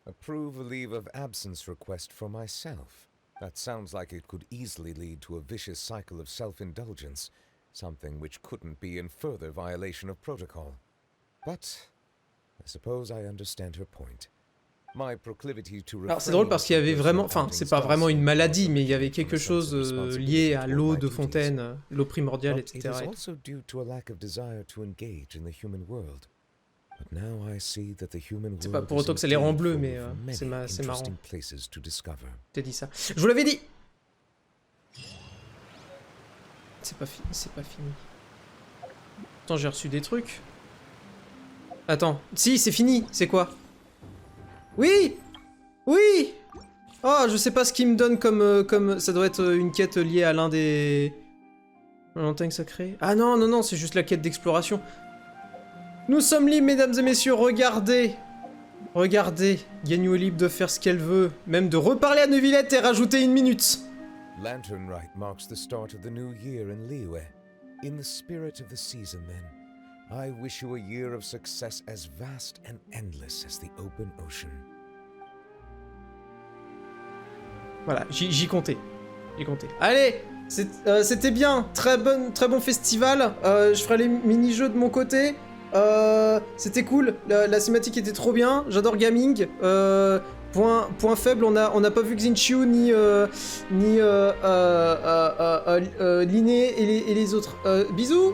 Approve a leave of absence request for myself. That sounds like it could easily lead to a vicious cycle of self-indulgence, something which couldn't be in further violation of protocol. But I suppose I understand her point. My proclivity to Alors c'est drôle parce qu'il y avait vraiment, enfin c'est pas vraiment une maladie, mais il y avait quelque chose lié à l'eau de fontaine, l'eau primordiale, etc. C'est pas pour autant que ça les rend bleus, mais c'est marrant. T'as dit ça. Je vous l'avais dit. C'est pas fini. Attends, j'ai reçu des trucs. Attends, si, c'est fini. C'est quoi? Oui! Oui! Oh, je sais pas ce qu'il me donne comme... Ça doit être une quête liée à l'un des... montagnes sacrées. Ah non, non, non, c'est juste la quête d'exploration. Nous sommes libres, mesdames et messieurs, regardez! Regardez, Ganyu est libre de faire ce qu'elle veut, même de reparler à Neuvillette et rajouter une minute. Lantern Rite marks the start of the new year in Liyue. In the spirit of the season, then, I wish you a year of success as vast and endless as the open ocean. Voilà, j'y comptais. J'y comptais. Allez, c'était bien. Très bon festival. Je ferai les mini-jeux de mon côté. C'était cool. La cinématique était trop bien. J'adore gaming. Point faible, on n'a pas vu Xinqiu ni Liné et les autres. Bisous.